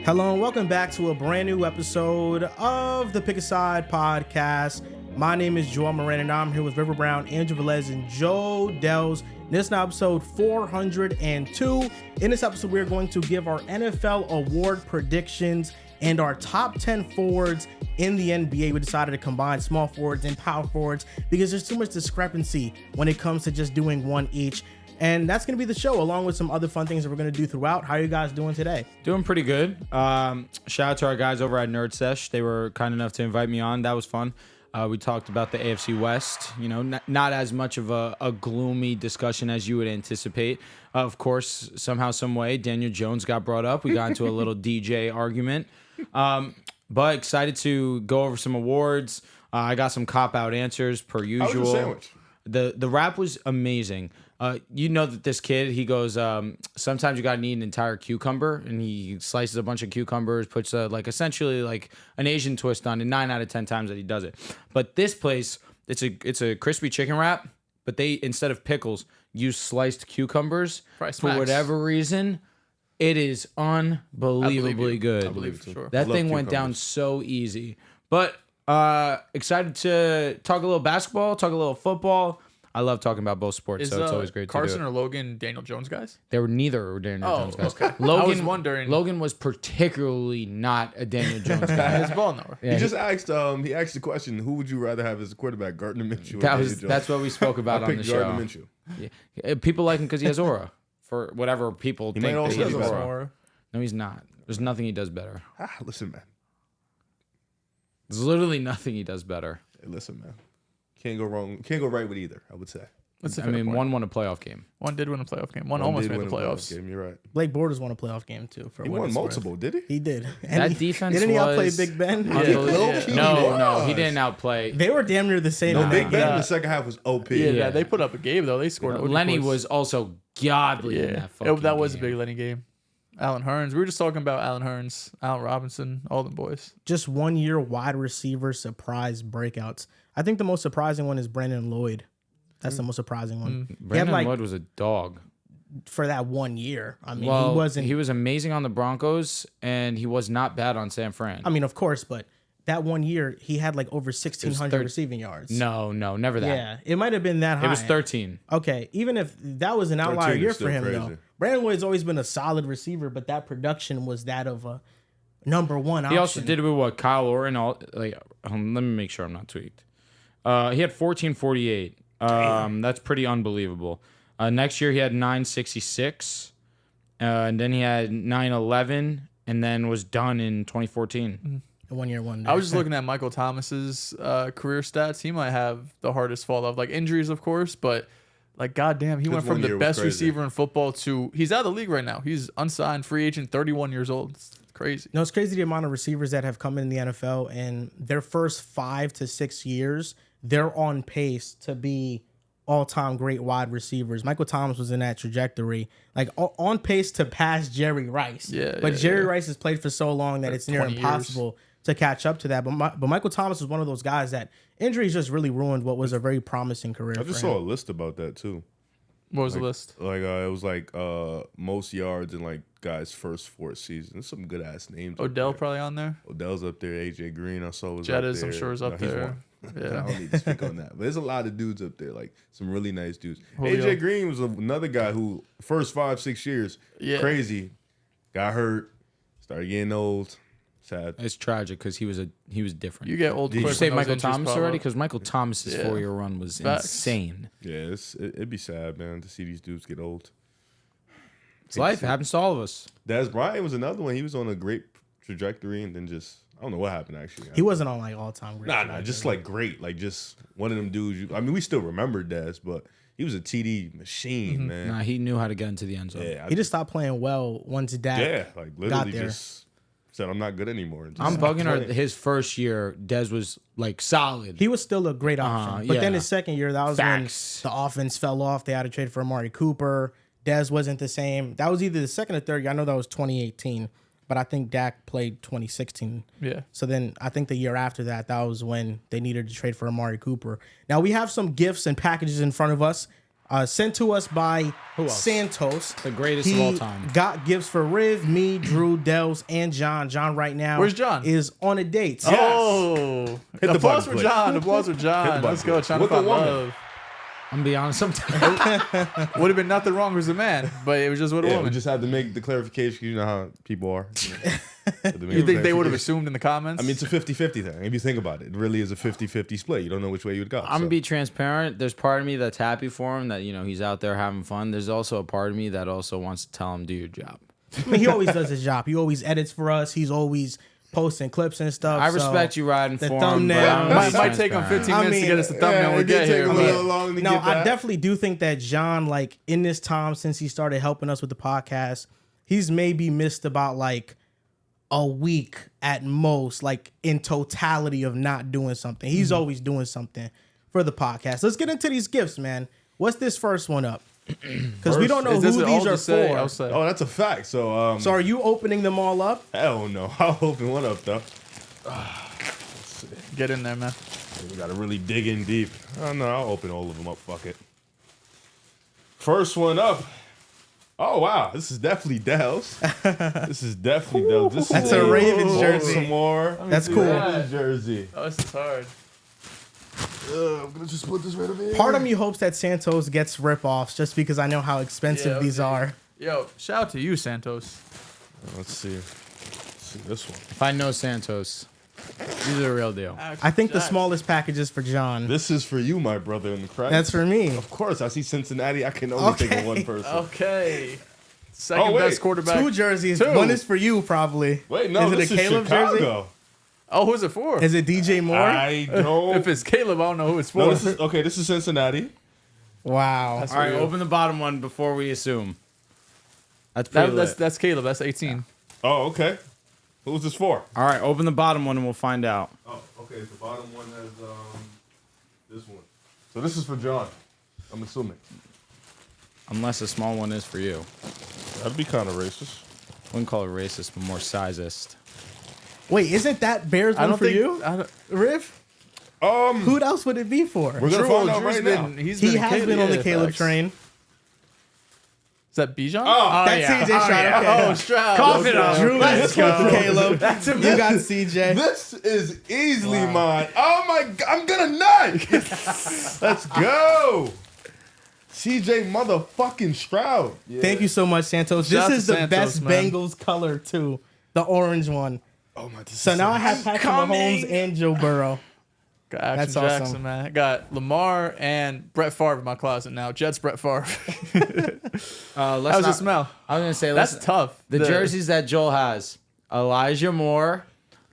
Hello and welcome back to a brand new episode of the Pick a Side podcast. My name is Joel Moran and I'm here with River Brown, Andrew Velez, and Joe Dehls. This is now episode 402. In this episode, we're going to give our NFL award predictions and our top 10 forwards in the NBA. We decided to combine small forwards and power forwards because there's too much discrepancy when it comes to just doing one each. And that's going to be the show, along with some other fun things that we're going to do throughout. How are you guys doing today? Doing pretty good. Shout out to our guys over at Nerd Sesh. They were kind enough to invite me on. That was fun. We talked about the AFC West. You know, not as much of a gloomy discussion as you would anticipate. Of course, somehow, some way, Daniel Jones got brought up. We got into a little DJ argument. But excited to go over some awards. I got some cop-out answers per usual. How was your sandwich? The rap was amazing. You know that this kid, he goes, sometimes you got to need an entire cucumber, and he slices a bunch of cucumbers, puts essentially like an Asian twist on it, 9 out of 10 times that he does it. But this place, it's a crispy chicken wrap, but they, instead of pickles, use sliced cucumbers. For whatever reason. It is unbelievably good. I believe it, sure. That thing went down so easy. But excited to talk a little basketball, talk a little football. I love talking about both sports, so it's always great to do it. Carson or Logan Daniel Jones guys? They were neither Daniel Jones guys. Okay. Logan, I was wondering. Logan was particularly not a Daniel Jones guy. His ball knower. Yeah, he just asked. He asked the question: who would you rather have as a quarterback, Gardner Minshew? Or Daniel Jones? That's what we spoke about on the show. Gardner Minshew. Yeah. People like him because he has aura. For whatever people think that he has aura. No, he's not. There's nothing he does better. Listen, man. There's literally nothing he does better. Hey, listen, man. Can't go wrong. Can't go right with either, I would say. One won a playoff game. One did win a playoff game. One almost made the playoffs. Game, you're right. Blake Bortles won a playoff game too. He won multiple, did he? He did. And that defense didn't he outplay Big Ben? No, he didn't outplay. They were damn near the same. No, Big Ben in the second half was OP. Yeah, they put up a game though. They scored. Lenny was also godly in that fucking that was game. a big Lenny game. Allen Hurns. We were just talking about Allen Hurns, Allen Robinson, all them boys. Just 1 year wide receiver surprise breakouts. I think the most surprising one is Brandon Lloyd. That's the most surprising one. Brandon Lloyd was a dog for that 1 year. I mean, he was amazing on the Broncos, and he was not bad on San Fran. I mean, of course, but that 1 year he had like over 1,600 receiving yards. No, never that. Yeah, it might have been that high. It was 13. Okay, even if that was an outlier year for him, though. Brandon Lloyd's always been a solid receiver, but that production was that of a number one option. He also did it with what Kyle Orton. Let me make sure I'm not tweaked. He had 1448. That's pretty unbelievable. Next year he had 966, and then he had 911, and then was done in 2014. 1 year, 1 day. I was just looking at Michael Thomas's career stats. He might have the hardest fall off, like injuries, of course, but like goddamn, he went from the best receiver in football to he's out of the league right now. He's unsigned, free agent, 31 years old. It's crazy. No, it's crazy the amount of receivers that have come in the NFL, and their first 5 to 6 years, they're on pace to be all-time great wide receivers. Michael Thomas was in that trajectory, like on pace to pass Jerry Rice. But Jerry Rice has played for so long that like it's near impossible to catch up to that. But Michael Thomas is one of those guys that injuries just really ruined what was a very promising career. I just saw a list about that too. What was the list? Like it was like most yards in like guys' first 4 seasons. There's some good ass names. Odell probably on there. Odell's up there. AJ Green I saw was Jettis, up there. I'm sure is up there. Yeah. I don't need to speak on that. But there's a lot of dudes up there, like some really nice dudes. Julio. AJ Green was another guy who first 5-6 years, crazy, got hurt, started getting old. Sad. It's tragic because he was different. You get old. Did you say Michael Thomas already? Because Michael Thomas's 4-year run was insane. Yeah, it'd be sad, man, to see these dudes get old. It's life. It happens to all of us. Dez Bryant was another one. He was on a great trajectory, and then just I don't know what happened actually. He wasn't on like all-time great. Nah, just like great, like just one of them dudes. I mean, we still remember Dez, but he was a TD machine, man. Nah, he knew how to get into the end zone. Yeah, he just stopped playing well once Dak like literally just said, I'm not good anymore. I'm bugging her. His first year, Dez was like solid. He was still a great option. But then his second year, that was when the offense fell off. They had to trade for Amari Cooper. Dez wasn't the same. That was either the second or third year. I know that was 2018. But I think Dak played 2016. Yeah. So then I think the year after that, that was when they needed to trade for Amari Cooper. Now we have some gifts and packages in front of us. Sent to us by else? Santos. The greatest of all time. Got gifts for Riv, me, Drew, Dehls, and John. John right now. Where's John? Is on a date. Oh, Hit the applause button, for please. John. Applause for John. Let's go. Trying to With a find woman. love. I'm gonna be honest. Sometimes Would have been nothing wrong with a man, but it was just with a Yeah, we woman. just had to make the clarification 'cause you know how people are. You think they would have assumed in the comments? I mean, it's a 50-50 thing. If you think about it, it really is a 50-50 split. You don't know which way you would go. I'm gonna be transparent. There's part of me that's happy for him that he's out there having fun. There's also a part of me that also wants to tell him, do your job. I mean, he always does his job. He always edits for us. He's always posting clips and stuff. I so respect you riding for the him. thumbnail- But I'm might just take him 15 transparent. minutes to get us the thumbnail when we it did get take here. a but- little long to No, get that. I definitely do think that John, like in this time since he started helping us with the podcast, he's maybe missed about like a week at most, like in totality of not doing something. He's always doing something for the podcast. Let's get into these gifts, man. What's this first one up? Because we don't know Is who this these all are to say? for. I'll say. Oh, that's a fact. So, So are you opening them all up? hell no. I'll open one up though. Get in there, man. We gotta really dig in deep. Oh no, I'll open all of them up. Fuck it. First one up. Oh wow, this is definitely Dehls. This is definitely Dehls. This That's is a Ravens jersey. Some more. That's cool. Ravens jersey. Oh, this is hard. I'm gonna just put this right over here. Part of me hopes that Santos gets rip-offs just because I know how expensive Yeah, these okay. are. Yo, shout out to you, Santos. Let's see. Let's see this one. If I know Santos, these are the real deal. I think the smallest package is for John. This is for you, my brother in Christ. That's for me. Of course, I see Cincinnati. I can only think of one person. Okay. Second Oh, wait. best quarterback. Two jerseys. Two. One is for you, probably. Wait, no, is it this a is Caleb Chicago. jersey? Oh, who's it for? Is it DJ Moore? I don't. If it's Caleb, I don't know who it's for. No, this is okay. This is Cincinnati. Wow. That's All right, for you. open the bottom one before we assume. That's pretty lit. That's Caleb. That's 18. Oh, okay. Who's this for? All right, open the bottom one and we'll find out. Oh, okay. The bottom one has this one. So this is for John. I'm assuming. Unless a small one is for you. That'd be kind of racist. Wouldn't call it racist, but more sizist. Wait, isn't that Bears I one don't for think you, I don't, Riff? Um, Who else would it be for? we're gonna find out right now. He has been on the Caleb train. Is that Bijan? Oh, That's yeah. CJ Stroud. yeah. Okay. Oh, Stroud. Cough it up. Drew, Let's go. Caleb. You got CJ. this is easily mine. Oh my God, I'm gonna nut. Let's go. CJ motherfucking Stroud. Yeah. Thank you so much, Santos. Shout out This is to the Santos, best man. Bengals color, too. The orange one. Oh my. This So is now I have Patrick coming. Mahomes and Joe Burrow. Got Action That's Jackson, awesome. man. I got Lamar and Brett Favre in my closet now. Jets Brett Favre. Let's How's it not- smell? I was gonna say That's let's- tough. The jerseys that Joel has: Elijah Moore,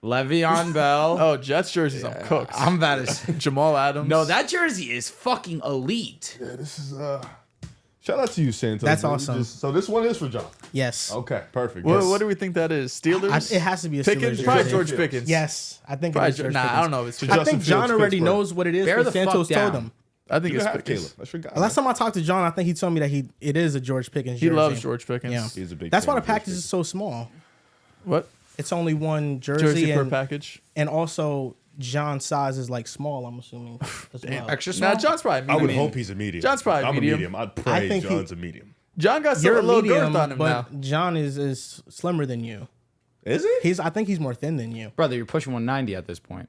Le'Veon Bell. Oh, Jets jerseys. I'm cooked. I'm about to say. Jamal Adams. No, that jersey is fucking elite. Yeah, this is Shout out to you, Santos. That's man. You awesome. so this one is for John. Yes. Okay, perfect. What, Yes. what do we think that is? Steelers? It has to be a Pickens? Steelers Probably jersey. George Pickens. Yes. I think Probably it is George Nah, Pickens. I don't know if it's To I Justin think John Fields, already Pittsburgh. knows what it is, Bear but the fuck Santos down. told him. I think You it's have Pickens. Caleb. That's your guy. Last time I talked to John, I think he told me that it is a George Pickens jersey. He loves George Pickens. Yeah. He's a big That's fan why the of George package is so small. What? It's only one Jersey jersey, per and, package? and also John's size is like small, I'm assuming. As well. Extra small. Nah, John's probably I would medium. hope he's a medium. John's probably I'm medium. a medium. I'd I pray think John's a medium. John got You're a a little medium, girth on him now. but John is slimmer than you. Is it? I think he's more thin than you. Brother, you're pushing 190 at this point.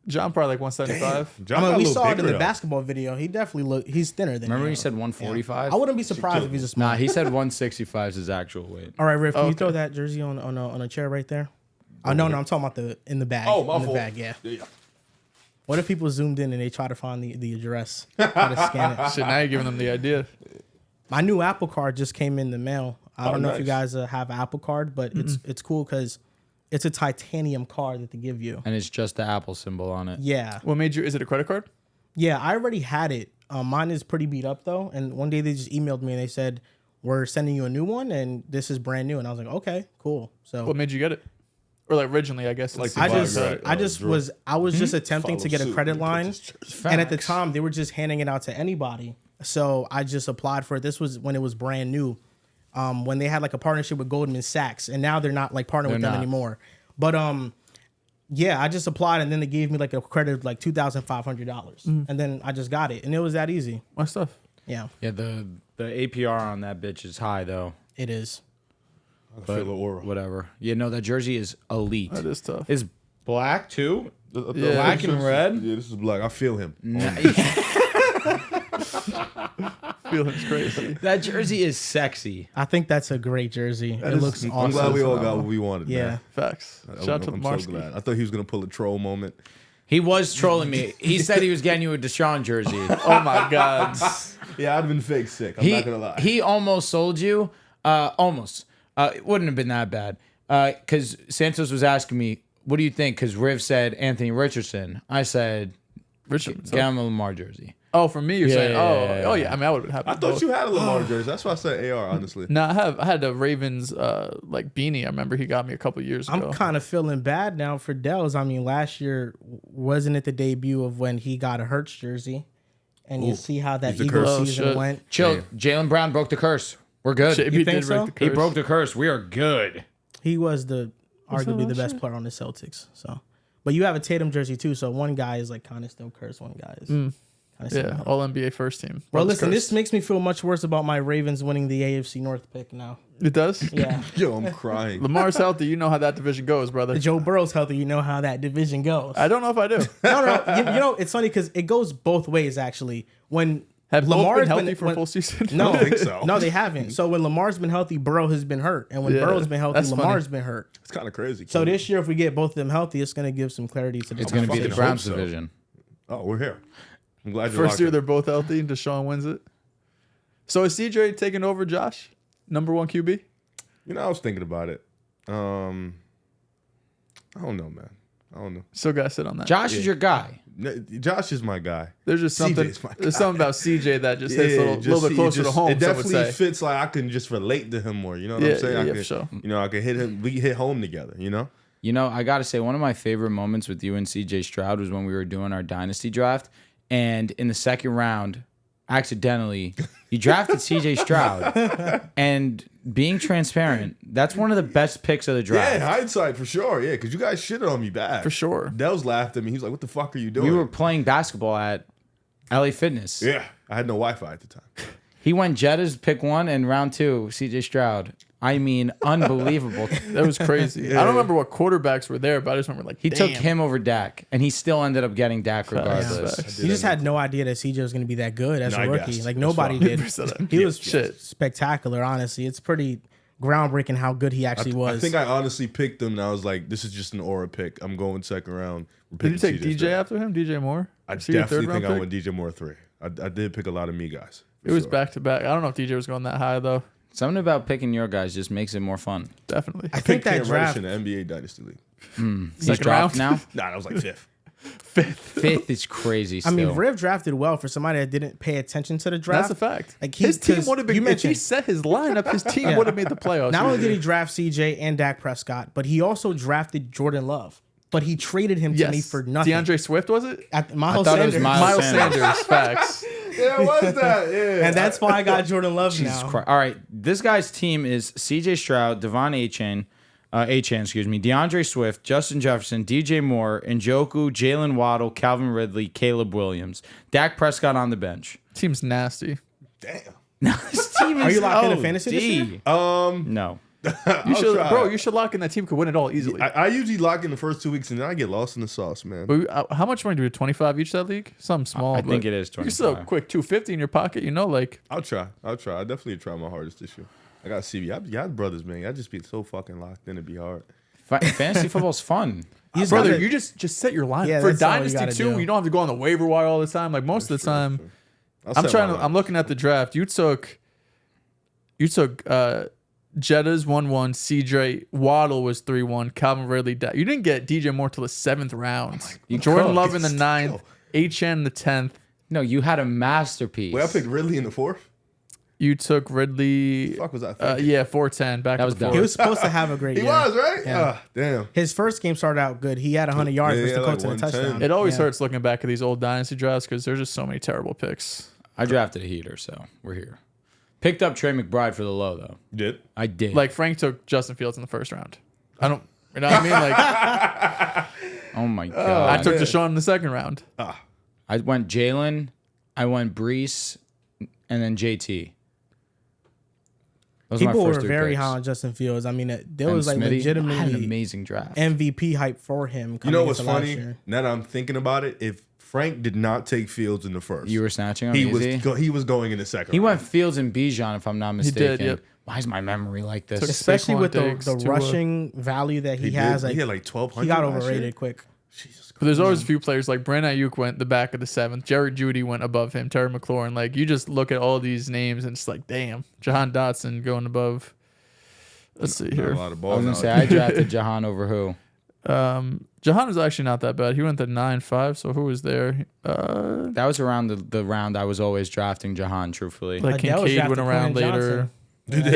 John probably like 175. John I mean, got a we little saw it in bigger, the though. basketball video. He definitely he's thinner than Remember you. when you said 145? I wouldn't be surprised if he's a small. Nah, he said 165 is his actual weight. All right, Riff, can you Okay. throw that jersey on a chair right there? Oh no, I'm talking about in the bag. Oh, my in the fault. bag, yeah. Yeah. What if people zoomed in and they try to find the address? How to scan it? Shit, now you're giving them the idea. My new Apple Card just came in the mail. I don't know if you nice. guys have an Apple Card, but it's cool because it's a titanium card that they give you. And it's just the Apple symbol on it. Yeah, What made you? Is it a credit card? yeah. I already had it. Mine is pretty beat up though. And one day they just emailed me and they said, "We're sending you a new one, and this is brand new." And I was like, "Okay, cool." So What made you get it? Or like originally, I guess. Like it's- the I vibe, just, right. I just Drew. was, I was just attempting to Follow get a suit credit and line, purchase jersey. and at the time they were just handing it out to anybody. So I just applied for it. This was when it was brand new, when they had like a partnership with Goldman Sachs, and now they're not like partnered with They're them not. anymore. But yeah, I just applied, and then they gave me like a credit of like $2,500, and then I just got it, and it was that easy. my stuff. Yeah, The APR on that bitch is high though. it is. I feel the aura. Whatever. Yeah, no, that jersey is elite. That is tough. Is black too? The Black and red? Yeah, this is black. I feel him. Feeling's crazy. That jersey is sexy. I think that's a great jersey. It looks awesome. I'm glad we all got what we wanted. Yeah. Man. Facts. Shout out to I'm so Marsky. glad. I thought he was gonna pull a troll moment. He was trolling me. He said he was getting you a Deshaun jersey. Oh my God. Yeah, I'd have been fake sick. I'm not gonna lie. He almost sold you. Almost. It wouldn't have been that bad. Because Santos was asking me, what do you think? Because Riv said Anthony Richardson. I said, Richard. get him a Lamar jersey. Oh, for me, you're saying, yeah. oh yeah. I mean, I would have been happy. I thought you had a Lamar jersey. That's why I said AR. Honestly, No, I had a Ravens like beanie. I remember he got me a couple years ago. I'm kind of feeling bad now for Dehls. I mean, last year wasn't it the debut of when he got a Hurts jersey, and you see how that He's a Eagles curse. season shit. went. Chill. Jalen Brown broke the curse. We're good. JB You think did break so? the He curse. broke the curse. We are good. He was arguably the best player on the Celtics. So, but you have a Tatum jersey too. So one guy is like kind of still cursed. One guy is kind of Yeah, all NBA first team. Well, Brothers listen, curse. this makes me feel much worse about my Ravens winning the AFC North pick now. It does. Yeah. yo, I'm crying. Lamar's healthy. You know how that division goes, brother. Joe Burrow's healthy. You know how that division goes. I don't know if I do. No. You know, it's funny because it goes both ways, actually. When Have both Lamar's been healthy for a full season? No, I don't think so. No, they haven't. So when Lamar's been healthy, Burrow has been hurt. And when Yeah, Burrow's been healthy, that's Lamar's funny. been hurt. It's kind of crazy. So this year, if we get both of them healthy, it's going to give some clarity to the It's going to be the fucking Browns hope so. division. Oh, we're here. I'm glad you're First year locked they're both healthy and Deshaun wins it. So is CJ taking over Josh? Number one QB? in. You know, I was thinking about it. I don't know, man. I don't know. Still got to sit on that. Josh is your guy. Josh is my guy. There's just something. CJ's my There's guy. something about CJ that just hits a little bit closer to home. It some would definitely say. fits. Like I can just relate to him more. You know what Yeah, I'm saying? yeah, I yeah, can, for sure. You know, I can hit him. We hit home together. You know. You know, I got to say, one of my favorite moments with you and CJ Stroud was when we were doing our dynasty draft. And in the second round, accidentally, you drafted CJ Stroud. And being transparent, that's one of the best picks of the draft. Yeah, hindsight for sure. Yeah, because you guys shitted on me bad. For sure. Dehls laughed at me. He was like, "What the fuck are you doing?" We were playing basketball at LA Fitness. Yeah, I had no Wi-Fi at the time. He went Jetta's pick 1 and round 2, CJ Stroud. I mean, unbelievable. That was crazy. I don't remember what quarterbacks were there, but I just remember like He damn. took him over Dak, and he still ended up getting Dak regardless. Facts. He just had no idea that CJ was going to be that good as No, a I rookie. guessed. Like That's nobody fine. did. He was Shit. spectacular, honestly. It's pretty groundbreaking how good he actually was. I think I honestly picked him, and I was like, "This is just an aura pick. I'm going second round." We're Did you picking take CJ DJ Stroud. after him? DJ Moore? I Was he your definitely third-round think I pick? went DJ Moore 3. I did pick a lot of me guys. for It was sure. back to back. I don't know if DJ was going that high though. Something about picking your guys just makes it more fun. Definitely. I Picked think that Cam draft. Reddish in the NBA Dynasty League. He's Second dropped round? now. Nah, that was like fifth. Fifth is crazy I still. mean, Riv drafted well for somebody that didn't pay attention to the draft. That's a fact. Like His team 'cause would have been. you If he mentioned- set his lineup, his team Yeah. would have made the playoffs. Not only did he draft CJ and Dak Prescott, but he also drafted Jordan Love. But he traded him to me for nothing. DeAndre Swift was it? At Miles thought it was Sanders. Miles Sanders. Facts. Yeah, what is that? Yeah. And that's why I got Jordan Love Jesus now. Christ. All right, this guy's team is CJ Stroud, Devon Achane, DeAndre Swift, Justin Jefferson, DJ Moore, Njoku, Jalen Waddle, Calvin Ridley, Caleb Williams, Dak Prescott on the bench. Team's nasty. Damn. This team is Are you locked into OD. fantasy this year? No. You should, try. bro. You should lock in that team could win it all easily. I usually lock in the first 2 weeks and then I get lost in the sauce, man. But how much money do we? 25 each that league? Something small. I think but it is You still 25. quick 250 in your pocket. You know, like I'll try. I definitely try my hardest this year. I got to see y'all brothers, man. I just be so fucking locked in. It'd be hard. Fantasy football's fun. brother, gotta- you just set your line Yeah, for that's all you dynasty gotta too. do. You don't have to go on the waiver wire all the time. Like most of the time, I'm looking at the draft. You took Jetta's 1-1, CJ Waddle was 3-1, Calvin Ridley. You didn't get DJ Moore till the 7th round. Jordan cooked. Love in the 9th, HN in the 10th. No, you had a masterpiece. Wait, I picked Ridley in the 4th. You took Ridley. Fuck was I thinking? Yeah, 410 back. That was and dope. He forth. was supposed to have a great He year. was, right? Yeah. Damn. His first game started out good. He had 100 yards Yeah, versus yeah, the like Colts and a 110. touchdown. It always Yeah. hurts looking back at these old dynasty drafts because there's just so many terrible picks. I drafted a heater, so we're here. Picked up Trey McBride for the low, though. You did? I did. Like Frank took Justin Fields in the first round. I don't. You know what I mean? Like oh my God. I took Deshaun in the second round. I went Jalen, I went Brees, and then JT. Those People are my were first three very picks. high on Justin Fields. I mean, there And was like Smitty, I had an legitimately amazing draft. MVP hype for him. You coming know what's into last funny? year. Now that I'm thinking about it, if Frank did not take Fields in the first, You were snatching him. he easy? was going in the second. He round. went Fields and Bijan, if I'm not mistaken. did, yep. Why is my memory like this? Took Especially Saquon with Diggs the to, rushing value that he He has. did. Like He had like 1,200. he got last year? overrated quick. Jesus But there's always a few players like Brandon Ayuk went the back of the 7th. Jerry Jeudy went above him. Terry McLaurin. Like you just look at all these names and it's like, damn, Jahan Dotson going above. Let's see Not here. a lot of I balls. was gonna say I drafted Jahan over who? Jahan is actually not that bad. He went to 9-5. So who was there? That was around the round I was always drafting Jahan. Truthfully, Like Adele Kincaid drafted went around Quentin later. Johnson.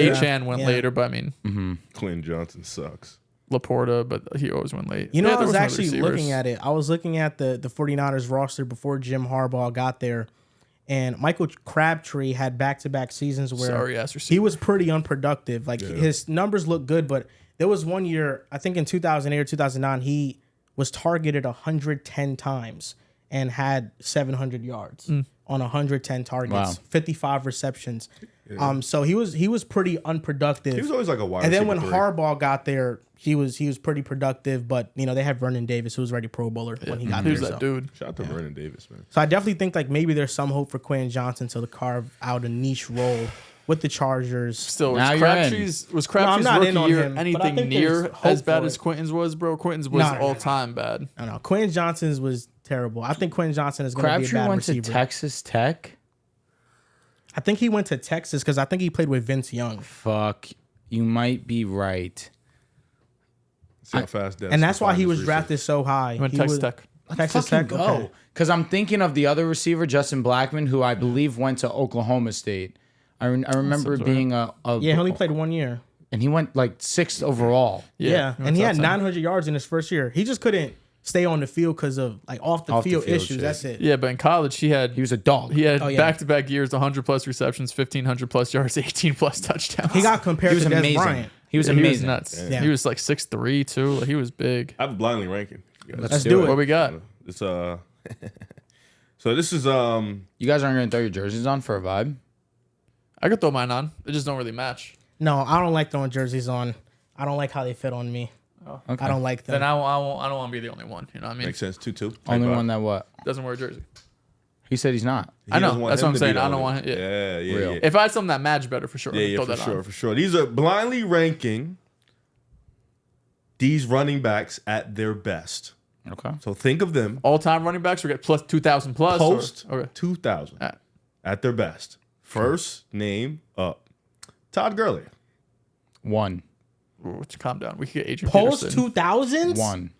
Achan went Yeah. later, but I mean Quentin Johnson sucks. Laporta, but he always went late. You know, Yeah, I there was some other actually receivers. looking at it. I was looking at the 49ers roster before Jim Harbaugh got there. And Michael Crabtree had back-to-back seasons where Sorry, ass he receiver. was pretty unproductive. Like his numbers look good, but there was one year, I think in 2008 or 2009, he was targeted 110 times and had 700 yards on 110 targets, Wow. 55 receptions. So he was pretty unproductive. He was always like a wide And then receiver when three. Harbaugh got there, he was pretty productive. But you know they had Vernon Davis, who was already Pro Bowler when he got He there. was that So. dude. Shout out to Vernon Davis, man. So I definitely think like maybe there's some hope for Quentin Johnson to carve out a niche role with the Chargers. Still, Now was you're in. Crabtree's not rookie in on year him, but I anything think near there's hope as bad for as it. Quentin's was, bro? Quentin's was No. all time bad. I don't know. Quentin Johnson's was terrible. I think Quentin Johnson is going to be a Crabtree bad went receiver. to Texas Tech. I think he went to Texas because I think he played with Vince Young, Fuck, you might be right. See how fast and that's why he was drafted so high. He went He Texas was- Tech. Texas Tech. Go. Okay. Because I'm thinking of the other receiver, Justin Blackman, who I believe went to Oklahoma State. I remember it being a Yeah, he only played 1 year. and he went like 6th overall. Yeah, went and he top had 10. 900 yards in his first year. He just couldn't stay on the field because of like off the field issues. shit. That's it. Yeah, but in college he He was a dog. had Oh, yeah. back-to-back years, 100+ receptions, 1,500+ yards, 18+ touchdowns. He got compared He was to Des amazing. Bryant. He was He was amazing. nuts. Yeah. He was like 6'3" too. Like, he was big. I have a blindly ranking. You guys. Let's do What it. we got? It's So this is You guys aren't gonna throw your jerseys on for a vibe? I could throw mine on. It just don't really match. No, I don't like throwing jerseys on. I don't like how they fit on me. Okay. I don't like them. Then I don't want to be the only one. You know what I mean? makes sense. 2-2. Only one that what? Doesn't wear a jersey. He said he's not. I know. That's what I'm saying. I don't want it. Yeah, yeah, Real. yeah. If I had something that matched better, for sure. Yeah, throw for that sure, on. for sure. These are blindly ranking these running backs at their best. Okay. So think of them All-time running backs, we get plus 2,000 plus. post Okay. 2000 Ah. at their best. First name up. Todd Gurley. 1. Ooh, calm down. We could get Adrian Post Peterson. 2000s? 1.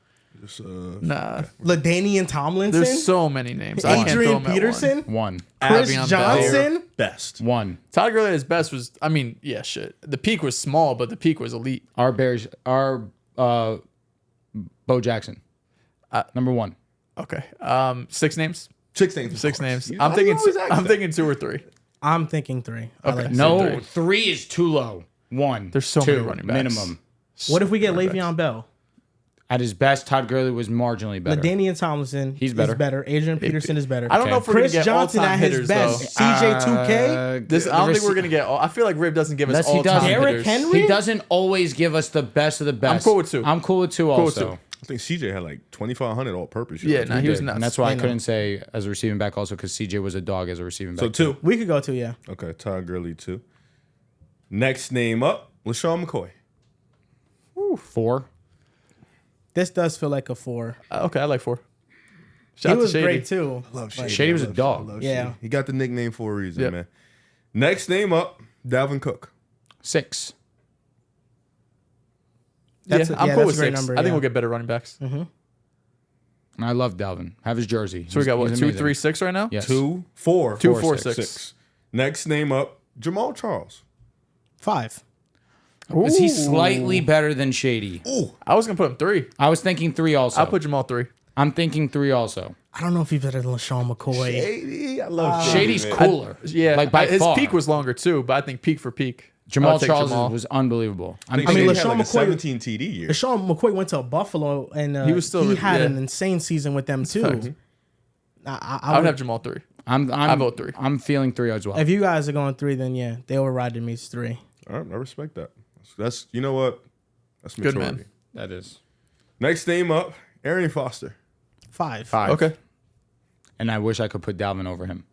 Just, Nah. LaDainian Tomlinson? There's so many names. I can't throw Adrian them at Peterson? 1. Chris Le'Veon Bell. Johnson? best. 1. Todd Gurley at his best was, I mean, yeah, shit. The peak was small, but the peak was elite. Our Bo Jackson. Number 1. Okay. 6 names. 6 names. of 6 course. names. You- I'm I thinking. always ask I'm that. thinking 2 or 3. I'm thinking 3. I Okay. like No, Three. 3 is too low. 1. There's so 2, many running backs. minimum. What if we get Le'Veon Bell? At his best, Todd Gurley was marginally better. LaDainian Tomlinson He's better. is better. Adrian Peterson is better. I don't know if we're Chris gonna get Johnson all-time at his hitters best. though. CJ2K? This I don't think we're gonna get. I feel like Rib doesn't give us Unless he all-time does. Derrick hitters. Henry? He doesn't always give us the best of the best. I'm cool with 2. I'm cool with 2 with also. 2. I think CJ had like 2,500 all-purpose. Yeah, yards. nah, he was nuts. And that's why I know. couldn't say as a receiving back also because CJ was a dog as a receiving back. So 2. We could go to, yeah. Okay, Todd Gurley 2. Next name up, LaShawn McCoy. 4. This does feel like a 4. Okay, I like 4. He Shout out to was Shady. great too. Love Shady was a dog. Yeah. He got the nickname for a reason, Yep. man. Next name up, Dalvin Cook. 6. That's Yeah, a- I'm yeah, cool that's with a great 6. number, I think yeah. we'll get better running backs. And I love Dalvin. Have his jersey. So we got what? He's 2, amazing. 3, 6 right now. Yes. 2, 4. 2, 4, 4, 6. 6. Next name up, Jamal Charles. 5. Is he slightly better than Shady? I was gonna put him 3. I was thinking 3 also. I'll put Jamal 3. I'm thinking 3 also. I don't know if he's better than LaShawn McCoy. Shady, I love Shady. Shady's man. cooler. Yeah, like by his far. peak was longer too, but I think peak for peak. Jamal I'll take Charles Jamal. was unbelievable. I mean, LaShawn had like a McCoy- 17 TD year. LaShawn McCoy went to Buffalo and He was still he had yeah. an insane season with them too. fact. I I would would have Jamal 3. I vote 3. I'm feeling 3 as well. If you guys are going 3, then yeah, they override me. It's 3. All right, I respect that. That's you know what? That's Good maturity. man. That is. Next name up, Arian Foster. 5. 5. Okay. And I wish I could put Dalvin over him.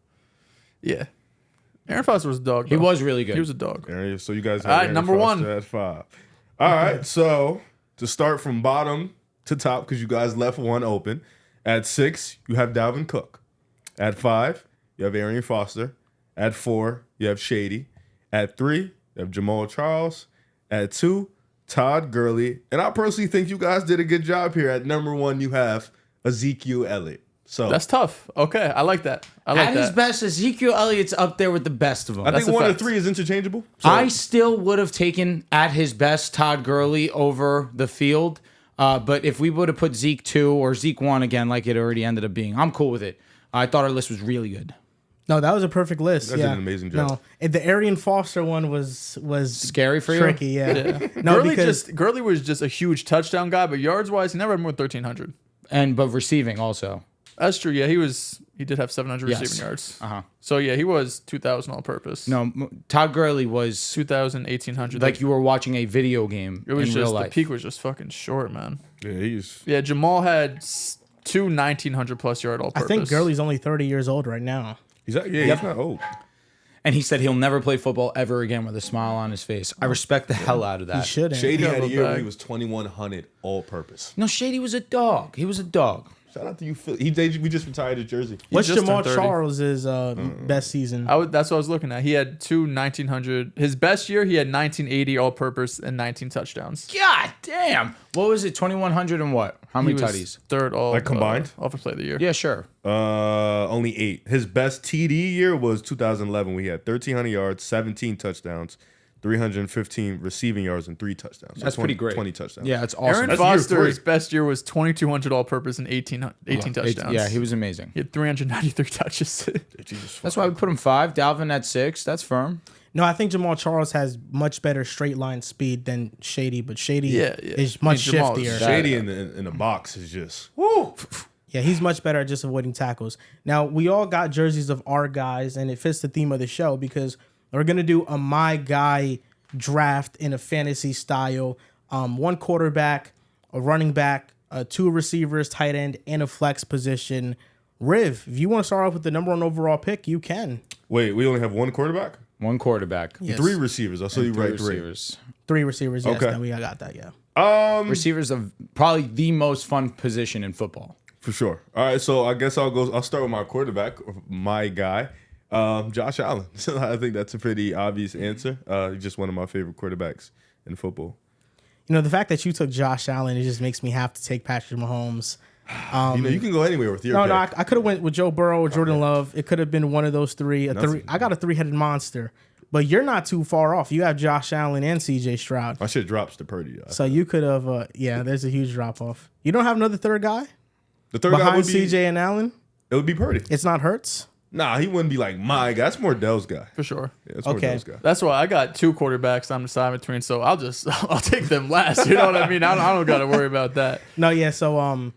Yeah. Aaron Foster was a dog. He though. was really good. He was a dog. Arian, so you guys have All right, Arian number Foster 1. at 5. All right, so to start from bottom to top, because you guys left one open. At 6, you have Dalvin Cook. At 5, you have Arian Foster. At 4, you have Shady. At 3, you have Jamal Charles. At 2, Todd Gurley. And I personally think you guys did a good job here. At number 1, you have Ezekiel Elliott. So That's tough. Okay, I like that. I like At that. his best, Ezekiel Elliott's up there with the best of them. I think That's a 1 and fact. 3 is interchangeable. So I still would have taken at his best Todd Gurley over the field. But if we would have put Zeke 2 or Zeke 1 again, like it already ended up being, I'm cool with it. I thought our list was really good. No, that was a perfect list. Guys did an amazing job. No, and the Arian Foster one was Scary for you? tricky. Yeah. Yeah. No, because Gurley was just a huge touchdown guy, but yards wise, he never had more than 1,300. But receiving also. That's true. Yeah, he did have 700 Yes. receiving yards. Uh-huh. So yeah, he was 2,000 all purpose. No, Todd Gurley was 2,000, 1,800. like you were watching a video game it was in just real the life. peak was just fucking short, man. yeah, he's Yeah, Jamal had 2 1,900 plus yard all I purpose. think Gurley's only 30 years old right now. he's not old. And he said he'll never play football ever again with a smile on his face. I respect the hell out of He that. shouldn't. Shady Yeah, had a but year where back- he was 2,100 all purpose. No, Shady was a dog. He was a dog. Shout out to you, Phil. We just retired his jersey. What's just Jamal turned 30. Charles' best season? That's what I was looking at. He had 2 1,900. His best year, he had 1,980 all purpose and 19 touchdowns. God damn. What was it? 2,100 and what? How many He was tutties? third all Like combined? offensive play of the year. Yeah, sure. Only 8. His best TD year was 2011. We had 1,300 yards, 17 touchdowns, 315 receiving yards, and 3 touchdowns. So That's pretty great. 20 touchdowns. Yeah, it's awesome. Aaron That's year Foster, 3. his best year was 2,200 all purpose and 18 touchdowns. Yeah, he was amazing. He had 393 touches. Jesus, That's why we put him 5. Dalvin at 6. That's firm. No, I think Jamal Charles has much better straight line speed than Shady, but Shady Yeah. is much Jamal is shiftier. Shady in the box is just woo. Yeah, he's much better at just avoiding tackles. Now, we all got jerseys of our guys, and it fits the theme of the show because we're going to do a My Guy draft in a fantasy style. 1 quarterback, a running back, 2 receivers, tight end, and a flex position. Riv, if you want to start off with the number 1 overall pick, you can. Wait, we only have 1 quarterback? 1 quarterback. Yes. 3 receivers. I saw you write 3. Receivers. 3 receivers, yes. Okay. Then we got that, yeah. Receivers are probably the most fun position in football. For sure. All right, so I guess I'll start with my quarterback, or my guy, Josh Allen. I think that's a pretty obvious answer. He's just one of my favorite quarterbacks in football. You know, the fact that you took Josh Allen, it just makes me have to take Patrick Mahomes. You can go anywhere with your No, pick. I could have went with Joe Burrow or Jordan Love. It could have been one of those 3. Nothing. I got a 3-headed monster. But you're not too far off. You have Josh Allen and CJ Stroud. I should drop to Purdy. So you could have, there's a huge drop off. You don't have another third guy The third guy behind would be CJ and Allen? It would be Purdy. It's not Hurts? Nah, he wouldn't be like my guy. That's more Dell's guy. For sure. Yeah, that's more Okay. Dell's guy. That's why I got 2 quarterbacks I'm deciding between, so I'll take them last. You know what I mean? I don't got to worry about that. No, yeah. So I'm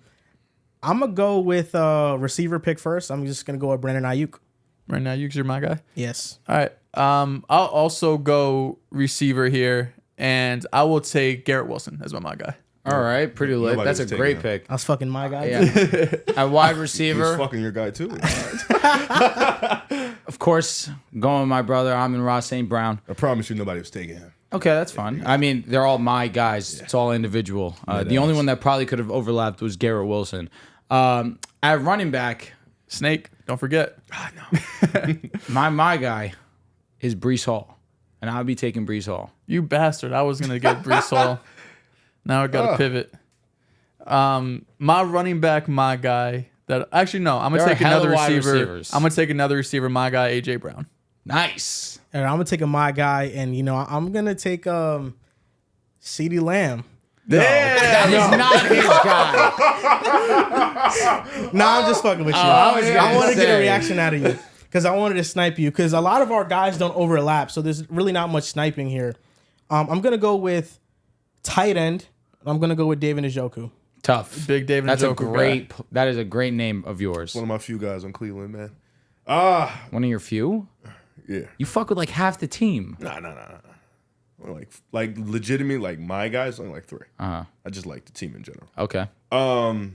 going to go with receiver pick first. I'm just going to go with Brandon Ayuk. Right now, you're my guy. Yes. All right. I'll also go receiver here, and I will take Garrett Wilson as my guy. All right, pretty lit. Nobody That's a was taking great him. pick. I was fucking my guy. Yeah. At wide He was receiver, fucking your guy too. of course, going with my brother, Amon-Ra St. Brown. I promise you, nobody was taking him. Okay, that's fine. I mean, they're all my guys. It's all individual. The only one that probably could have overlapped was Garrett Wilson. At running back, Snake, don't forget. my guy is Breece Hall, and I'll be taking Breece Hall. You bastard. I was going to get Breece Hall. Now I got to pivot. My running back, my guy. Actually, no. I'm going to There are take another hella wide receiver. receivers. I'm going to take another receiver, my guy, A.J. Brown. Nice. And I'm going to take my guy, and, I'm going to take CeeDee Lamb. That is not his guy. No, I'm just fucking with you. I want to get a reaction out of you because I wanted to snipe you because a lot of our guys don't overlap, so there's really not much sniping here. I'm gonna go with tight end. I'm gonna go with David Njoku. Tough. Big David That's a Njoku great. That is a great name of yours. One of my few guys on Cleveland, man. One of your few? Yeah. You fuck with like half the team. Nah. Like legitimately, like my guys, only like 3. I just like the team in general. Okay. I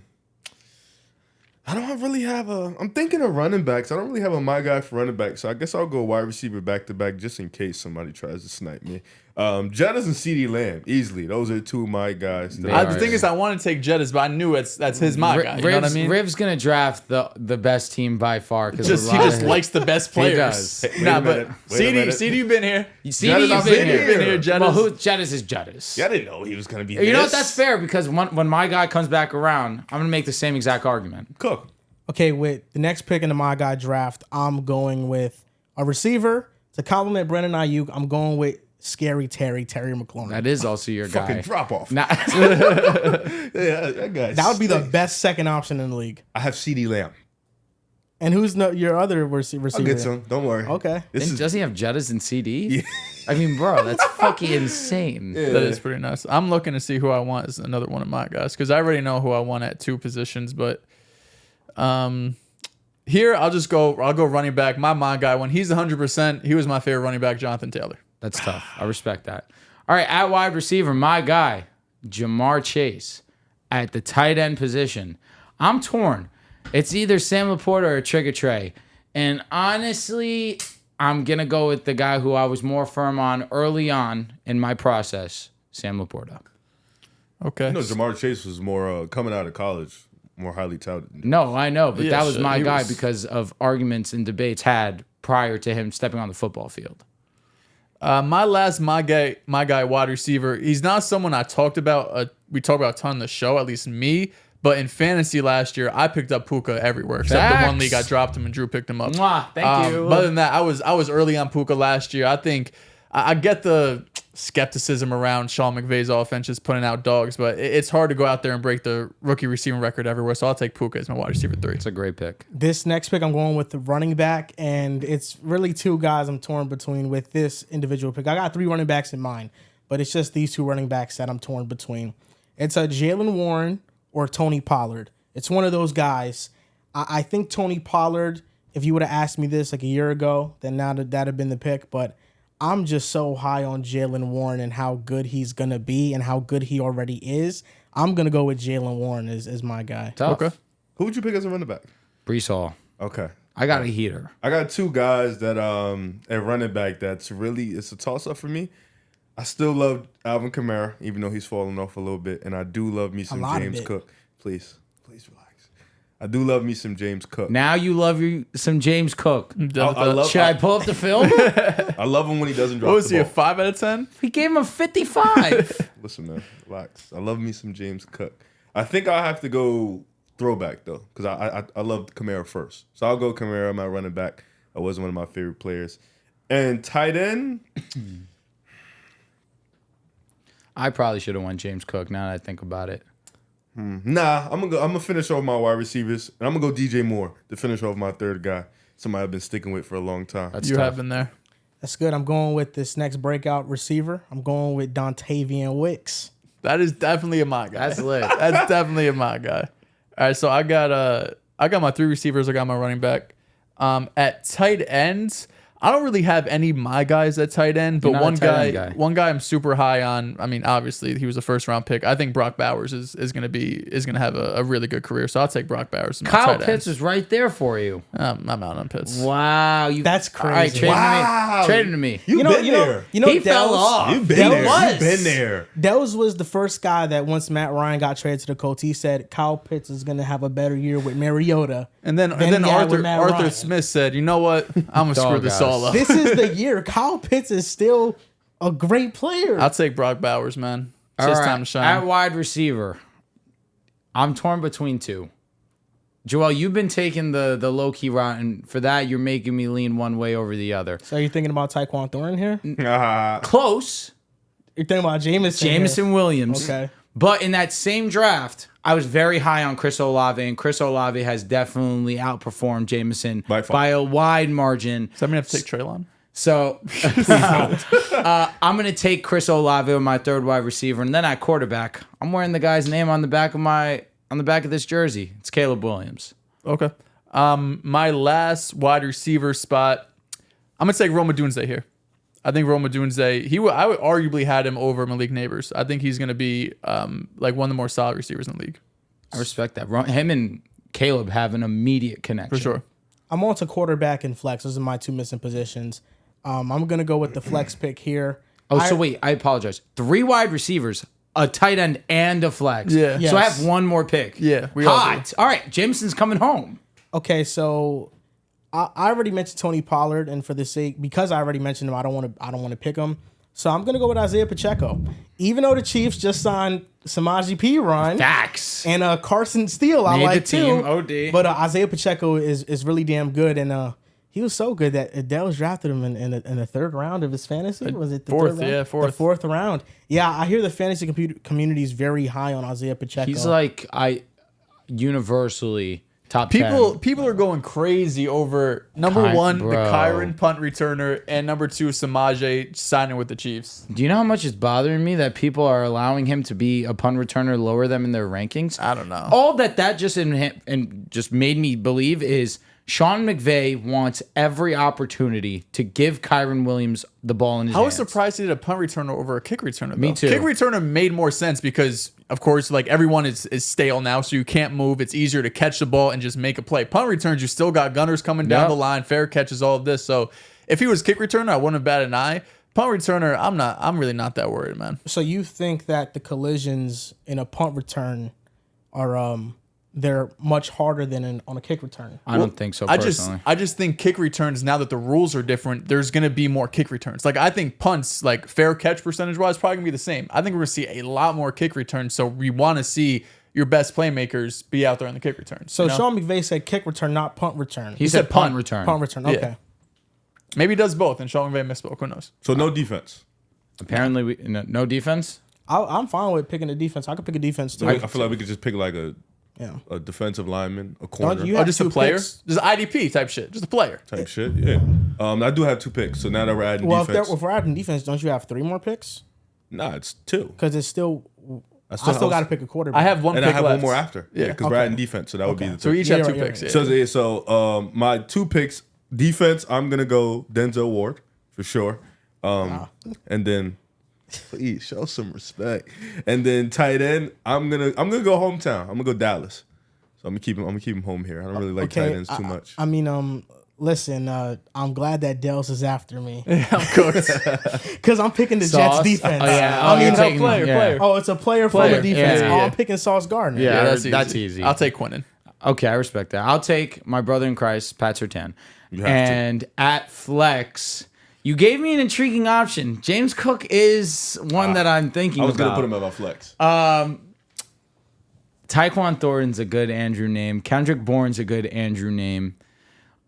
don't really have I'm thinking of running backs. I don't really have a my guy for running back, so I guess I'll go wide receiver back to back just in case somebody tries to snipe me. Jettas and CeeDee Lamb, easily. Those are 2 of my guys. The thing is, I want to take Jettas, but I knew that's his my guy. You know what I mean? Riv's gonna draft the best team by far because he just likes the best players. Wait a minute. CeeDee, you've been here. CeeDee, you've been here. Jettas. Well, Jettas is Jettas. Yeah, I didn't know he was gonna be. You know what? That's fair because when my guy comes back around, I'm gonna make the same exact argument. Cook. Okay, with the next pick in the my guy draft, I'm going with a receiver to complement Brandon Ayuk. I'm going with Scary Terry McLaurin. That is also your guy. Fucking drop off. Nah. Yeah, that guy. That would be the best second option in the league. I have CeeDee Lamb. And who's your other receiver? I'll get some. Don't worry. Okay. Does he have Jettas and CD? Yeah. I mean, bro, that's fucking insane. Yeah. That is pretty nice. I'm looking to see who I want as another one of my guys because I already know who I want at 2 positions, but here I'll go running back. My guy, when he's 100%, he was my favorite running back, Jonathan Taylor. That's tough. I respect that. All right, at wide receiver, my guy, Jamar Chase, at the tight end position. I'm torn. It's either Sam Laporta or Trigger Trey. And honestly, I'm going to go with the guy who I was more firm on early on in my process, Sam Laporta. Okay. You know, Jamar Chase was more coming out of college, more highly touted. No, I know, but Yeah, that was shit, my he guy was- because of arguments and debates had prior to him stepping on the football field. My guy wide receiver. He's not someone I talked about. We talked about a ton on the show, at least me. But in fantasy last year, I picked up Puka everywhere except the one league. I dropped him and Drew picked him up. Mwah, thank you. But other than that, I was early on Puka last year. I think I get the skepticism around Sean McVay's offense just putting out dogs, but it's hard to go out there and break the rookie receiving record everywhere. So I'll take Puka as my wide receiver 3. It's a great pick. This next pick, I'm going with the running back, and it's really 2 guys I'm torn between with this individual pick. I got 3 running backs in mind, but it's just these 2 running backs that I'm torn between. It's a Jalen Warren or Tony Pollard. It's one of those guys. I think Tony Pollard, if you would have asked me this like a year ago, then now that'd have been the pick, but I'm just so high on Jalen Warren and how good he's going to be and how good he already is. I'm going to go with Jalen Warren as my guy. Tough. Okay. Who would you pick as a running back? Brees Hall. Okay. I got a heater. I got 2 guys that at running back that's really it's a toss up for me. I still love Alvin Kamara, even though he's falling off a little bit, and I do love me some James Cook. Please relax. I do love me some James Cook. Now you love some James Cook. Should I pull up the film? I love him when he doesn't drop What was the he, a ball. 5 out of 10? He gave him a 55. Listen, man, relax. I love me some James Cook. I think I'll have to go throwback though, because I loved Kamara first. So I'll go Kamara, my running back. I was one of my favorite players. And tight end. I probably should have won James Cook now that I think about it. Nah, I'm gonna finish off my wide receivers, and I'm gonna go DJ Moore to finish off my 3rd guy. Somebody I've been sticking with for a long time. That's You tough. have been there. That's good. I'm going with this next breakout receiver. I'm going with Dontavian Wicks. That is definitely a my guy. That's lit. That's definitely a my guy. All right, so I got my 3 receivers. I got my running back. At tight ends, I don't really have any my guys at tight end, but You're not a tight end guy. one guy I'm super high on. I mean, obviously he was a 1st-round pick. I think Brock Bowers is gonna have a really good career. So I'll take Brock Bowers. As my Kyle tight Pitts end. is right there for you. I'm out on Pitts. Wow. That's All right, crazy. trade Wow. him to me. You've been there. He fell off. You've been That there. was. You've been there. Dehls was the first guy that once Matt Ryan got traded to the Colts, he said Kyle Pitts is going to have a better year with Mariota. And then he had Arthur with Matt Ryan. Smith said, "You know what? I'm gonna screw this Dog all up. This is the year. Kyle Pitts is still a great player. I'll take Brock Bowers, man. It's All his right, time to shine." At wide receiver, I'm torn between 2. Joel, you've been taking the low-key route, and for that, you're making me lean one way over the other. So you're thinking about Tyquan Thornton here? Close. You're thinking about Jameson Williams. Okay. But in that same draft, I was very high on Chris Olave, and Chris Olave has definitely outperformed Jameson By far. by a wide margin. Does that mean I have to take Treylon? So please don't. I'm going to take Chris Olave with my 3rd wide receiver, and then at quarterback, I'm wearing the guy's name on the back of this jersey. It's Caleb Williams. Okay. My last wide receiver spot, I'm gonna take Rome Odunze here. I think Rome Odunze, I would arguably had him over Malik Neighbors. I think he's gonna be like one of the more solid receivers in the league. I respect that. Him and Caleb have an immediate connection. For sure. I'm on to quarterback and flex. Those are my two missing positions. I'm gonna go with the flex pick here. So wait, I apologize. 3 wide receivers, a tight end, and a flex. Yeah. Yes. So I have one more pick. Yeah, we Hot. All right, Jameson's coming home. Okay, so I already mentioned Tony Pollard, and for the sake, because I already mentioned him, I don't want to pick him. So I'm gonna go with Isaiah Pacheco. Even though the Chiefs just signed Samaje Perine Facts. and Carson Steele, I Made like the team, too. OD. But Isaiah Pacheco is really damn good, and he was so good that Dehls drafted him in the third round of his fantasy. Was it the fourth? third round? Yeah, fourth. The fourth round. Yeah, I hear the fantasy community is very high on Isaiah Pacheco. He's like universally top 10. People are going crazy over number one, Bro. the Kyron punt returner, and number 2, Samaje signing with the Chiefs. Do you know how much it's bothering me that people are allowing him to be a punt returner lower them in their rankings? I don't know. All that just and just made me believe is Sean McVay wants every opportunity to give Kyron Williams the ball in his I hands. was surprised he did a punt returner over a kick returner. Me though. too. Kick returner made more sense because, of course, like everyone is stale now, so you can't move. It's easier to catch the ball and just make a play. Punt returns, you still got gunners coming down Yep. the line, fair catches, all of this. So if he was kick returner, I wouldn't have batted an eye. Punt returner, I'm really not that worried, man. So you think that the collisions in a punt return are they're much harder than on a kick return? I don't think so I personally. just think kick returns, now that the rules are different, there's going to be more kick returns. Like I think punts, like fair catch percentage wise, probably going to be the same. I think we're going to see a lot more kick returns. So we want to see your best playmakers be out there in the kick returns. So you know? Sean McVay said kick return, not punt return. he said punt return. Punt return. Okay. Yeah. Maybe he does both, and Sean McVay misspoke. Who knows? So no defense. Apparently, no defense. I'm fine with picking a defense. I could pick a defense too. I feel like we could just pick like yeah. a defensive lineman, a corner you Oh, have just a two player? picks? Just IDP type shit. Just a player. type shit. Yeah. I do have 2 picks. So now that we're adding Well, defense, if we're adding defense, don't you have 3 more picks? nah, it's 2. Because it's still. I still- still got to pick a quarterback. I have one And pick I have left. one more after. Yeah, because we're Okay. adding defense, so that would be the 3. So we each Yeah, have 2 right, picks. right. Yeah. So my 2 picks, defense, I'm gonna go Denzel Ward for sure. And then please show some respect. And then tight end, I'm gonna go hometown. I'm gonna go Dallas. So I'm gonna keep him home here. I don't really like tight ends too much. I mean, listen, I'm glad that Dehls is after me I'm cooked. because I'm picking the Sauce? Jets defense. Oh, yeah. I mean, you're taking- player, yeah. player. oh, it's a player from Player. the defense. Yeah, Oh, yeah. I'm picking Sauce Gardner. Yeah. that's easy. easy. I'll take Quinnen. Okay, I respect that. I'll take my brother in Christ, Pat Surtain. You have to. And at flex, you gave me an intriguing option. James Cook is one that I'm thinking I was about. gonna put him at my flex. Tyquan Thornton's a good Andrew name. Kendrick Bourne's a good Andrew name.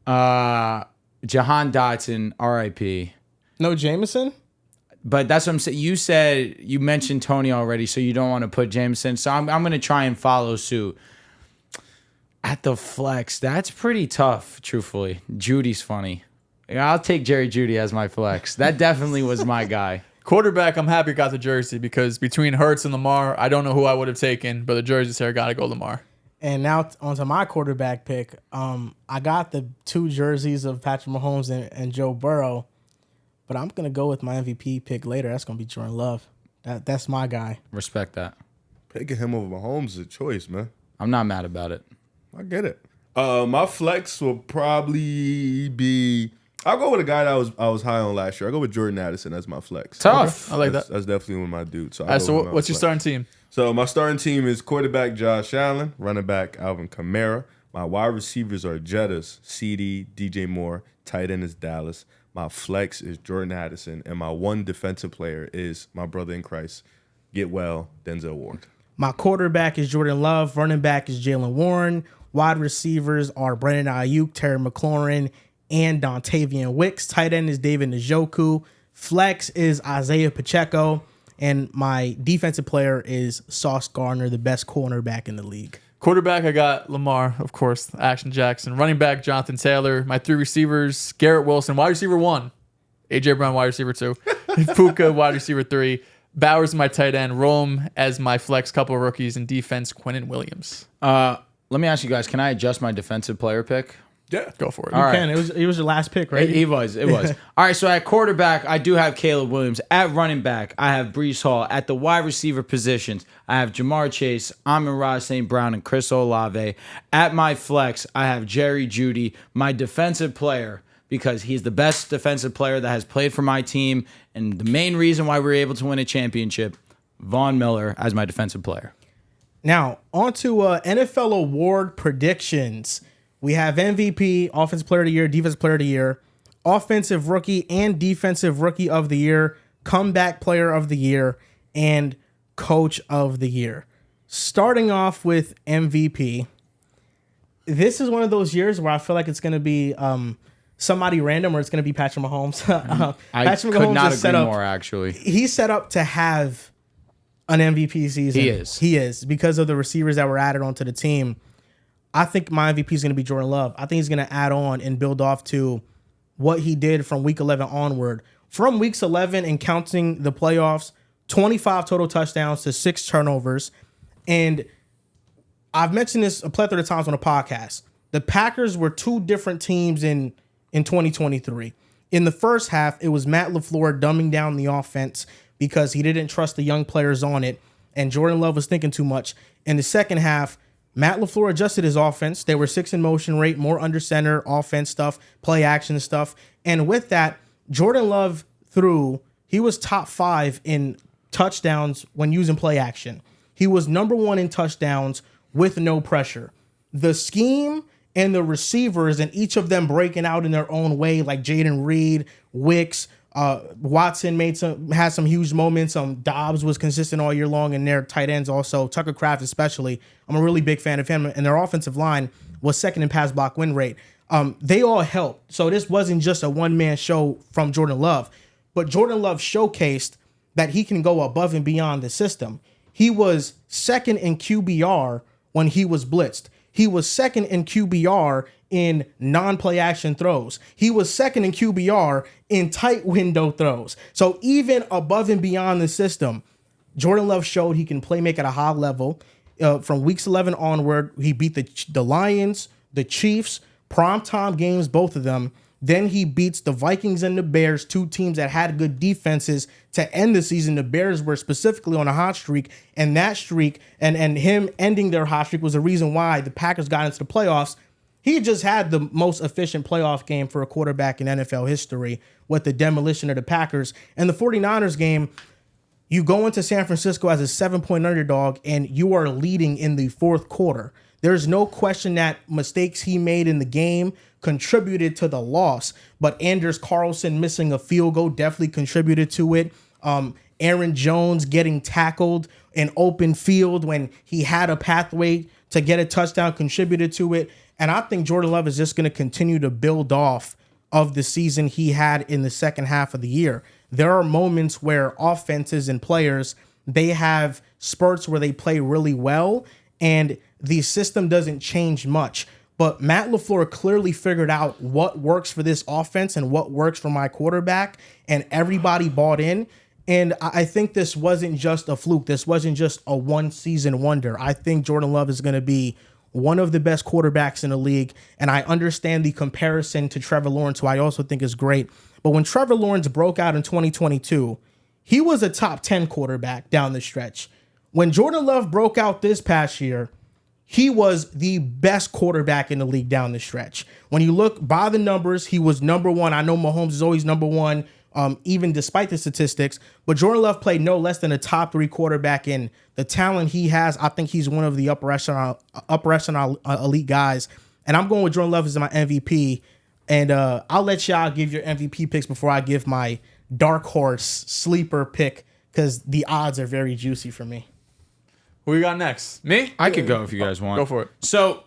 Jahan Dotson, R.I.P. No Jameson? But that's what I'm saying. You mentioned Tony already, so you don't want to put Jameson. So I'm going to try and follow suit. At the flex, that's pretty tough, truthfully. Judy's funny. I'll take Jerry Jeudy as my flex. That definitely was my guy. Quarterback, I'm happy I got the jersey because between Hurts and Lamar, I don't know who I would have taken, but the jersey's here. Got to go Lamar. And now onto my quarterback pick. I got the 2 jerseys of Patrick Mahomes and Joe Burrow, but I'm gonna go with my MVP pick later. That's gonna be Jordan Love. That's my guy. Respect that. Picking him over Mahomes is a choice, man. I'm not mad about it. I get it. My flex will probably be. I'll go with a guy that I was high on last year. I'll go with Jordan Addison as my flex. Tough. I like That's that. definitely one of my dudes. So, All right, so what's your starting team? So my starting team is quarterback Josh Allen, running back Alvin Kamara. My wide receivers are Jettas, CD, DJ Moore. Tight end is Dallas. My flex is Jordan Addison, and my one defensive player is my brother in Christ. Get well, Denzel Ward. My quarterback is Jordan Love. Running back is Jalen Warren. Wide receivers are Brandon Ayuk, Terry McLaurin, and Dontavian Wicks. Tight end is David Njoku. Flex is Isaiah Pacheco. And my defensive player is Sauce Gardner, the best cornerback in the league. Quarterback, I got Lamar, of course, Action Jackson. Running back, Jonathan Taylor. My 3 receivers, Garrett Wilson, wide receiver 1. AJ Brown, wide receiver 2. Puka, wide receiver 3. Bowers, my tight end. Rome as my flex, couple of rookies. And defense, Quinnen Williams. let me ask you guys, can I adjust my defensive player pick? Yeah. Go for it. All right. Can. It was your last pick, right? It was. All right, so at quarterback, I do have Caleb Williams. At running back, I have Breece Hall. At the wide receiver positions, I have Jamar Chase, Amon-Ra St. Brown, and Chris Olave. At my flex, I have Jerry Jeudy, my defensive player, because he's the best defensive player that has played for my team, and the main reason why we were able to win a championship, Von Miller as my defensive player. Now, on to NFL award predictions. We have MVP, Offensive Player of the Year, Defensive Player of the Year, Offensive Rookie and Defensive Rookie of the Year, Comeback Player of the Year, and Coach of the Year. Starting off with MVP, this is one of those years where I feel like it's going to be somebody random, or it's going to be Patrick Mahomes. I Patrick could Mahomes not is agree set up, more, actually. He's set up to have an MVP season. He is because of the receivers that were added onto the team. I think my MVP is going to be Jordan Love. I think he's going to add on and build off to what he did from week 11 onward. From weeks 11 and counting the playoffs, 25 total touchdowns to 6 turnovers. And I've mentioned this a plethora of times on the podcast. The Packers were 2 different teams in 2023. In the first half, it was Matt LaFleur dumbing down the offense because he didn't trust the young players on it, and Jordan Love was thinking too much. In the second half, Matt LaFleur adjusted his offense. They were 6 in motion rate, more under center offense stuff, play action stuff. And with that, Jordan Love he was top 5 in touchdowns when using play action. He was number 1 in touchdowns with no pressure. The scheme and the receivers and each of them breaking out in their own way, like Jaden Reed, Wicks, Watson had some huge moments. Dobbs was consistent all year long, and their tight ends also. Tucker Kraft especially. I'm a really big fan of him, and their offensive line was second in pass block win rate. They all helped. So this wasn't just a one-man show from Jordan Love, but Jordan Love showcased that he can go above and beyond the system. He was second in QBR when he was blitzed. He was second in QBR in non-play action throws. He was second in QBR in tight window throws. So even above and beyond the system, Jordan Love showed he can play make at a high level. From weeks 11 onward, he beat the Lions, the Chiefs, primetime games, both of them. Then he beats the Vikings and the Bears, 2 teams that had good defenses to end the season. The Bears were specifically on a hot streak, and that streak and him ending their hot streak was the reason why the Packers got into the playoffs. He just had the most efficient playoff game for a quarterback in NFL history with the demolition of the Packers. And the 49ers game, you go into San Francisco as a 7-point underdog, and you are leading in the 4th quarter. There's no question that mistakes he made in the game contributed to the loss, but Anders Carlson missing a field goal definitely contributed to it. Aaron Jones getting tackled in open field when he had a pathway to get a touchdown contributed to it. And I think Jordan Love is just going to continue to build off of the season he had in the second half of the year. There are moments where offenses and players, they have spurts where they play really well, and the system doesn't change much. But Matt LaFleur clearly figured out what works for this offense and what works for my quarterback, and everybody bought in. And I think this wasn't just a fluke. This wasn't just a one-season wonder. I think Jordan Love is going to be one of the best quarterbacks in the league, and I understand the comparison to Trevor Lawrence, who I also think is great. But when Trevor Lawrence broke out in 2022, he was a top 10 quarterback down the stretch. When Jordan Love broke out this past year, he was the best quarterback in the league down the stretch. When you look by the numbers, he was number 1. I know Mahomes is always number 1, even despite the statistics. But Jordan Love played no less than a top 3 quarterback, and the talent he has, I think he's one of the upper echelon elite guys. And I'm going with Jordan Love as my MVP. And I'll let y'all give your MVP picks before I give my dark horse sleeper pick, because the odds are very juicy for me. Who you got next? Me? I could go if you guys want. Go for it. So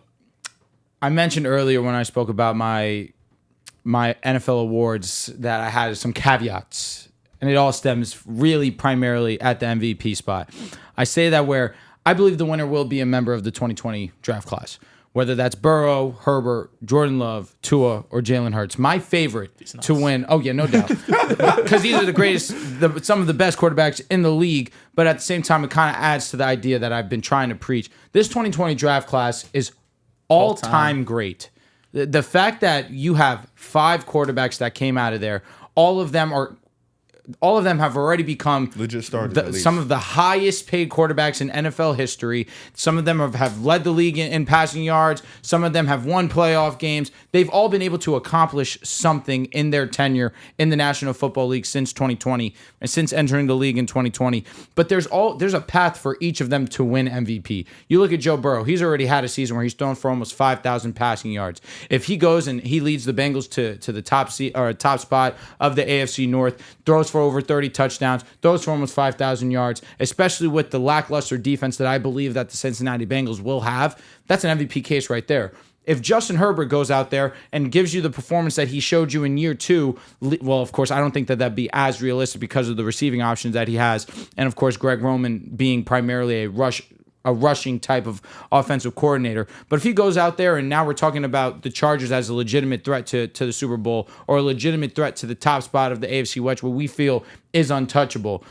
I mentioned earlier when I spoke about my NFL awards that I had some caveats, and it all stems really primarily at the MVP spot. I say that where I believe the winner will be a member of the 2020 draft class, whether that's Burrow, Herbert, Jordan Love, Tua, or Jalen Hurts. My favorite to win. Oh, yeah, no doubt. Because these are the greatest, some of the best quarterbacks in the league. But at the same time, it kind of adds to the idea that I've been trying to preach. This 2020 draft class is all-time great. The fact that you have 5 quarterbacks that came out of there, all of them have already become legit starters. Some of the highest paid quarterbacks in NFL history. Some of them have led the league in passing yards. Some of them have won playoff games. They've all been able to accomplish something in their tenure in the National Football League since 2020 and since entering the league in 2020. But there's a path for each of them to win MVP. You look at Joe Burrow. He's already had a season where he's thrown for almost 5,000 passing yards. If he goes and he leads the Bengals to the top spot of the AFC North, throws for over 30 touchdowns, throws for almost 5,000 yards, especially with the lackluster defense that I believe that the Cincinnati Bengals will have, that's an MVP case right there. If Justin Herbert goes out there and gives you the performance that he showed you in year 2, well, of course, I don't think that that'd be as realistic because of the receiving options that he has. And, of course, Greg Roman being primarily a rushing type of offensive coordinator. But if he goes out there and now we're talking about the Chargers as a legitimate threat to the Super Bowl or a legitimate threat to the top spot of the AFC West, what we feel is untouchable,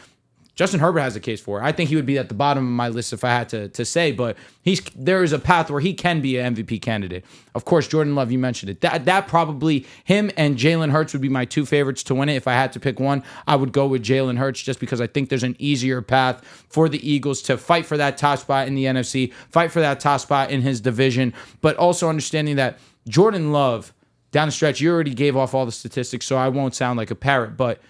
Justin Herbert has a case for it. I think he would be at the bottom of my list if I had to say, but there is a path where he can be an MVP candidate. Of course, Jordan Love, you mentioned it. That probably, him and Jalen Hurts would be my 2 favorites to win it. If I had to pick one, I would go with Jalen Hurts just because I think there's an easier path for the Eagles to fight for that top spot in the NFC, fight for that top spot in his division, but also understanding that Jordan Love, down the stretch, you already gave off all the statistics, so I won't sound like a parrot, but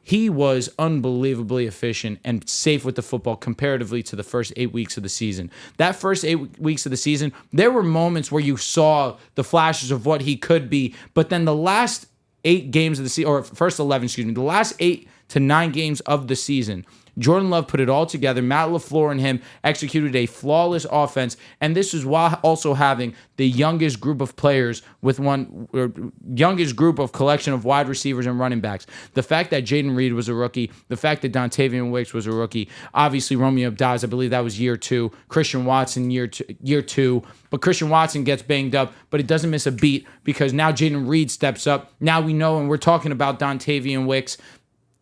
he was unbelievably efficient and safe with the football comparatively to the first 8 weeks of the season. That first 8 weeks of the season, there were moments where you saw the flashes of what he could be, but then the last 8 games of the season, or first 11, the last 8 to 9 games of the season, Jordan Love put it all together. Matt LaFleur and him executed a flawless offense, and this is while also having the youngest group of players with youngest group of collection of wide receivers and running backs. The fact that Jaden Reed was a rookie, the fact that Dontavian Wicks was a rookie, obviously Romeo Dobbs, I believe that was year 2, Christian Watson year 2, but Christian Watson gets banged up, but it doesn't miss a beat because now Jaden Reed steps up. Now we know, and we're talking about Dontavian Wicks.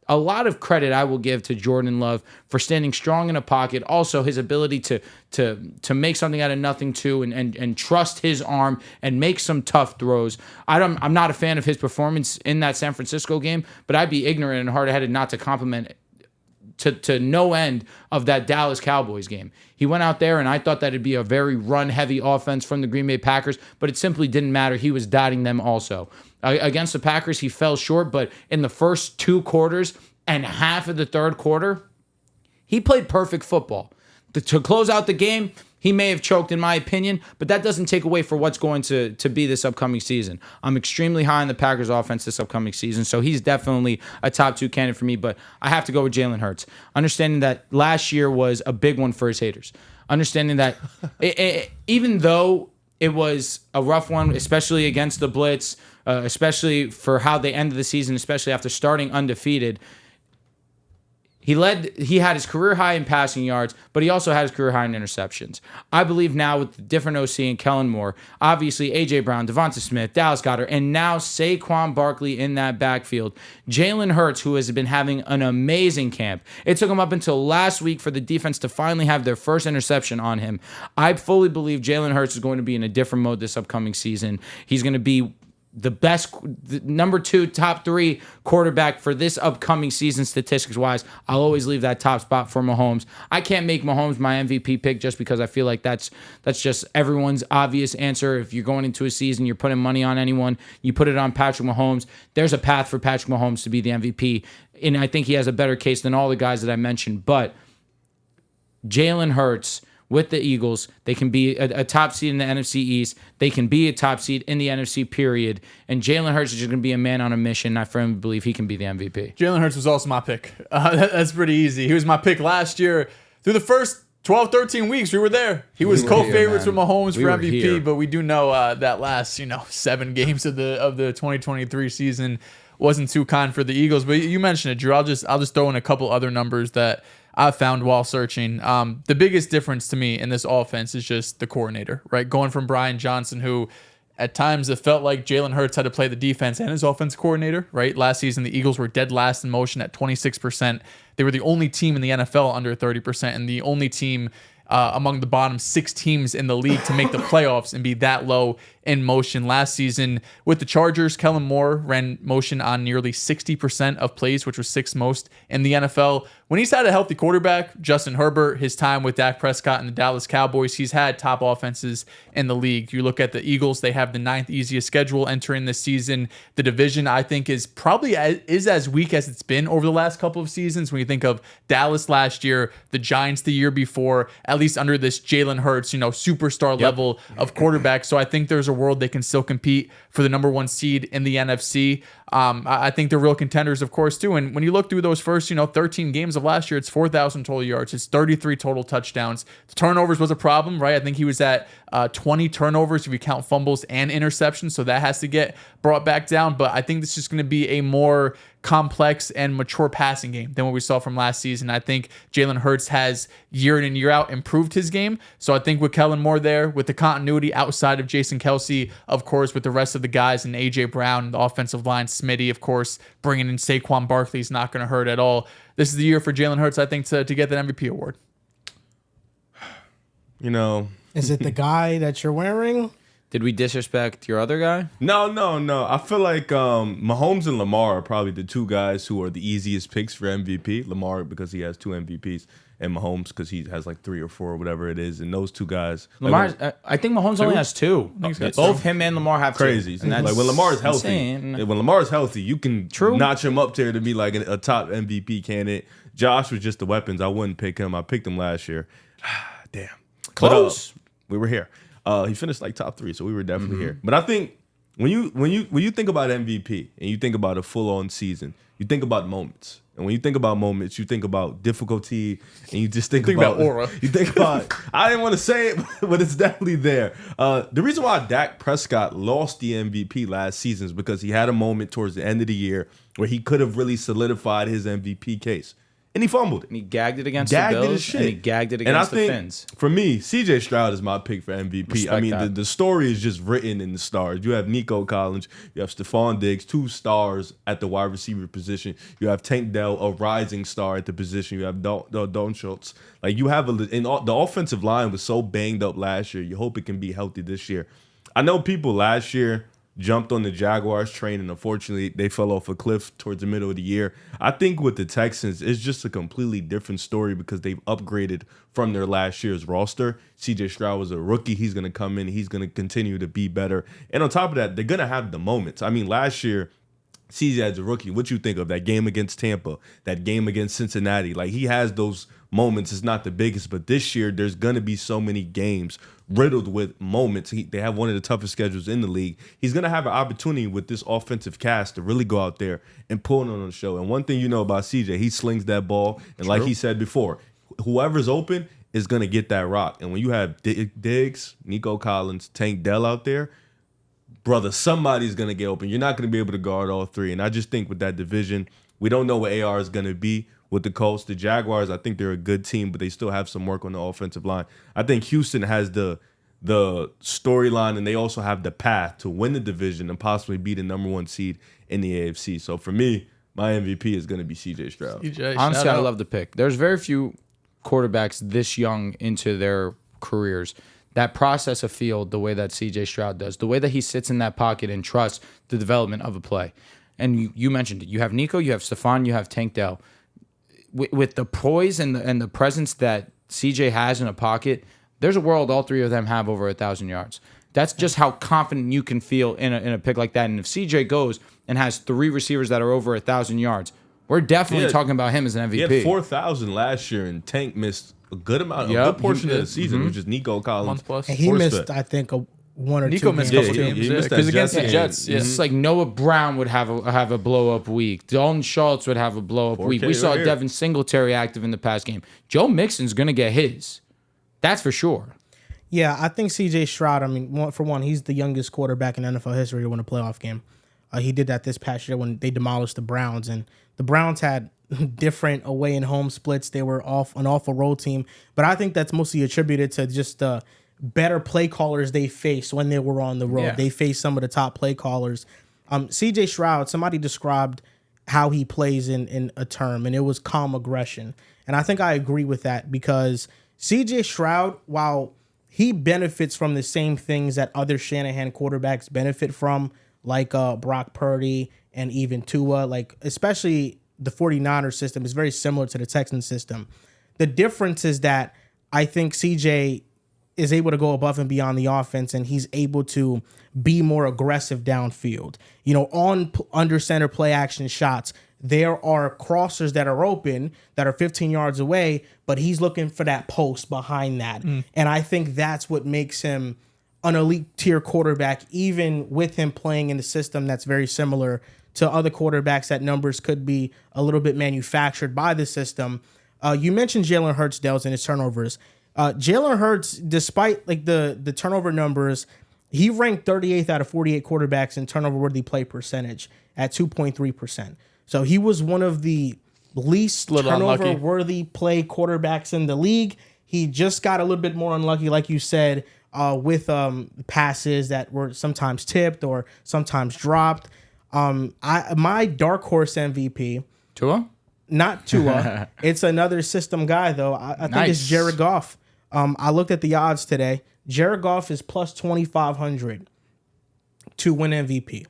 A lot of credit I will give to Jordan Love for standing strong in a pocket. Also, his ability to make something out of nothing too, and trust his arm and make some tough throws. I'm not a fan of his performance in that San Francisco game, but I'd be ignorant and hard-headed not to compliment to no end of that Dallas Cowboys game. He went out there, and I thought that it'd be a very run-heavy offense from the Green Bay Packers, but it simply didn't matter. He was dotting them also. Against the Packers, he fell short, but in the first 2 quarters and half of the third quarter, he played perfect football. To close out the game, he may have choked, in my opinion, but that doesn't take away for what's going to be this upcoming season. I'm extremely high on the Packers offense this upcoming season, so he's definitely a top 2 candidate for me, but I have to go with Jalen Hurts. Understanding that last year was a big one for his haters. Understanding that even though it was a rough one, especially against the Blitz, especially for how they ended the season, especially after starting undefeated, he had his career high in passing yards, but he also had his career high in interceptions. I believe now with the different OC and Kellen Moore, obviously A.J. Brown, Devonta Smith, Dallas Goedert, and now Saquon Barkley in that backfield, Jalen Hurts, who has been having an amazing camp. It took him up until last week for the defense to finally have their first interception on him. I fully believe Jalen Hurts is going to be in a different mode this upcoming season. He's going to be the number 2, top 3 quarterback for this upcoming season statistics-wise. I'll always leave that top spot for Mahomes. I can't make Mahomes my MVP pick just because I feel like that's just everyone's obvious answer. If you're going into a season, you're putting money on anyone, you put it on Patrick Mahomes. There's a path for Patrick Mahomes to be the MVP, and I think he has a better case than all the guys that I mentioned. But Jalen Hurts with the Eagles, they can be a top seed in the NFC East. They can be a top seed in the NFC, period. And Jalen Hurts is just going to be a man on a mission. I firmly believe he can be the MVP. Jalen Hurts was also my pick. That's pretty easy. He was my pick last year. Through the first 12, 13 weeks, we were there. He was co-favorites with Mahomes for MVP, but we do know that last 7 games of the 2023 season wasn't too kind for the Eagles. But you mentioned it, Drew. I'll just throw in a couple other numbers that I found while searching. The biggest difference to me in this offense is just the coordinator, right? Going from Brian Johnson, who at times it felt like Jalen Hurts had to play the defense and his offense coordinator, right? Last season, the Eagles were dead last in motion at 26%. They were the only team in the NFL under 30% and the only team among the bottom 6 teams in the league to make the playoffs and be that low in motion. Last season with the Chargers, Kellen Moore ran motion on nearly 60% of plays, which was 6th most in the NFL. When he's had a healthy quarterback, Justin Herbert, his time with Dak Prescott and the Dallas Cowboys, he's had top offenses in the league. You look at the Eagles, they have the 9th easiest schedule entering this season. The division, I think, is probably as weak as it's been over the last couple of seasons. When you think of Dallas last year, the Giants the year before, at least under this Jalen Hurts, superstar level of quarterback. So I think there's a world they can still compete for the number 1 seed in the NFC. I think they're real contenders, of course, too. And when you look through those first, 13 games of last year, it's 4,000 total yards. It's 33 total touchdowns. The turnovers was a problem, right? I think he was at 20 turnovers if you count fumbles and interceptions. So that has to get brought back down. But I think this is going to be a more complex and mature passing game than what we saw from last season. I think Jalen Hurts has year in and year out improved his game. So I think with Kellen Moore there, with the continuity outside of Jason Kelce, of course, with the rest of the guys and A.J. Brown, the offensive line, Smitty, of course, bringing in Saquon Barkley is not going to hurt at all. This is the year for Jalen Hurts, I think, to get that MVP award. Is it the guy that you're wearing? Did we disrespect your other guy? No. I feel like Mahomes and Lamar are probably the 2 guys who are the easiest picks for MVP. Lamar because he has 2 MVPs, and Mahomes because he has like 3 or 4 or whatever it is. And those 2 guys. Lamar, I think Mahomes only has 2. Both him and Lamar have crazy. 2. And that's like when Lamar is healthy, insane. when Lamar is healthy, you can notch him up there to be like a top MVP candidate. Josh was just the weapons. I wouldn't pick him. I picked him last year. Damn. Close. But, we were here. He finished like top 3, so we were definitely here. But I think when you think about MVP and you think about a full-on season, you think about moments. And when you think about moments, you think about difficulty, and you just think about aura. You think about. I didn't want to say it, but it's definitely there. The reason why Dak Prescott lost the MVP last season is because he had a moment towards the end of the year where he could have really solidified his MVP case. And he fumbled it. And he gagged it against the Bills, and he gagged it against the Fins. For me, CJ Stroud is my pick for MVP. Respect I mean, that. the story is just written in the stars. You have Nico Collins, you have Stephon Diggs, 2 stars at the wide receiver position. You have Tank Dell, a rising star at the position. You have Dalton Schultz. Like the offensive line was so banged up last year. You hope it can be healthy this year. I know people last year jumped on the Jaguars train, and unfortunately they fell off a cliff towards the middle of the year. I think with the Texans, it's just a completely different story because they've upgraded from their last year's roster. CJ Stroud was a rookie. He's going to come in. He's going to continue to be better. And on top of that, they're going to have the moments. I mean, last year, CJ as a rookie, what you think of that game against Tampa, that game against Cincinnati? Like, he has those moments. It's not the biggest, but this year there's going to be so many games riddled with moments. They have one of the toughest schedules in the league. He's going to have an opportunity with this offensive cast to really go out there and pull on the show. And one thing you know about CJ, he slings that ball. And like he said before, whoever's open is going to get that rock. And when you have Diggs, Nico Collins, Tank Dell out there, brother, somebody's going to get open. You're not going to be able to guard all 3. And I just think with that division, we don't know what AR is going to be with the Colts. The Jaguars, I think they're a good team, but they still have some work on the offensive line. I think Houston has the storyline, and they also have the path to win the division and possibly be the number 1 seed in the AFC. So for me, my MVP is going to be CJ Stroud. Honestly, I love the pick. There's very few quarterbacks this young into their careers that process a field the way that CJ Stroud does, the way that he sits in that pocket and trusts the development of a play. And you mentioned it. You have Nico, you have Stephon, you have Tank Dell. With the poise and the presence that CJ has in a pocket, there's a world all 3 of them have over 1,000 yards. That's just how confident you can feel in a pick like that. And if CJ goes and has 3 receivers that are over 1,000 yards, we're definitely talking about him as an MVP. He had 4,000 last year, and Tank missed a good amount, a good portion of the season, which is Nico Collins. And he missed, I think, one or Nico 2 missed games. a couple games he missed because that against the Jets Jets, It's like Noah Brown would have a blow up week. Dalton Schultz would have a blow up week. We saw right Devin Singletary active in the past game. Joe Mixon's gonna get his. That's for sure. Yeah, I think CJ Stroud, I mean, for one, he's the youngest quarterback in NFL history to win a playoff game. He did that this past year when they demolished the Browns, and the Browns had different away and home splits. They were an awful road team, but I think that's mostly attributed to just the better play callers they faced when they were on the road. Yeah. They faced some of the top play callers. CJ Stroud, somebody described how he plays in a term, and it was calm aggression. And I think I agree with that because CJ Stroud, while he benefits from the same things that other Shanahan quarterbacks benefit from, like Brock Purdy and even Tua, like especially the 49ers system is very similar to the Texans system. The difference is that I think CJ is able to go above and beyond the offense, and he's able to be more aggressive downfield. You know, on under center play action shots, there are crossers that are open that are 15 yards away, but he's looking for that post behind that. And I think that's what makes him an elite tier quarterback, even with him playing in a system that's very similar to other quarterbacks that numbers could be a little bit manufactured by the system. You mentioned Jalen Hurts, Dehls, and his turnovers. Jalen Hurts, despite like the turnover numbers, he ranked 38th out of 48 quarterbacks in turnover-worthy play percentage at 2.3%. So he was one of the least turnover-worthy play quarterbacks in the league. He just got a little bit more unlucky, like you said, with passes that were sometimes tipped or sometimes dropped. My dark horse MVP, Tua? Not Tua. It's another system guy, though. I think it's Jared Goff. I looked at the odds today. Jared Goff is plus 2,500 to win MVP.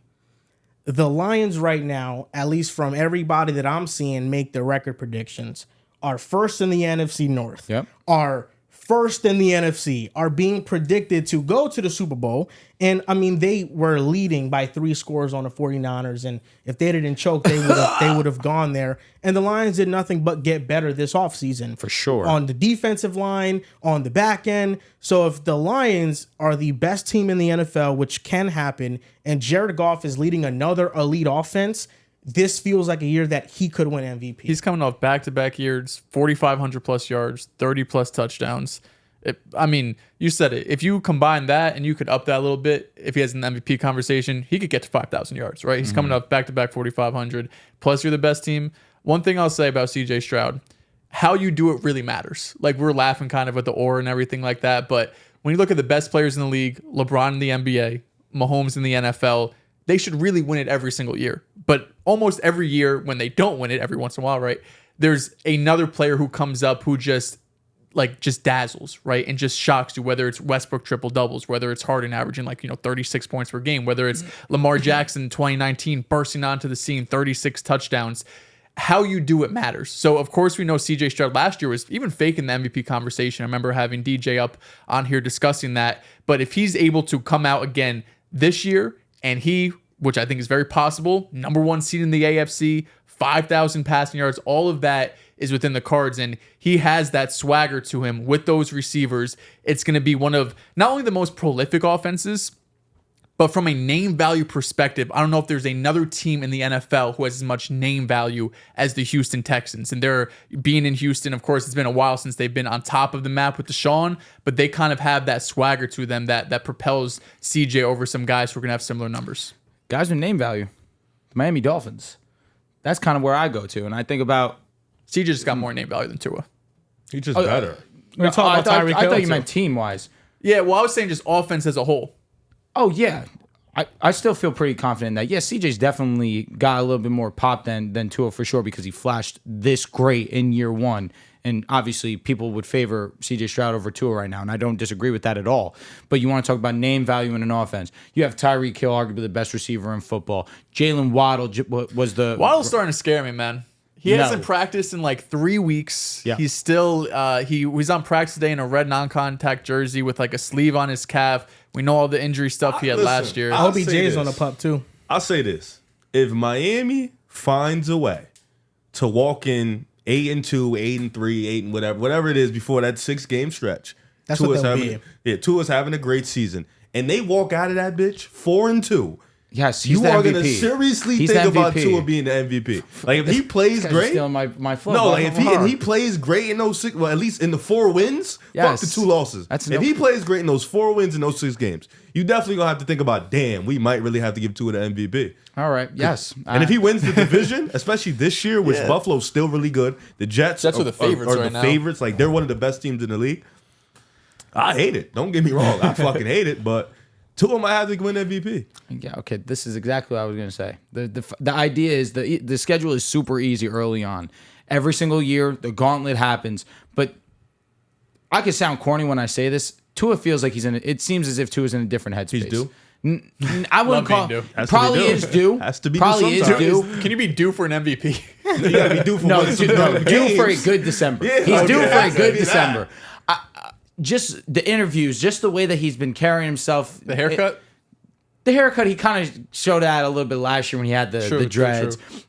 The Lions right now, at least from everybody that I'm seeing make the record predictions, are first in the NFC North. Yep. Are first in the NFC, are being predicted to go to the Super Bowl. And, I mean, they were leading by 3 scores on the 49ers. And if they didn't choke, they would have gone there. And the Lions did nothing but get better this offseason. For sure. On the defensive line, on the back end. So if the Lions are the best team in the NFL, which can happen, and Jared Goff is leading another elite offense, this feels like a year that he could win MVP. He's coming off back-to-back years, 4,500 plus yards, 30 plus touchdowns. I mean, you said it. If you combine that and you could up that a little bit, if he has an MVP conversation, he could get to 5,000 yards, right? He's coming off back-to-back 4,500. Plus, you're the best team. One thing I'll say about CJ Stroud, how you do it really matters. Like, we're laughing kind of with the aura and everything like that, but when you look at the best players in the league, LeBron in the NBA, Mahomes in the NFL, they should really win it every single year. But almost every year when they don't win it, every once in a while, right, there's another player who comes up who just dazzles, right, and just shocks you, whether it's Westbrook triple doubles, whether it's Harden averaging 36 points per game, whether it's Lamar Jackson 2019 bursting onto the scene, 36 touchdowns. How you do it matters. So, of course, we know CJ Stroud last year was even faking the MVP conversation. I remember having DJ up on here discussing that. But if he's able to come out again this year, and he, which I think is very possible, number 1 seed in the AFC, 5,000 passing yards, all of that is within the cards, and he has that swagger to him with those receivers. It's going to be one of not only the most prolific offenses, but from a name value perspective, I don't know if there's another team in the NFL who has as much name value as the Houston Texans. And they're being in Houston, of course, it's been a while since they've been on top of the map with Deshaun, but they kind of have that swagger to them that propels CJ over some guys who are going to have similar numbers. Guys with name value. The Miami Dolphins. That's kind of where I go to. And I think about... CJ just got more name value than Tua. He's just better. I thought you meant team-wise. Yeah, well, I was saying just offense as a whole. Oh, yeah. I still feel pretty confident that, CJ's definitely got a little bit more pop than Tua for sure, because he flashed this great in year 1. And obviously, people would favor CJ Stroud over Tua right now, and I don't disagree with that at all. But you want to talk about name value in an offense. You have Tyreek Hill, arguably the best receiver in football. Jalen Waddle was the... Waddle's starting to scare me, man. He hasn't practiced in 3 weeks. Yeah. He's still he was on practice day in a red non-contact jersey with a sleeve on his calf. We know all the injury stuff he had last year. OBJ is on the pup too. I'll say this: if Miami finds a way to walk in 8-2, 8-3, 8 whatever it is before that 6-game stretch, that's what they'll be. Yeah, Tua's having a great season, and they walk out of that bitch 4-2. Yes, he's you the are MVP. going to seriously think about Tua being the MVP. If he plays great, stealing my flow. No, if he plays great in those 6, well, at least in the 4 wins, fuck the 2 losses. If he plays great in those 4 wins in those 6 games, you definitely gonna have to think about, damn, we might really have to give Tua the MVP. All right, yes. And if he wins the division, especially this year, which Buffalo's still really good, the Jets are the favorites right now. Favorites, they're one of the best teams in the league. I hate it. Don't get me wrong, I fucking hate it, but Tua might have to win MVP. Yeah, okay. This is exactly what I was going to say. The idea is the schedule is super easy early on. Every single year, the gauntlet happens. But I could sound corny when I say this. Tua feels like it seems as if Tua's in a different headspace. He's due. I wouldn't call. Probably is due. Has to be probably is due. Can you be due for an MVP? You gotta be due for due for a good December. Yeah, he's due for a has to good be December. Just the interviews, just the way that he's been carrying himself. The haircut. The haircut, he kind of showed that a little bit last year when he had the dreads. True.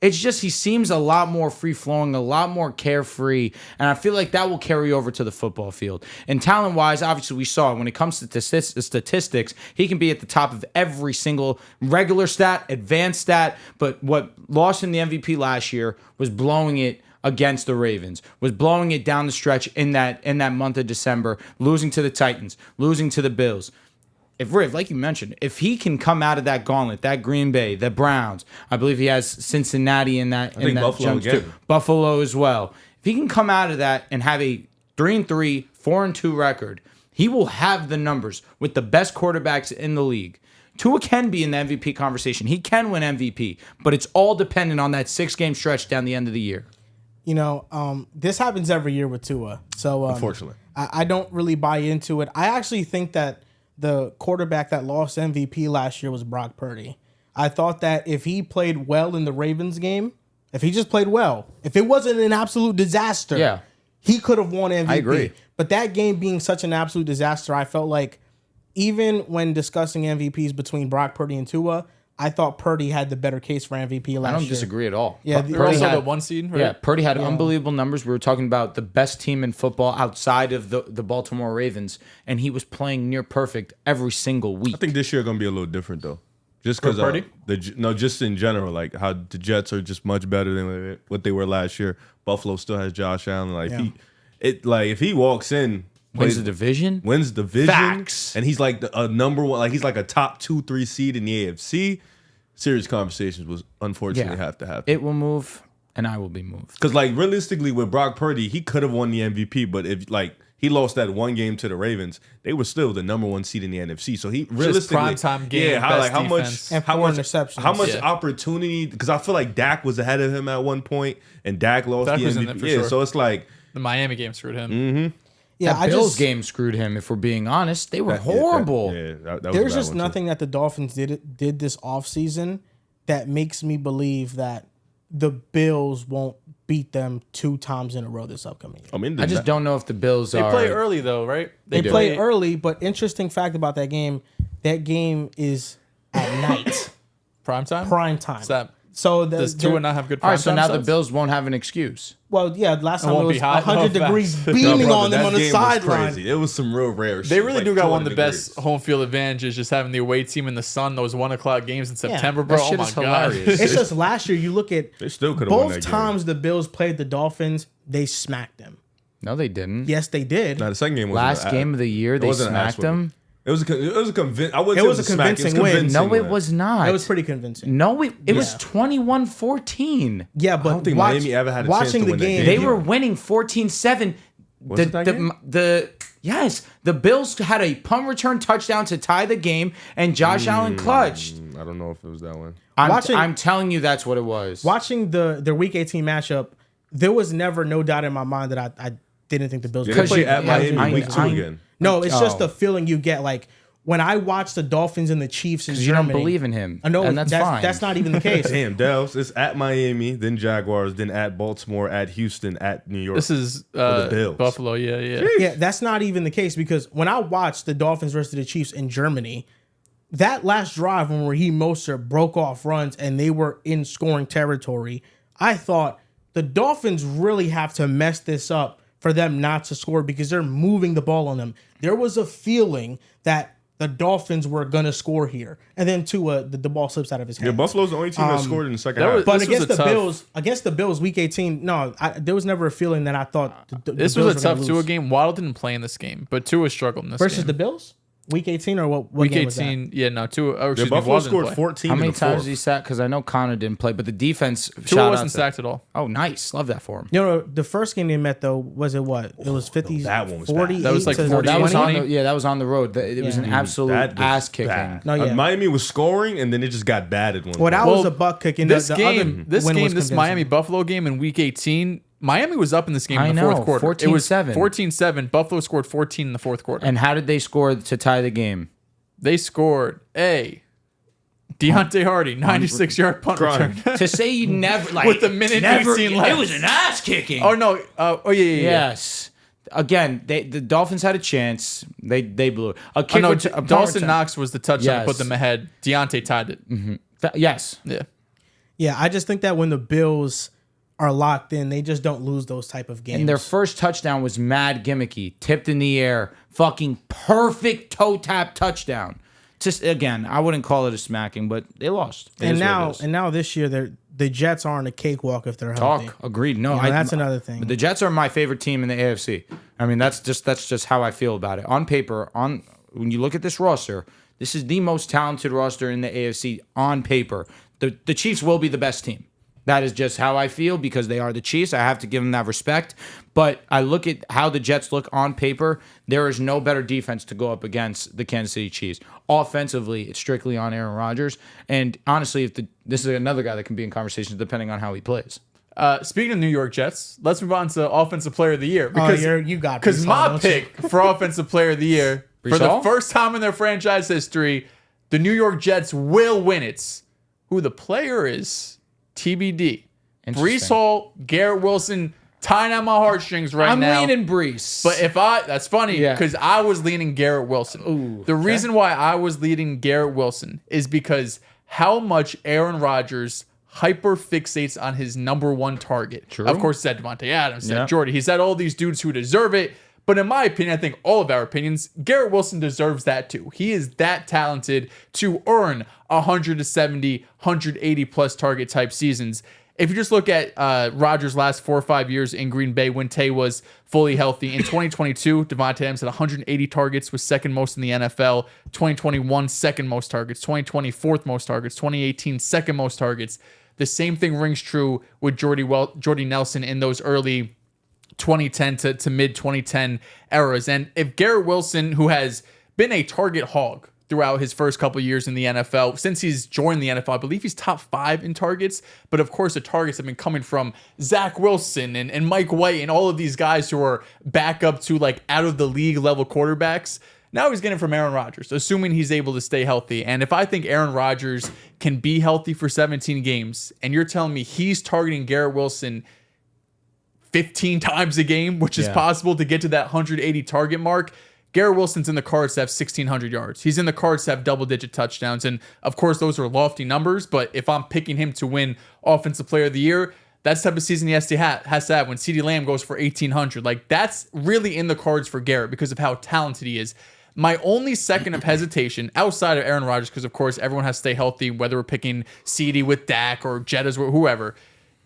It's just he seems a lot more free-flowing, a lot more carefree, and I feel like that will carry over to the football field. And talent-wise, obviously we saw when it comes to statistics, he can be at the top of every single regular stat, advanced stat, but what lost him the MVP last year was blowing it against the Ravens, was blowing it down the stretch in that month of December, losing to the Titans, losing to the Bills. If Riv, like you mentioned, if he can come out of that gauntlet, that Green Bay, the Browns, I believe he has Cincinnati in that. I think Buffalo again. Too. Buffalo as well. If he can come out of that and have a 3-3, 4-2 record, he will have the numbers with the best quarterbacks in the league. Tua can be in the MVP conversation. He can win MVP, but it's all dependent on that 6-game stretch down the end of the year. You know, this happens every year with Tua. So unfortunately, I don't really buy into it. I actually think that the quarterback that lost MVP last year was Brock Purdy. I thought that if he played well in the Ravens game, if he just played well, if it wasn't an absolute disaster, he could have won MVP. I agree. But that game being such an absolute disaster, I felt like even when discussing MVPs between Brock Purdy and Tua, I thought Purdy had the better case for MVP last year. I don't disagree at all. Yeah, Purdy had the 1 seed, right? Yeah, Purdy had unbelievable numbers. We were talking about the best team in football outside of the Baltimore Ravens, and he was playing near perfect every single week. I think this year going to be a little different, though. Just because just in general, like how the Jets are just much better than what they were last year. Buffalo still has Josh Allen. Like if he walks in, wins the division, Facts. and he's like a number one, like he's like a top 2-3 seed in the AFC. Serious conversations will unfortunately have to happen. It will move, and I will be moved. Because like realistically, with Brock Purdy, he could have won the MVP, but if like he lost that one game to the Ravens, they were still the number 1 seed in the NFC. So he realistically, primetime game, how much opportunity? Because I feel like Dak was ahead of him at one point, and Dak lost the MVP. Sure. So it's like the Miami game screwed him. Mm-hmm. Yeah, that Bills game screwed him. If we're being honest, they were horrible. That There's just nothing that the Dolphins did this offseason that makes me believe that the Bills won't beat them 2 times in a row this upcoming year. I mean, I just don't know if the Bills they play early though, right? They play early, but interesting fact about that game is at night. Prime time. So does Tua not have good prime time? All right, so now sets? the Bills won't have an excuse. Well, yeah, last time it was 100 degrees beaming on them on the sideline. It was some real rare shit. They really do got one of the best home field advantages, just having the away team in the sun, those 1 o'clock games in September, bro. Oh my God. It's just last year, you look at they still could have won that both times the Bills played the Dolphins, they smacked them. No, they didn't. Yes, they did. No, the second game was last game of the year, they smacked them. It was a convincing win. No, it was not. It was pretty convincing. No, it was 21-14. Yeah, but I don't think Miami ever had a chance to win that game. They were winning 14-7. The Bills had a punt return touchdown to tie the game, and Josh Allen clutched. I don't know if it was that one. I'm telling you, that's what it was. Watching their Week 18 matchup, there was never no doubt in my mind that I didn't think the Bills could play at Miami Week 2 again. No, it's just the feeling you get. Like when I watch the Dolphins and the Chiefs in Germany, you don't believe in him. I know, and that's fine. That's not even the case. Damn, Dehls. It's at Miami, then Jaguars, then at Baltimore, at Houston, at New York. This is the Bills. Buffalo. Yeah. Yeah, that's not even the case because when I watched the Dolphins versus the Chiefs in Germany, that last drive when Raheem Mostert broke off runs and they were in scoring territory, I thought the Dolphins really have to mess this up for them not to score because they're moving the ball on them. There was a feeling that the Dolphins were going to score here. And then the ball slips out of his hands. Yeah, Buffalo's the only team that scored in the second half. But against the Bills, Week 18, no, there was never a feeling that I thought this was a tough Tua game. Waddle didn't play in this game, but Tua struggled in this game. Versus the Bills? Week 18 or what Week game 18, was that? yeah, no, Tua. Buffalo scored 14. How many times he sacked? Because I know Connor didn't play, but the defense. Tua wasn't sacked at all. Oh, nice, love that for him. You know, the first game they met though was it what? It was 50. That one was 40. That was like 40. That was that was on the road. It was an absolute ass kicking. No, yeah. Miami was scoring, and then it just got bad at one point. Well, that was a butt kicking. This Miami Buffalo game in Week 18. Miami was up in this game in the fourth quarter. 14-7. It was 14-7. Buffalo scored 14 in the fourth quarter. And how did they score to tie the game? They scored Deontay Hardy, 96-yard punt return. To say you never, like, with a minute 18 left. It was an ass kicking. Oh, no. Yeah. Yes. Again, the Dolphins had a chance. They blew it. Dawson Knox was the touchdown to put them ahead. Deontay tied it. Mm-hmm. Yes. Yeah. Yeah, I just think that when the Bills are locked in, they just don't lose those type of games. And their first touchdown was mad gimmicky, tipped in the air, fucking perfect toe tap touchdown. Just again, I wouldn't call it a smacking, but they lost. And now this year, the Jets aren't a cakewalk if they're healthy. Agreed. No, that's another thing. The Jets are my favorite team in the AFC. I mean, that's just how I feel about it. On paper, when you look at this roster, this is the most talented roster in the AFC on paper. The Chiefs will be the best team. That is just how I feel because they are the Chiefs. I have to give them that respect. But I look at how the Jets look on paper. There is no better defense to go up against the Kansas City Chiefs. Offensively, it's strictly on Aaron Rodgers. And honestly, this is another guy that can be in conversations depending on how he plays. Speaking of New York Jets, let's move on to Offensive Player of the Year. Because my pick for Offensive Player of the Year, for the first time in their franchise history, the New York Jets will win it. Who the player is, TBD. Breece Hall, Garrett Wilson, tying on my heartstrings now. I'm leaning Breece. But that's funny because I was leaning Garrett Wilson. The reason why I was leaning Garrett Wilson is because how much Aaron Rodgers hyper fixates on his number one target. True. Of course, said Devontae Adams, said Jordy. He said all these dudes who deserve it. But in my opinion, I think all of our opinions, Garrett Wilson deserves that too. He is that talented to earn 170, 180 plus target type seasons. If you just look at Rodgers' last 4 or 5 years in Green Bay when Tay was fully healthy, in 2022, Devontae Adams had 180 targets, was second most in the NFL. 2021, second most targets. 2020, fourth most targets. 2018, second most targets. The same thing rings true with Jordy Nelson in those early 2010 to mid 2010 eras. And if Garrett Wilson, who has been a target hog throughout his first couple years in the NFL, since he's joined the NFL, I believe he's top 5 in targets. But of course, the targets have been coming from Zach Wilson and Mike White and all of these guys who are back up to like out of the league level quarterbacks. Now he's getting it from Aaron Rodgers, assuming he's able to stay healthy. And if I think Aaron Rodgers can be healthy for 17 games, and you're telling me he's targeting Garrett Wilson 15 times a game, which is possible to get to that 180 target mark, Garrett Wilson's in the cards to have 1,600 yards. He's in the cards to have double-digit touchdowns. And, of course, those are lofty numbers. But if I'm picking him to win Offensive Player of the Year, that's the type of season he has to have when CeeDee Lamb goes for 1,800. Like, that's really in the cards for Garrett because of how talented he is. My only second of hesitation outside of Aaron Rodgers, because, of course, everyone has to stay healthy, whether we're picking CeeDee with Dak or Jettas or whoever,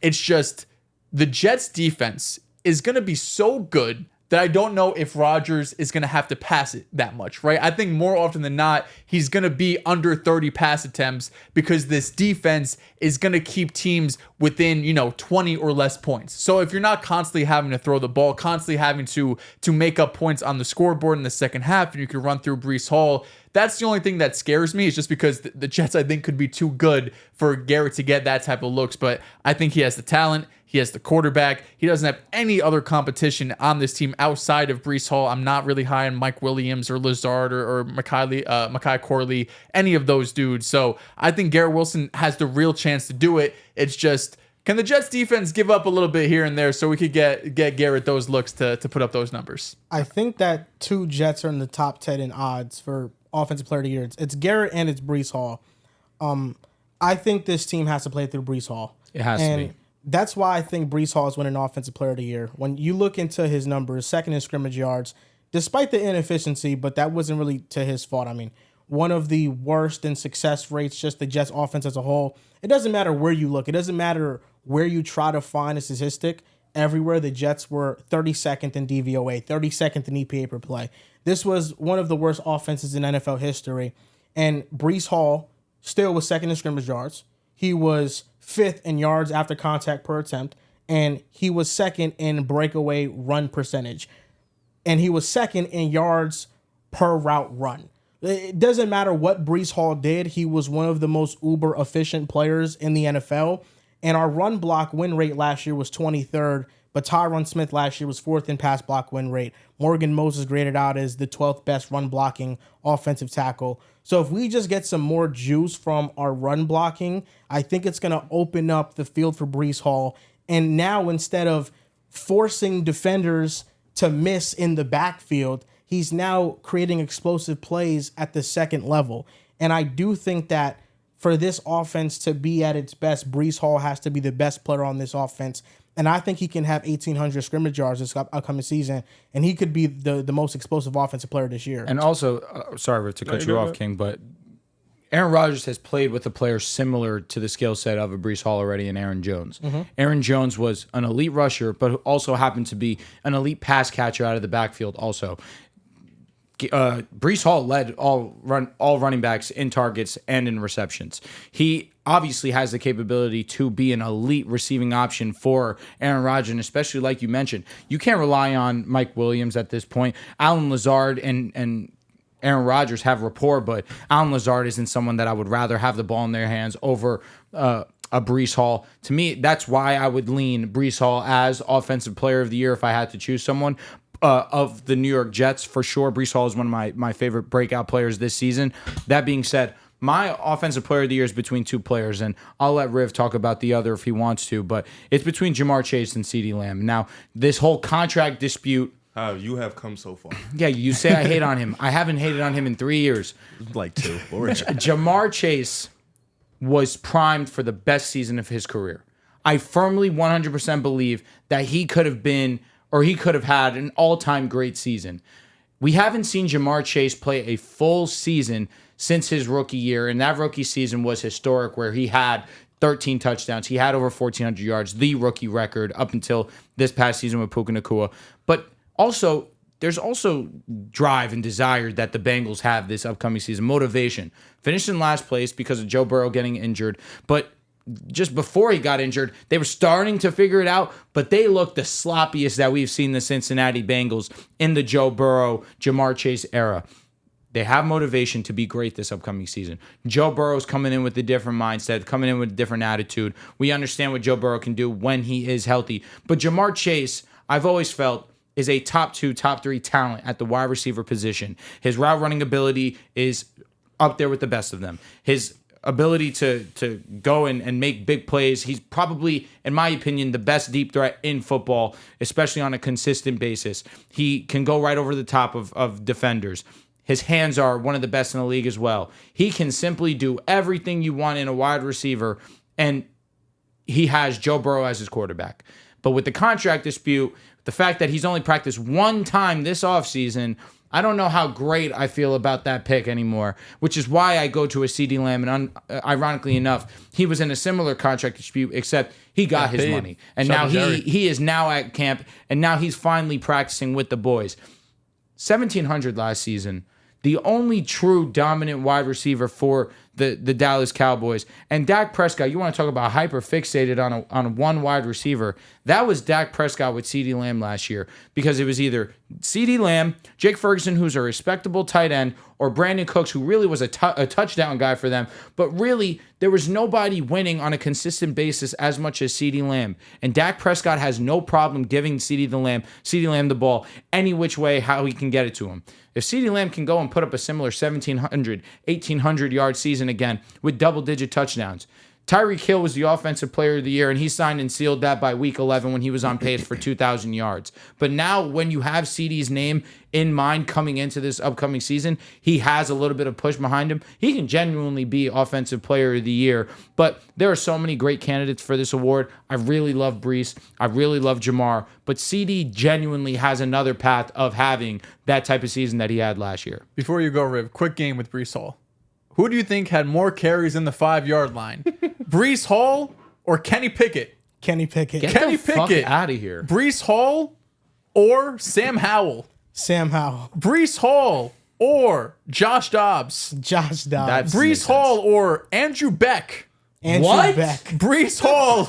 it's just the Jets' defense is going to be so good that I don't know if Rodgers is going to have to pass it that much, right? I think more often than not, he's going to be under 30 pass attempts because this defense is going to keep teams within, 20 or less points. So if you're not constantly having to throw the ball, constantly having to make up points on the scoreboard in the second half, and you can run through Breece Hall, that's the only thing that scares me is just because the Jets, I think, could be too good for Garrett to get that type of looks. But I think he has the talent. He has the quarterback. He doesn't have any other competition on this team outside of Breece Hall. I'm not really high on Mike Williams or Lazard or Mekhi Corley, any of those dudes. So I think Garrett Wilson has the real chance to do it. It's just, can the Jets defense give up a little bit here and there so we could get Garrett those looks to put up those numbers? I think that 2 Jets are in the top 10 in odds for Offensive Player of the Year. It's Garrett and it's Breece Hall. I think this team has to play through Breece Hall. It has to be. That's why I think Breece Hall is winning Offensive Player of the Year. When you look into his numbers, second in scrimmage yards, despite the inefficiency, but that wasn't really to his fault. I mean, one of the worst in success rates, just the Jets offense as a whole. It doesn't matter where you look. It doesn't matter where you try to find a statistic. Everywhere the Jets were 32nd in DVOA, 32nd in EPA per play. This was one of the worst offenses in NFL history. And Breece Hall still was second in scrimmage yards. He was 5th in yards after contact per attempt, and he was second in breakaway run percentage, and he was second in yards per route run. It doesn't matter what Breece Hall did. He was one of the most uber efficient players in the NFL, and our run block win rate last year was 23rd, but Tyron Smith last year was 4th in pass block win rate. Morgan Moses graded out as the 12th best run blocking offensive tackle. So if we just get some more juice from our run blocking, I think it's going to open up the field for Breece Hall. And now instead of forcing defenders to miss in the backfield, he's now creating explosive plays at the second level. And I do think that for this offense to be at its best, Breece Hall has to be the best player on this offense. And I think he can have 1,800 scrimmage yards this upcoming season, and he could be the most explosive offensive player this year. And also, sorry to cut you off, King, but Aaron Rodgers has played with a player similar to the skill set of a Breece Hall already in Aaron Jones. Mm-hmm. Aaron Jones was an elite rusher, but also happened to be an elite pass catcher out of the backfield also. Breece Hall led all running backs in targets and in receptions. He obviously has the capability to be an elite receiving option for Aaron Rodgers, and especially like you mentioned, you can't rely on Mike Williams at this point. Allen Lazard and Aaron Rodgers have rapport, but Allen Lazard isn't someone that I would rather have the ball in their hands over a Breece Hall. To me, that's why I would lean Breece Hall as Offensive Player of the Year if I had to choose someone. Of the New York Jets, for sure, Breece Hall is one of my favorite breakout players this season. That being said, my Offensive Player of the Year is between two players, and I'll let Riv talk about the other if he wants to, but it's between Jamar Chase and CeeDee Lamb. Now, this whole contract dispute... you have come so far. Yeah, you say I hate on him. I haven't hated on him in 3 years. Like 2. Jamar Chase was primed for the best season of his career. I firmly 100% believe that he could have been... or he could have had an all-time great season. We haven't seen Jamar Chase play a full season since his rookie year, and that rookie season was historic where he had 13 touchdowns. He had over 1,400 yards, the rookie record up until this past season with Puka Nacua. But also, there's also drive and desire that the Bengals have this upcoming season, motivation. Finished in last place because of Joe Burrow getting injured, but just before he got injured, they were starting to figure it out, but they looked the sloppiest that we've seen the Cincinnati Bengals in the Joe Burrow, Jamar Chase era. They have motivation to be great this upcoming season. Joe Burrow's coming in with a different mindset, coming in with a different attitude. We understand what Joe Burrow can do when he is healthy. But Jamar Chase, I've always felt, is a top 2, top 3 talent at the wide receiver position. His route running ability is up there with the best of them. His ability to go and make big plays. He's probably, in my opinion, the best deep threat in football, especially on a consistent basis. He can go right over the top of defenders. His hands are one of the best in the league as well. He can simply do everything you want in a wide receiver, and he has Joe Burrow as his quarterback. But with the contract dispute, the fact that he's only practiced one time this offseason, I don't know how great I feel about that pick anymore, which is why I go to a CeeDee Lamb. And ironically enough, he was in a similar contract dispute, except he got his money. And now he is now at camp, and now he's finally practicing with the boys. 1,700 last season. The only true dominant wide receiver for the Dallas Cowboys. And Dak Prescott, you want to talk about hyper fixated on a one wide receiver. That was Dak Prescott with CeeDee Lamb last year, because it was either CeeDee Lamb, Jake Ferguson, who's a respectable tight end, or Brandon Cooks, who really was a touchdown guy for them. But really, there was nobody winning on a consistent basis as much as CeeDee Lamb. And Dak Prescott has no problem giving CeeDee Lamb the ball any which way how he can get it to him. If CeeDee Lamb can go and put up a similar 1,700, 1,800 yard season again with double-digit touchdowns. Tyreek Hill was the Offensive Player of the Year, and he signed and sealed that by week 11 when he was on pace for 2,000 yards. But now when you have CeeDee's name in mind coming into this upcoming season, he has a little bit of push behind him. He can genuinely be Offensive Player of the Year. But there are so many great candidates for this award. I really love Breece. I really love Jamar. But CeeDee genuinely has another path of having that type of season that he had last year. Before you go, Riv, quick game with Breece Hall. Who do you think had more carries in the 5-yard line? Breece Hall or Kenny Pickett? Kenny Pickett. Get the fuck out of here. Breece Hall or Sam Howell? Sam Howell. Breece Hall or Josh Dobbs? Josh Dobbs. Breece Hall or Andrew Beck? Andrew Beck. Breece Hall.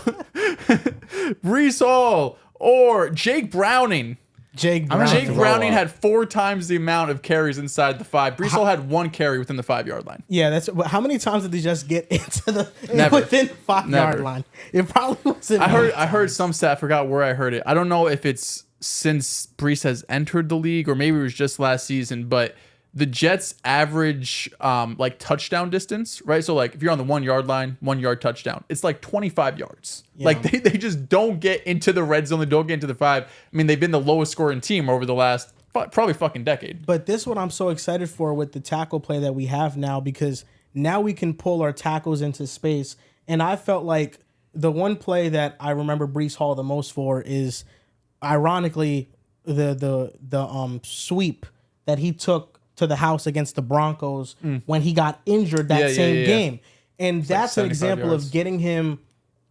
Breece Hall or Jake Browning? Jake Browning had 4 times the amount of carries inside the 5. Brees Hall had 1 carry within the 5-yard line. Yeah, that's. How many times did they just get into the Never. within 5-yard line? It probably wasn't. I heard some stat. I forgot where I heard it. I don't know if it's since Brees has entered the league or maybe it was just last season, but the Jets average like touchdown distance, right? So like if you're on the 1-yard line, 1 yard touchdown, it's like 25 yards. Yeah. Like they just don't get into the red zone. They don't get into the 5. I mean, they've been the lowest scoring team over the last probably fucking decade. But this is what I'm so excited for with the tackle play that we have now, because now we can pull our tackles into space. And I felt like the one play that I remember Brees Hall the most for is, ironically, the sweep that he took to the house against the Broncos when he got injured that same game. And it's that's like an example yards. Of getting him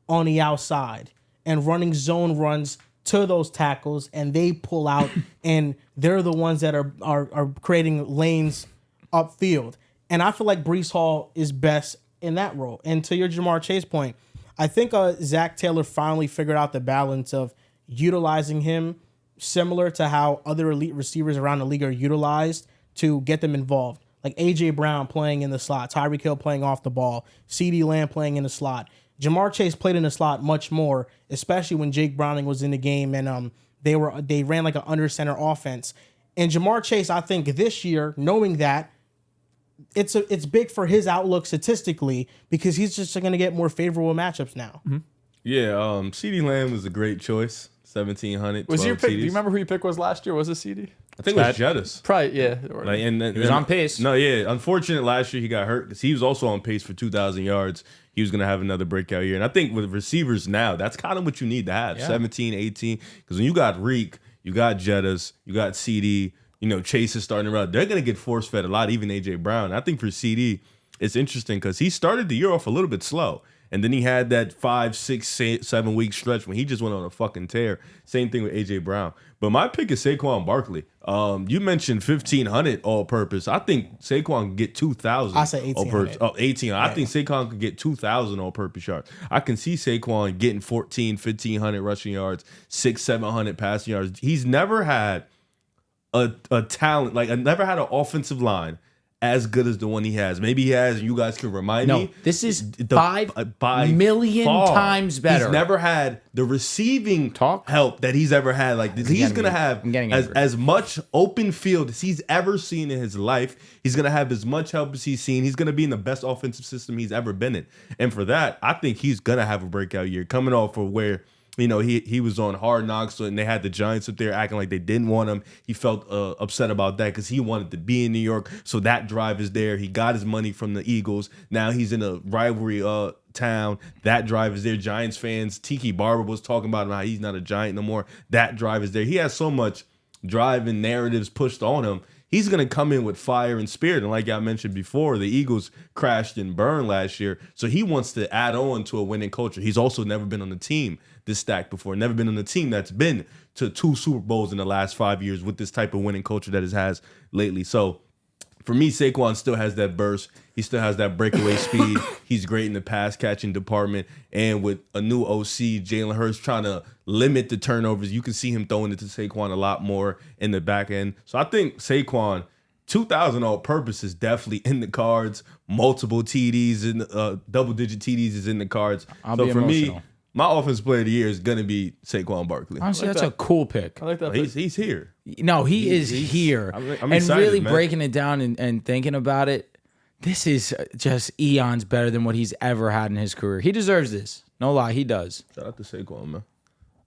on the outside and running zone runs to those tackles, and they pull out and they're the ones that are creating lanes upfield. And I feel like Brees Hall is best in that role. And to your Jamar Chase point, I think Zach Taylor finally figured out the balance of utilizing him similar to how other elite receivers around the league are utilized to get them involved. Like A.J. Brown playing in the slot, Tyreek Hill playing off the ball, CeeDee Lamb playing in the slot. Jamar Chase played in the slot much more, especially when Jake Browning was in the game, and they ran like an under center offense. And Jamar Chase, I think this year, knowing that, it's big for his outlook statistically, because he's just going to get more favorable matchups now. Mm-hmm. Yeah, CeeDee Lamb was a great choice. 1,700. Was your pick? Do you remember who your pick was last year? Was it CeeDee? I think it was Jettis. Probably, yeah. Like, and he was on pace. No, yeah. Unfortunate last year he got hurt because he was also on pace for 2,000 yards. He was going to have another breakout year. And I think with receivers now, that's kind of what you need to have. 17, 18. Because when you got Reek, you got Jettis, you got CD, Chase is starting to run. They're going to get force fed a lot, even A.J. Brown. I think for CD, it's interesting because he started the year off a little bit slow. And then he had that 5, 6, 7 week stretch when he just went on a fucking tear. Same thing with A.J. Brown. But my pick is Saquon Barkley. You mentioned 1,500 all-purpose. I think Saquon could get 2,000. I say 1,800. 18. Yeah. I think Saquon could get 2,000 all-purpose yards. I can see Saquon getting 1,500 rushing yards, 600, 700 passing yards. He's never had a talent, like never had an offensive line as good as the one he has. Maybe he has, and you guys can remind me. No, this is 5 million times better. He's never had the receiving help that he's ever had. Like he's going to have as much open field as he's ever seen in his life. He's going to have as much help as he's seen. He's going to be in the best offensive system he's ever been in. And for that, I think he's going to have a breakout year coming off of where he was on Hard Knocks, and they had the Giants up there acting like they didn't want him. He felt upset about that because he wanted to be in New York, so that drive is there. He got his money from the Eagles. Now he's in a rivalry town. That drive is there. Giants fans, Tiki Barber was talking about him, how he's not a Giant no more. That drive is there. He has so much drive and narratives pushed on him. He's going to come in with fire and spirit. And like I mentioned before, the Eagles crashed and burned last year. So he wants to add on to a winning culture. He's also never been on the team this stacked before. Never been on a team that's been to 2 Super Bowls in the last 5 years with this type of winning culture that it has lately. So for me, Saquon still has that burst. He still has that breakaway speed. He's great in the pass catching department. And with a new OC, Jalen Hurts trying to limit the turnovers, you can see him throwing it to Saquon a lot more in the back end. So I think Saquon, 2,000 all-purpose is definitely in the cards. Multiple TDs, double-digit TDs is in the cards. So for me, my offensive player of the year is going to be Saquon Barkley. Honestly, that's a cool pick. I like that. He's here. No, he's here. I'm and excited, really man. Breaking it down and thinking about it, this is just eons better than what he's ever had in his career. He deserves this. No lie, he does. Shout out to Saquon, man.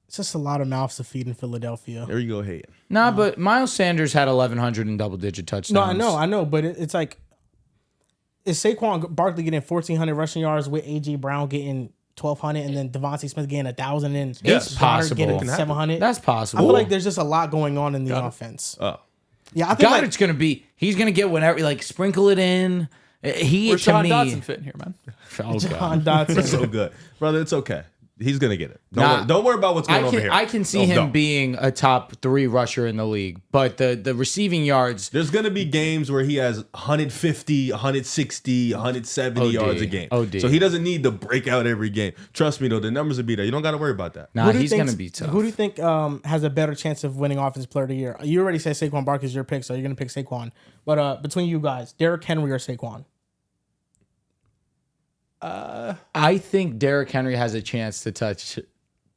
It's just a lot of mouths to feed in Philadelphia. There you go, Hayden. Nah, but Miles Sanders had 1,100 in double-digit touchdowns. No, I know, but it's like, is Saquon Barkley getting 1,400 rushing yards with A.J. Brown getting 1,200 and then Devontae Smith getting 1,000 and It's possible. getting 700? That's possible. I feel like there's just a lot going on in the offense. Oh. Yeah, I think Goddard's going to be, he's going to get whatever, like sprinkle it in. Where's Sean Dotson fit in here, man? Oh, John God. Dotson. It's so good. Brother, it's okay. He's gonna get it. Nah, don't worry about what's going over here. I can see him being a top 3 rusher in the league, but the receiving yards. There's gonna be games where he has 150, 160, 170 yards a game. So he doesn't need to break out every game. Trust me though, the numbers will be there. You don't got to worry about that. Nah, he's gonna be tough. Who do you think has a better chance of winning Offensive Player of the Year? You already said Saquon Barkley's your pick, so you're gonna pick Saquon. But between you guys, Derrick Henry or Saquon? I think Derrick Henry has a chance to touch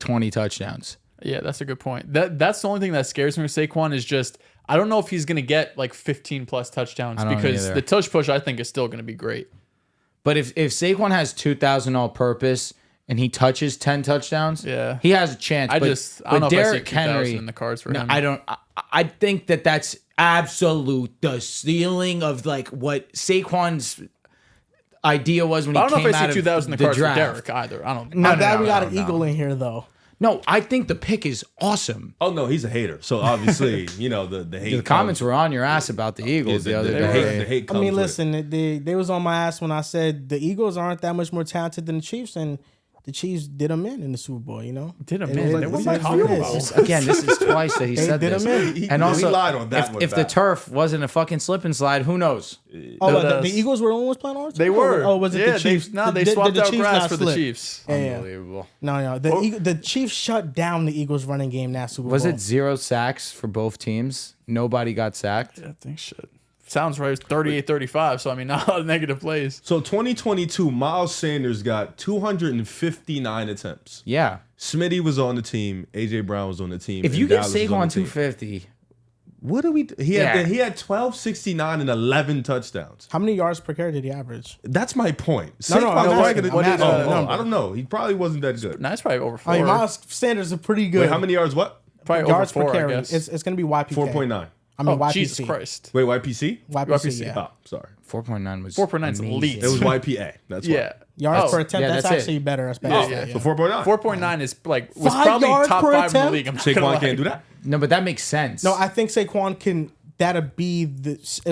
20 touchdowns. Yeah, that's a good point. That's the only thing that scares me with Saquon is just I don't know if he's going to get like 15 plus touchdowns because the touch push I think is still going to be great. But if Saquon has 2,000 all purpose and he touches 10 touchdowns, he has a chance. I don't know Derrick if I see Henry in the cards for him. I think that's absolute the ceiling of like what Saquon's idea was when he came out of the draft. I don't know if I see 2,000 in the cards for Derrick either. I don't. Now that we got an Eagle in here though. No, I think the pick is awesome. Oh no, he's a hater. So obviously, the hate. The comments were on your ass about the Eagles the other day. The hate I mean, listen, they was on my ass when I said the Eagles aren't that much more talented than the Chiefs, and the Chiefs did them in the Super Bowl. Did them in. What are you talking about? Again, this is twice that he said did this. Him in. And also, he lied on that one. If the turf wasn't a fucking slip and slide, who knows? The Eagles were the ones playing on it? They were. Oh, was it the Chiefs? They swapped out grass for the Chiefs. Unbelievable. No. The Chiefs shut down the Eagles running game that Super Bowl. Was it 0 sacks for both teams? Nobody got sacked? Yeah, I think shit. Sounds right. It was 38-35, so I mean, not a lot of negative plays. So 2022, Miles Sanders got 259 attempts. Yeah. Smitty was on the team. AJ Brown was on the team. If you get Saquon 250, what do we do? He had 1269 and 11 touchdowns. How many yards per carry did he average? That's my point. I don't know. He probably wasn't that good. No, it's probably over 4. I mean, Miles Sanders is pretty good. Wait, how many yards? What? Probably yards over 4, per carry? I guess. It's going to be YPK. 4.9. I mean, YPC. Jesus Christ. Wait, YPC? YPC, yeah. Oh, sorry. 4.9 was 4.9 is elite. It was YPA. That's yeah. Yards per attempt. Yeah, that's that's actually better. That's Oh, better. so 4.9. 4.9 is like was 5 probably yards top per 5 in the attempt? league. I'm not Saquon gonna lie. can't do that. No, but that makes sense. No, I think Saquon can. It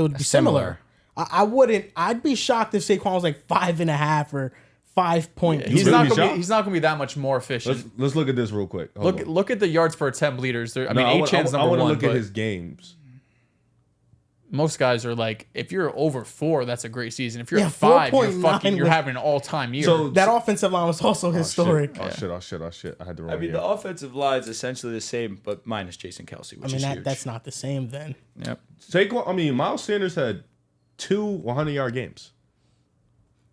would be similar. I wouldn't. I'd be shocked if Saquon was like 5.5 or 5.2. He's really not gonna be that much more efficient. Let's look at this real quick. Look at the yards per attempt leaders. I mean, I Achan's number want to one. look at his games. Most guys are like, if you're over 4, that's a great season. If you're Yeah, at 5,4.9 you're having an all-time year. So that offensive line was also historic. Oh shit! I had the wrong. I mean, the offensive line is essentially the same, but minus Jason Kelsey, which is huge. That's not the same then. Yep. Miles Sanders had 2 100-yard games.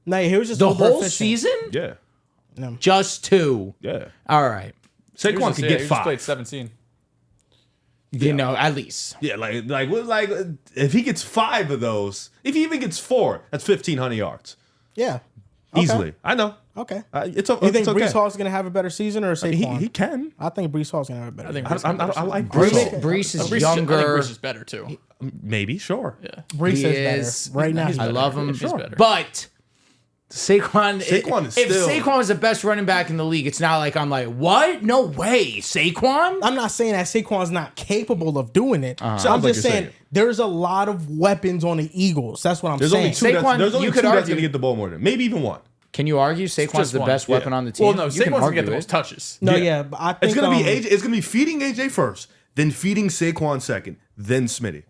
No, he was just The uber whole efficient. season? Yeah. Just 2. Yeah. All right. Saquon could get he 5. just played 17. You know, at least. Yeah, like if he gets 5 of those, if he even gets 4, that's 1,500 yards Yeah. Okay. easily. I know. Okay. It's You think okay. Brees Hall's going to have a better season or Saquon? He can. I think Brees Hall's going to have a better I think season. Brees I like Brees, Brees. Brees is I younger. think Brees is better too. Maybe, sure. Yeah. Brees He is is. better. Right now, He's he's I better. love him. He's better. But Saquon is if still- Saquon was the best running back in the league, it's not like I'm like, what? No way. Saquon? I'm not saying that Saquon's not capable of doing it. So I'm Sounds like just you're saying saying. there's a lot of weapons on the Eagles. That's what I'm There's saying. only 2 Saquon, there's only you 2 could that's argue- going to get the ball more than him. Maybe even 1. Can you argue Saquon's Just the one. best Yeah. weapon on the team? Well, no, You can Saquon's gonna argue get the it. most touches. No, Yeah. yeah, but I think It's going to be AJ. It's going to be feeding AJ first, then feeding Saquon second, then Smitty.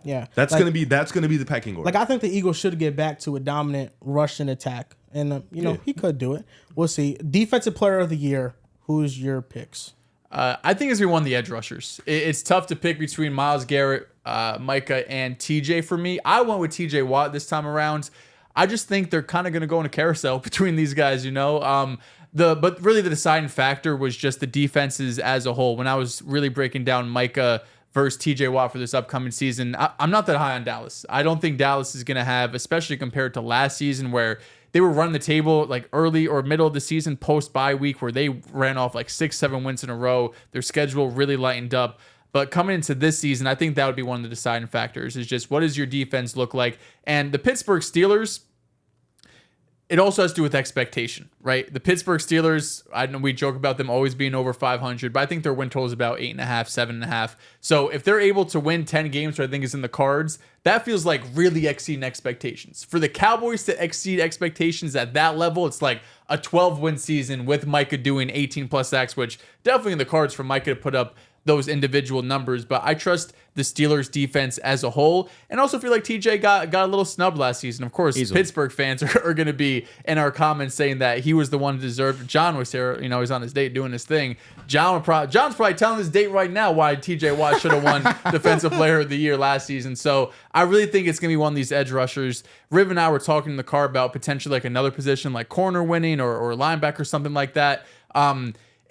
Yeah, That's like, going to be the pecking order. like I think the Eagles should get back to a dominant rushing attack, and he could do it. We'll see. Defensive Player of the Year. Who's your picks? I think it's gonna be one of the edge rushers. It's tough to pick between Myles Garrett, Micah, and TJ for me. I went with TJ Watt this time around. I just think they're kind of gonna go in a carousel between these guys, But really the deciding factor was just the defenses as a whole. When I was really breaking down Micah versus TJ Watt for this upcoming season, I'm not that high on Dallas. I don't think Dallas is gonna have, especially compared to last season where they were running the table like early or middle of the season post bye week where they ran off like 6-7 wins in a row. Their schedule really lightened up. But coming into this season, I think that would be one of the deciding factors is just what does your defense look like? And the Pittsburgh Steelers, it also has to do with expectation, right? The Pittsburgh Steelers, I know we joke about them always being over 500, but I think their win total is about 8.5, 7.5. So if they're able to win 10 games, which I think is in the cards, that feels like really exceeding expectations. For the Cowboys to exceed expectations at that level, it's like a 12-win season with Micah doing 18+ sacks, which definitely in the cards for Micah to put up those individual numbers. But I trust the Steelers defense as a whole, and also feel like TJ got a little snubbed last season. Of course, easily. Pittsburgh fans are going to be in our comments saying that he was the one who deserved. John was here, he's on his date doing his thing. John's probably telling his date right now why TJ Watt should have won Defensive Player of the Year last season. So I really think it's going to be one of these edge rushers. Riv and I were talking in the car about potentially like another position like corner winning or linebacker, something like that.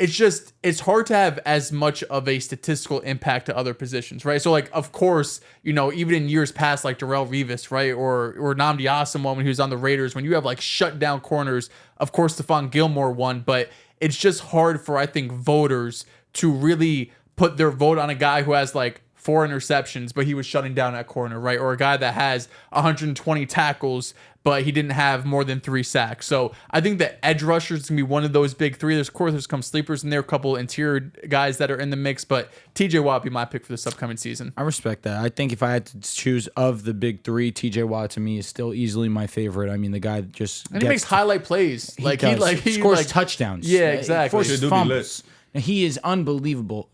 It's hard to have as much of a statistical impact to other positions, right? So, like, of course, even in years past, like Darrelle Revis, right, or Nnamdi Asomugha when he was on the Raiders, when you have like shut down corners, of course, Stephon Gilmore won, but it's just hard for, I think, voters to really put their vote on a guy who has like 4 interceptions, but he was shutting down that corner, right? Or a guy that has 120 tackles, but he didn't have more than 3 sacks. So I think that edge rushers is going to be one of those big 3. Of course, there's some sleepers in there, a couple interior guys that are in the mix, but TJ Watt would be my pick for this upcoming season. I respect that. I think if I had to choose of the big 3, TJ Watt to me is still easily my favorite. I mean, the guy just he makes highlight plays. He scores touchdowns. Yeah, exactly. Forces fumbles. And he is unbelievable.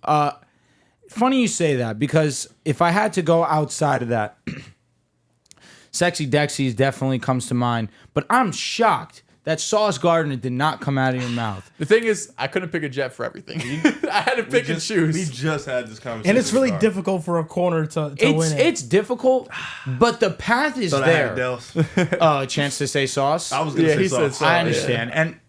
Funny you say that, because if I had to go outside of that, Sexy Dexys definitely comes to mind, but I'm shocked that Sauce Gardner did not come out of your mouth. The thing is, I couldn't pick a Jet for everything. I had to pick and choose. We just had this conversation. And it's really difficult for a corner to win it. It's difficult, but the path is there. A chance to say Sauce? I was going to say Sauce. I understand. Yeah. And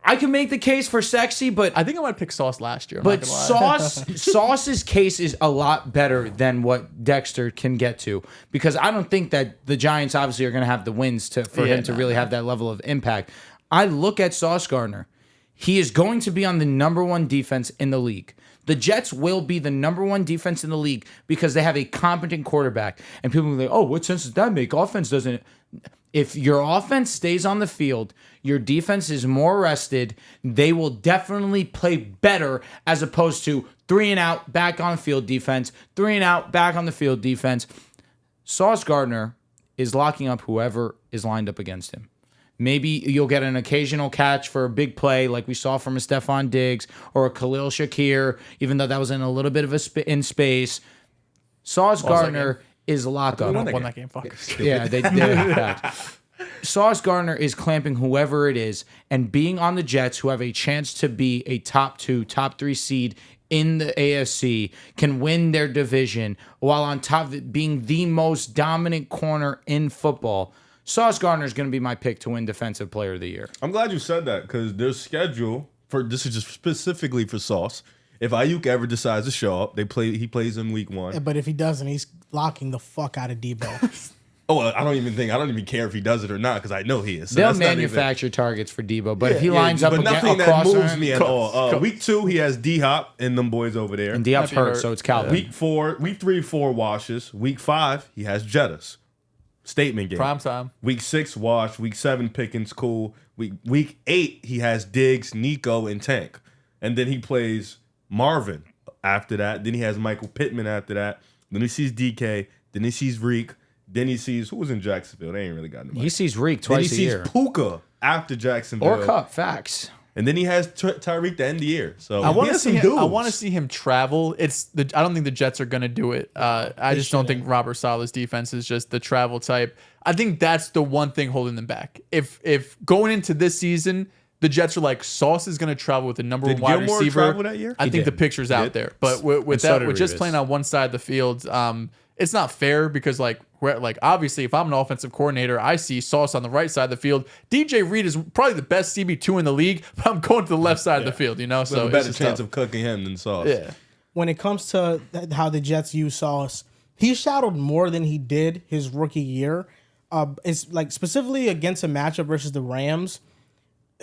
I can make the case for Sexy, but I think I might pick Sauce last year. But Sauce's case is a lot better than what Dexter can get to, because I don't think that the Giants obviously are going to have the wins for him to really have that level of impact. I look at Sauce Gardner. He is going to be on the number 1 defense in the league. The Jets will be the number 1 defense in the league because they have a competent quarterback. And people will be like, oh, what sense does that make? Offense doesn't. If your offense stays on the field, your defense is more rested, they will definitely play better as opposed to 3 and out, back on field defense, 3 and out, back on the field defense. Sauce Gardner is locking up whoever is lined up against him. Maybe you'll get an occasional catch for a big play like we saw from a Stephon Diggs or a Khalil Shakir, even though that was in a little bit of in space. Sauce Gardner is lock up. Won that game. Fuck. Yeah, they did. Sauce Gardner is clamping whoever it is, and being on the Jets, who have a chance to be a top 2, top 3 seed in the AFC, can win their division while on top of it being the most dominant corner in football. Sauce Gardner is going to be my pick to win Defensive Player of the Year. I'm glad you said that, because their schedule this is just specifically for Sauce. If Ayuk ever decides to show up, he plays in week 1. Yeah, but if he doesn't, he's locking the fuck out of Debo. I don't even care if he does it or not, because I know he is. So they'll manufacture targets for Debo, but if he lines up against nothing that moves me at all. Week 2, he has D-Hop and them boys over there. And D-Hop's hurt, so it's Calvin. Week 3, 4 washes. Week 5, he has Jettas. Statement game. Prime time. Week 6, wash. Week 7, Pickens, cool. Week 8, he has Diggs, Nico, and Tank. And then he plays Marvin after that. Then he has Michael Pittman after that. Then he sees DK. Then he sees Reek. Then he sees who was in Jacksonville. They ain't really got nobody. He sees Reek twice a year. Then he sees Puka after Jacksonville. Or Cup, facts. And then he has Tyreek to end the year. So I want to see him travel. I don't think the Jets are going to do it. I just don't think Robert Saleh's defense is just the travel type. I think that's the one thing holding them back. If going into this season, the Jets are like, Sauce is going to travel with the number 1 wide Gilmore receiver. Travel that year? I think the picture's out there. But with just playing on one side of the field, it's not fair, because obviously if I'm an offensive coordinator, I see Sauce on the right side of the field. DJ Reed is probably the best CB2 in the league, but I'm going to the left side of the field, So a better chance of cooking him than Sauce. Yeah. When it comes to how the Jets use Sauce, he shadowed more than he did his rookie year. It's like specifically against a matchup versus the Rams.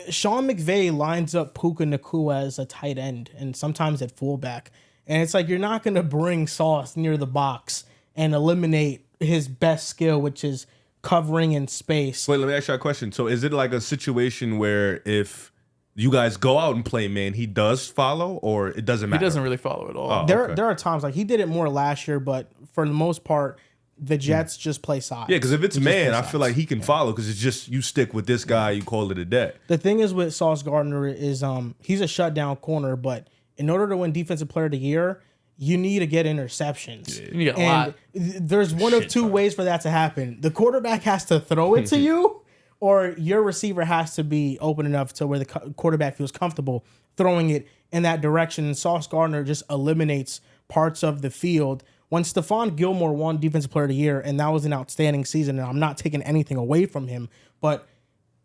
Sean McVay lines up Puka Nacua as a tight end and sometimes at fullback. And it's like, you're not going to bring Sauce near the box and eliminate his best skill, which is covering in space. Wait, let me ask you a question. So is it like a situation where if you guys go out and play man, he does follow, or it doesn't matter? He doesn't really follow at all. Oh. There Okay. are times like he did it more last year, but for the most part, the Jets just play sides. Yeah, because if it's They just man, play I feel like sides. he can follow because it's just you stick with this guy, you call it a day. The thing is with Sauce Gardner is he's a shutdown corner, but in order to win Defensive Player of the Year, you need to get interceptions. You need a lot. There's one of two ways for that to happen. The quarterback has to throw it to you, or your receiver has to be open enough to where the quarterback feels comfortable throwing it in that direction. And Sauce Gardner just eliminates parts of the field. When Stephon Gilmore won Defensive Player of the Year, and that was an outstanding season, and I'm not taking anything away from him, but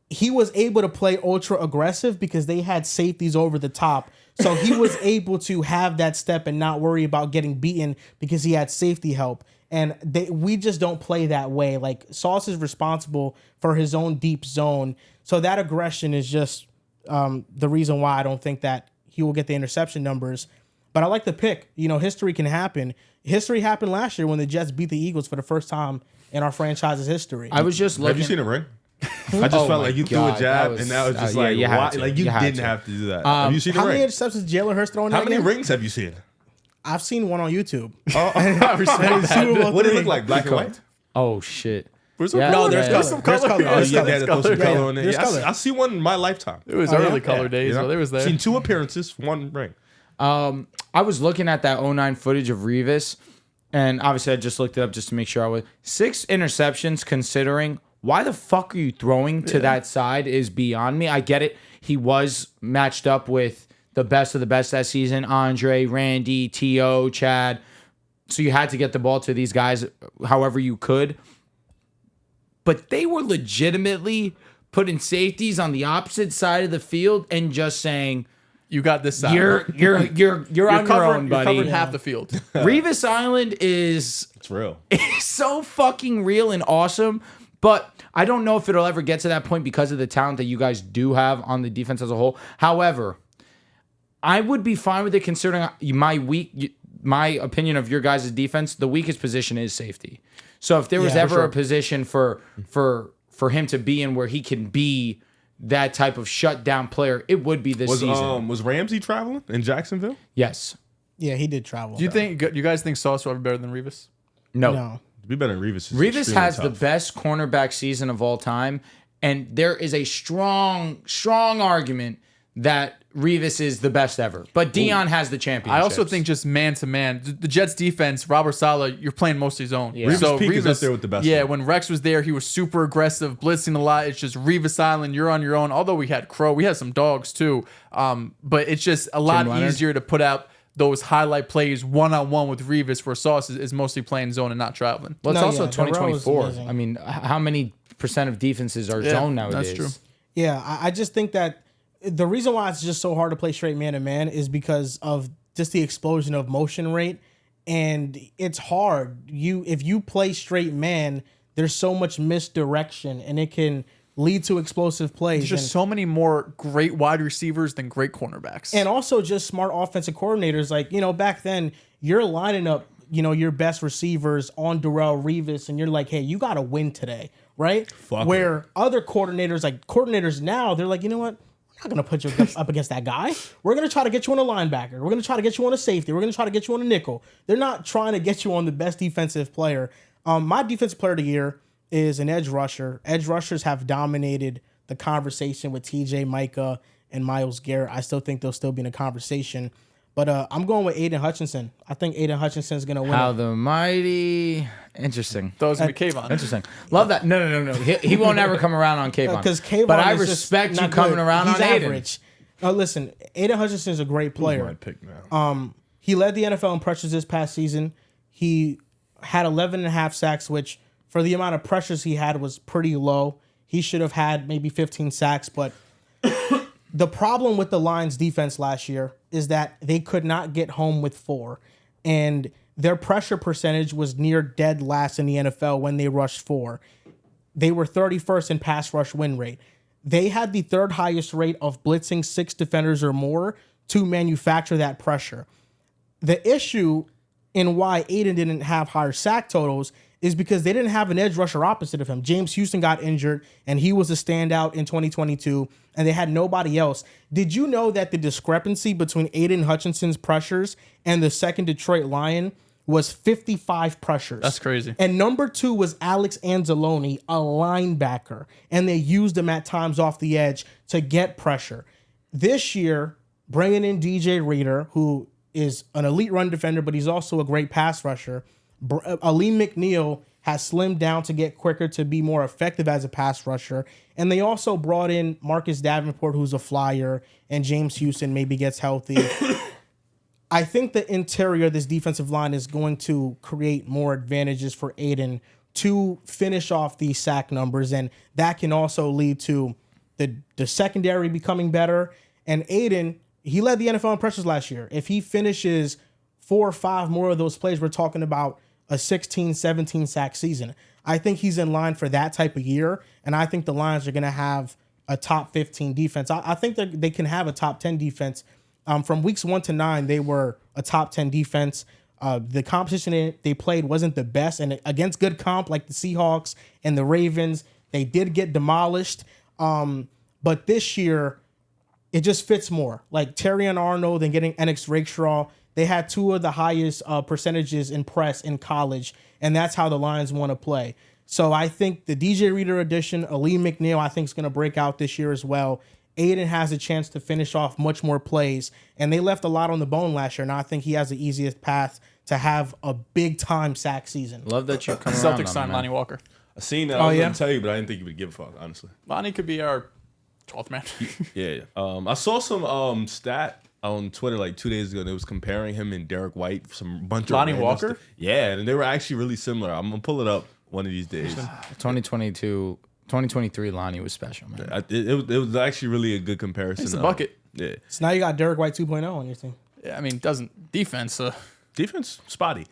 he was able to play ultra aggressive because they had safeties over the top. So he was able to have that step and not worry about getting beaten because he had safety help. And we just don't play that way. Like, Sauce is responsible for his own deep zone. So that aggression is just the reason why I don't think that he will get the interception numbers. But I like the pick. You know, history can happen. History happened last year when the Jets beat the Eagles for the first time in our franchise's history. I was just looking. Have you seen a ring? I just Oh felt my like you threw God, a jab, that was- and that was just yeah, like, you had why? to. Like you You had didn't to. have to do that. Have you seen How a many ring? interceptions Jalen Hurts throwing How that many game? rings have you seen? I've seen one on YouTube. Super Bowl what did it look like? Black and white? Oh shit. Where's Yeah, No, there's yeah, color. yeah. There's color. Oh, There's yeah, color. they had to throw some Yeah, color yeah. in there. There's Yeah, color. I see one in my lifetime. It was Oh, early yeah? color days, You know? but it was there. Seen 2 appearances, 1 ring. I was looking at that 09 footage of Revis, and obviously I just looked it up just to make sure I was 6 interceptions. Considering why the fuck are you throwing to that side is beyond me. I get it. He was matched up with the best of the best that season: Andre, Randy, T.O., Chad. So you had to get the ball to these guys however you could. But they were legitimately putting safeties on the opposite side of the field and just saying, You got this side. You're on your own, buddy. You're covering half the field. Revis Island is It's real. so fucking real and awesome, but I don't know if it'll ever get to that point because of the talent that you guys do have on the defense as a whole. However, I would be fine with it considering my opinion of your guys' defense. The weakest position is safety. So if there was ever a position for him to be in where he can be that type of shutdown player, it would be this season. Was Ramsey traveling in Jacksonville? Yes. Yeah, he did travel. Do you guys think Sauce will ever be better than Revis? No. No. Be better than Revis. Revis has the best cornerback season of all time, and there is a strong argument that Revis is the best ever. But Dion has the championship. I also think just man to man, the Jets defense, Robert Saleh, you're playing mostly zone. Yeah. Revis Peak is up there with the best. Yeah, one. when Rex was there, he was super aggressive, blitzing a lot. It's just Revis Island, you're on your own. Although we had Crow, we had some dogs too. But it's just a lot easier to put out those highlight plays one-on-one with Revis, where Sauce is mostly playing zone and not traveling. Well, it's No, also yeah, Darrell was 2024. amazing. I mean, how many % of defenses are zone nowadays? That's true. Yeah, I just think that the reason why it's just so hard to play straight man-to-man is because of just the explosion of motion rate. And it's hard. If you play straight man, there's so much misdirection, and it can lead to explosive plays. There's just so many more great wide receivers than great cornerbacks. And also just smart offensive coordinators. Like, back then, you're lining up, your best receivers on Darrell Revis, and you're like, hey, you got to win today, right? Where other coordinators now, they're like, you know what? We're not going to put you up against that guy. We're going to try to get you on a linebacker. We're going to try to get you on a safety. We're going to try to get you on a nickel. They're not trying to get you on the best defensive player. My defensive player of the year is an edge rusher. Edge rushers have dominated the conversation with TJ, Micah, and Myles Garrett. I still think they'll still be in a conversation. But I'm going with Aiden Hutchinson. I think Aiden Hutchinson is going to win. How the mighty. Interesting. That was going to be Kayvon. Interesting. Love that. No. He won't ever come around on Kayvon. Because Kayvon but I is respect just you not coming good. around He's on Aiden. average. Listen, Aiden Hutchinson is a great player. My pick now. He led the NFL in pressures this past season. He had 11.5 sacks, which for the amount of pressures he had was pretty low. He should have had maybe 15 sacks, but the problem with the Lions defense last year is that they could not get home with 4. And their pressure percentage was near dead last in the NFL when they rushed 4. They were 31st in pass rush win rate. They had the 3rd highest rate of blitzing 6 defenders or more to manufacture that pressure. The issue in why Aiden didn't have higher sack totals is because they didn't have an edge rusher opposite of him. James Houston got injured, and he was a standout in 2022, and they had nobody else. Did you know that the discrepancy between Aiden Hutchinson's pressures and the second Detroit Lion was 55 pressures? That's crazy. And number 2 was Alex Anzalone, a linebacker, and they used him at times off the edge to get pressure. This year, bringing in DJ Reader, who is an elite run defender, but he's also a great pass rusher. Aleem McNeil has slimmed down to get quicker, to be more effective as a pass rusher. And they also brought in Marcus Davenport, who's a flyer, and James Houston maybe gets healthy. I think the interior of this defensive line is going to create more advantages for Aiden to finish off these sack numbers, and that can also lead to the secondary becoming better. And Aiden, he led the NFL in pressures last year. If he finishes 4 or 5 more of those plays, we're talking about a 16, 17 sack season. I think he's in line for that type of year, and I think the Lions are going to have a top 15 defense. I think that they can have a top 10 defense. From weeks 1 to 9, they were a top 10 defense. The competition they played wasn't the best, and against good comp like the Seahawks and the Ravens, they did get demolished. But this year, it just fits more. Like Terrion Arnold and getting Enix Rakestraw, they had 2 of the highest percentages in press in college, and that's how the Lions want to play. So I think the DJ Reader addition, Aleem McNeil, I think is going to break out this year as well. Aiden has a chance to finish off much more plays, and they left a lot on the bone last year, and I think he has the easiest path to have a big-time sack season. Love that you're coming around Celtics signed Lonnie Walker. I seen that. I was going to tell you, but I didn't think you would give a fuck, honestly. Lonnie could be our 12th man. Yeah. I saw some stat on Twitter like 2 days ago, and it was comparing him and Derek White, some bunch of Lonnie Walker? stuff. Yeah, and they were actually really similar. I'm going to pull it up one of these days. 2023 Lonnie was special, man. It was actually really a good comparison. It's a bucket. Yeah. So now you got Derek White 2.0 on your team. Yeah, I mean, doesn't defense. Defense, spotty.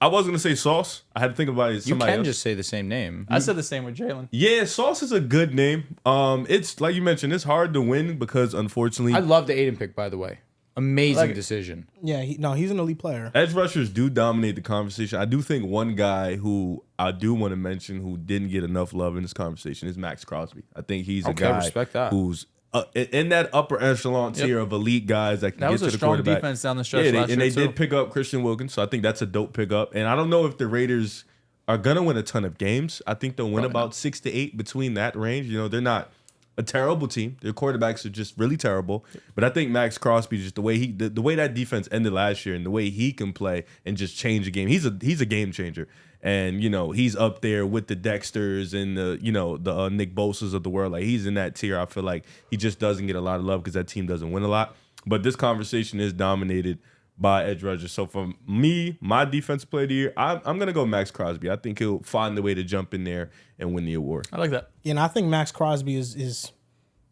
I was going to say Sauce. I had to think about it. You can just say the same name. I said the same with Jalen. Yeah, Sauce is a good name. It's like you mentioned, it's hard to win because unfortunately, I love the Aiden pick, by the way. Amazing decision. Yeah, he's an elite player. edge rushers do dominate the conversation. I do think one guy who I do want to mention who didn't get enough love in this conversation is Max Crosby. I think he's a guy respect that. who's in that upper echelon tier of elite guys that can That get was to a the strong quarterback. defense down the stretch Yeah, last year, they too. did pick up Christian Wilkins, so I think that's a dope pickup. And I don't know if the Raiders are gonna win a ton of games. I think they'll win about 6 to 8 between that range. You know, they're not a terrible team. Their quarterbacks are just really terrible. But I think Max Crosby, just the way the way that defense ended last year and the way he can play and just change a game. He's a game changer. And you know, he's up there with the Dexters and the Nick Bosa's of the world. Like, he's in that tier. I feel like he just doesn't get a lot of love because that team doesn't win a lot. But this conversation is dominated by edge rushers. So for me, my defensive player of the year, I'm gonna go Max Crosby. I think he'll find the way to jump in there and win the award. I like that. Yeah, and I think Max Crosby is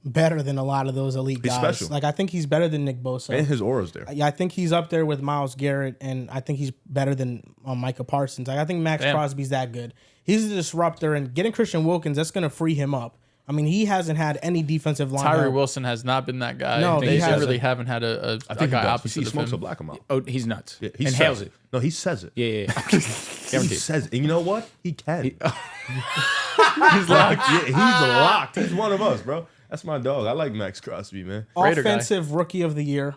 better than a lot of those elite guys. He's special. Like, I think he's better than Nick Bosa. And his aura's there. Yeah, I think he's up there with Myles Garrett, and I think he's better than Micah Parsons. Like, I think Max Crosby's that good. He's a disruptor, and getting Christian Wilkins, that's going to free him up. I mean, he hasn't had any defensive line. Tyree Wilson has not been that guy. No, they he hasn't. really haven't had a guy opposite He of smokes him. a black him out. Oh, he's nuts. Yeah, he Inhales says it. No, he says it. Yeah. He Guaranteed. says it. And you know what? He can. He's locked. Yeah, he's locked. He's one of us, bro. That's my dog. I like Max Crosby, man. Raider guy. Offensive Rookie of the Year.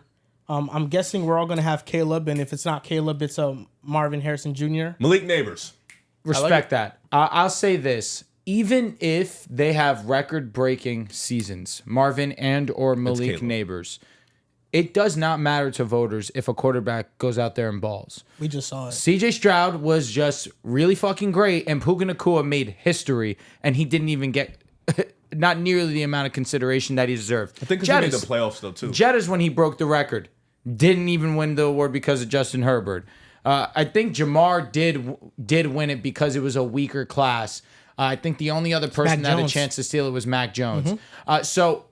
I'm guessing we're all going to have Caleb, and if it's not Caleb, it's Marvin Harrison Jr. Malik Neighbors. Respect that. I'll say this. Even if they have record-breaking seasons, Marvin and or Malik Caleb. Neighbors, it does not matter to voters if a quarterback goes out there and balls. We just saw it. CJ Stroud was just really fucking great, and Puka Nacua made history, and he didn't even get not nearly the amount of consideration that he deserved. I think because he made the playoffs, though, too. Jettas, when he broke the record, didn't even win the award because of Justin Herbert. I think Jamar did win it because it was a weaker class. I think the only other person that had a chance to steal it was Mac Jones. So